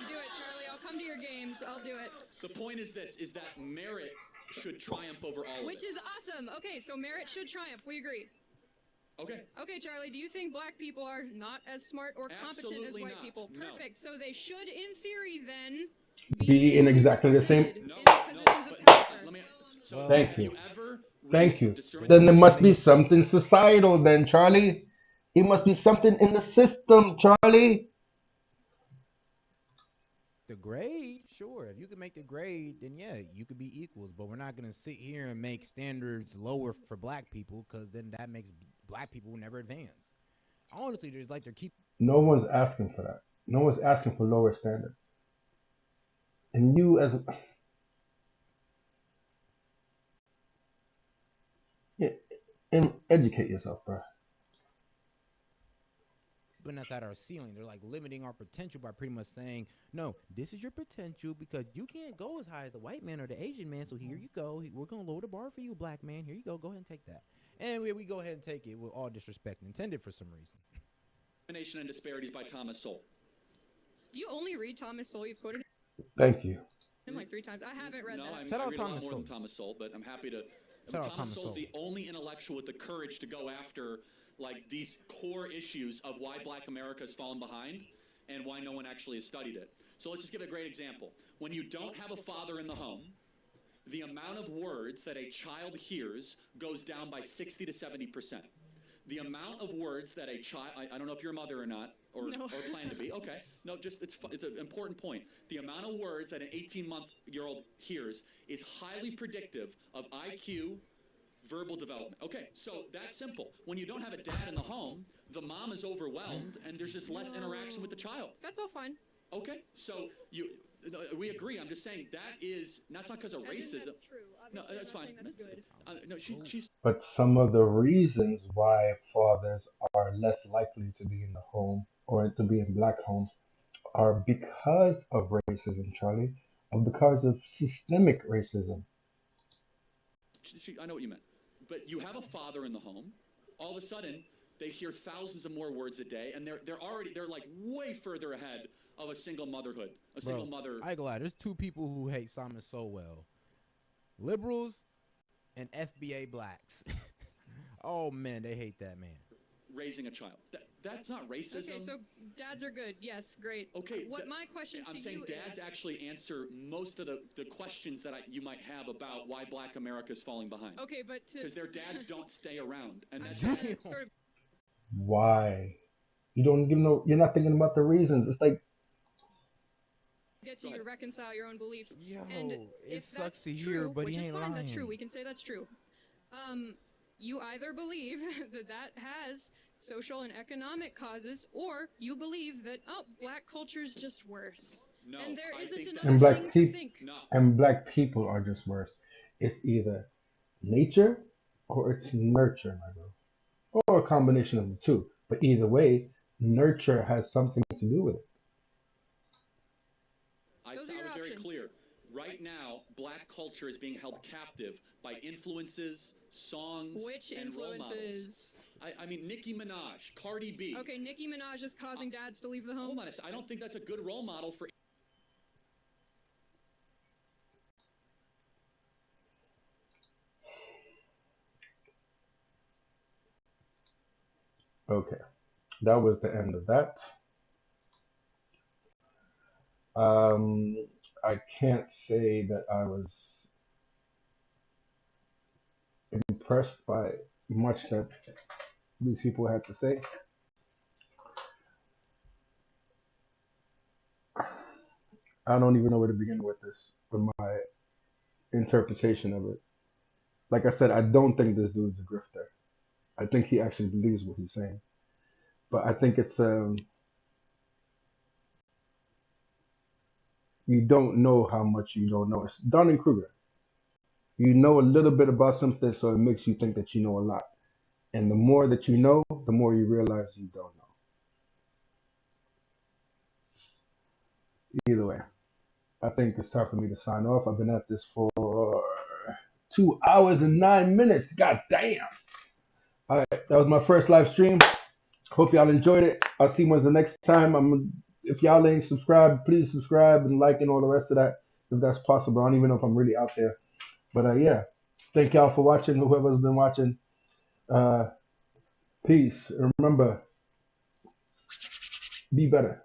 Do it, Charlie. I'll come to your games. I'll do it.
The point is this, is that merit should triumph over all
Which
of it.
is awesome. Okay, so merit should triumph. We agree.
Okay.
Okay, Charlie, do you think black people are not as smart or competent as
Absolutely
white
not.
people?
No.
Perfect. So they should, in theory, then...
Be in exactly the same.
represented
No,
in
no,
positions of
but
power.
let me. So
Well,
Thank
have
you.
you ever
Thank
read
you.
discrimination?
Then there must be something societal then, Charlie. It must be something in the system, Charlie.
the grade, sure. If you can make the grade, then yeah, you could be equals. But we're not gonna sit here and make standards lower for black people, because then that makes black people never advance. Honestly, there's like they're keep.
No one's asking for that. No one's asking for lower standards. And you as yeah, educate yourself, bro.
Putting us at our ceiling. They're like limiting our potential by pretty much saying, no, this is your potential because you can't go as high as the white man or the Asian man. So here you go. We're going to lower the bar for you, black man. Here you go. Go ahead and take that. And we go ahead and take it with all disrespect intended for some reason.
Discrimination and Disparities by Thomas Sowell.
Do you only read Thomas Sowell? You've quoted
Thank you.
him like 3 times. I haven't read
No,
that.
Shout
I
out
read a lot
Thomas
more than
Sowell.
Thomas Sowell, but I'm happy to.
Shout out
Thomas
Thomas
Sowell's the
Sowell.
only intellectual with the courage to go after like these core issues of why Black America has fallen behind and why no one actually has studied it. So let's just give a great example. When you don't have a father in the home, the amount of words that a child hears goes down by 60 to 70%. The amount of words that a child, I don't know if you're a mother or not, or plan to be. Okay. No, just it's an important point. The amount of words that an 18-month-year-old hears is highly predictive of IQ, verbal development. Okay, so that's simple. When you don't have a dad in the home, the mom is overwhelmed and there's just less interaction with the child.
That's all fine.
Okay, so we agree. I'm just saying that's not because of
I think
racism.
that's true.
No,
Obviously,
that's
I'm not
fine.
saying that's good.
No, she's
But some of the reasons why fathers are less likely to be in the home or to be in black homes are because of racism, Charlie, or because of systemic racism.
I know what you meant. But you have a father in the home. All of a sudden, they hear thousands of more words a day, and they're like way further ahead of a single motherhood. Single mother.
I ain't gonna lie. There's two people who hate Simon so well: liberals and FBA blacks. Oh man, they hate that man.
Raising a child. That's not racism.
Okay, so dads are good. Yes, great.
Okay.
What my question to
I'm saying
you
dads
is...
actually answer most of the questions that you might have about why Black America is falling behind.
Okay, but
because their dads don't stay around, and
I'm
that's
trying to sort of
Why? You're not thinking about the reasons. It's like
get to you to reconcile your own beliefs.
Yo,
And
it
if
sucks
that's
to
true,
hear, but
which
he
is
ain't
fine,
lying.
that's true. We can say that's true. You either believe that has social and economic causes, or you believe that black culture's just worse.
No,
and there
I
isn't
think
another
black
thing to
people
think.
No.
and black people are just worse. It's either nature or it's nurture, my bro, or a combination of the two. But either way, nurture has something to do with it.
I
Those are
was
your
very
options.
clear. Right right now, black culture is being held captive by influences, songs,
Which
and role models.
influences?
I mean, Nicki Minaj, Cardi B.
Okay, Nicki Minaj is causing dads to leave the home.
Hold on a second. I don't think that's a good role model for.
Okay, that was the end of that. I can't say that I was impressed by much that these people had to say. I don't even know where to begin with this, with my interpretation of it. Like I said, I don't think this dude's a grifter. I think he actually believes what he's saying. But I think it's you don't know how much you don't know. It's Dunning-Kruger. You know a little bit about something, so it makes you think that you know a lot. And the more that you know, the more you realize you don't know. Either way, I think it's time for me to sign off. I've been at this for 2 hours and 9 minutes. God damn. All right, that was my first live stream. Hope y'all enjoyed it. I'll see you the next time. If y'all ain't subscribed, please subscribe and like and all the rest of that if that's possible. I don't even know if I'm really out there. But yeah, thank y'all for watching. Whoever's been watching, peace. Remember, be better.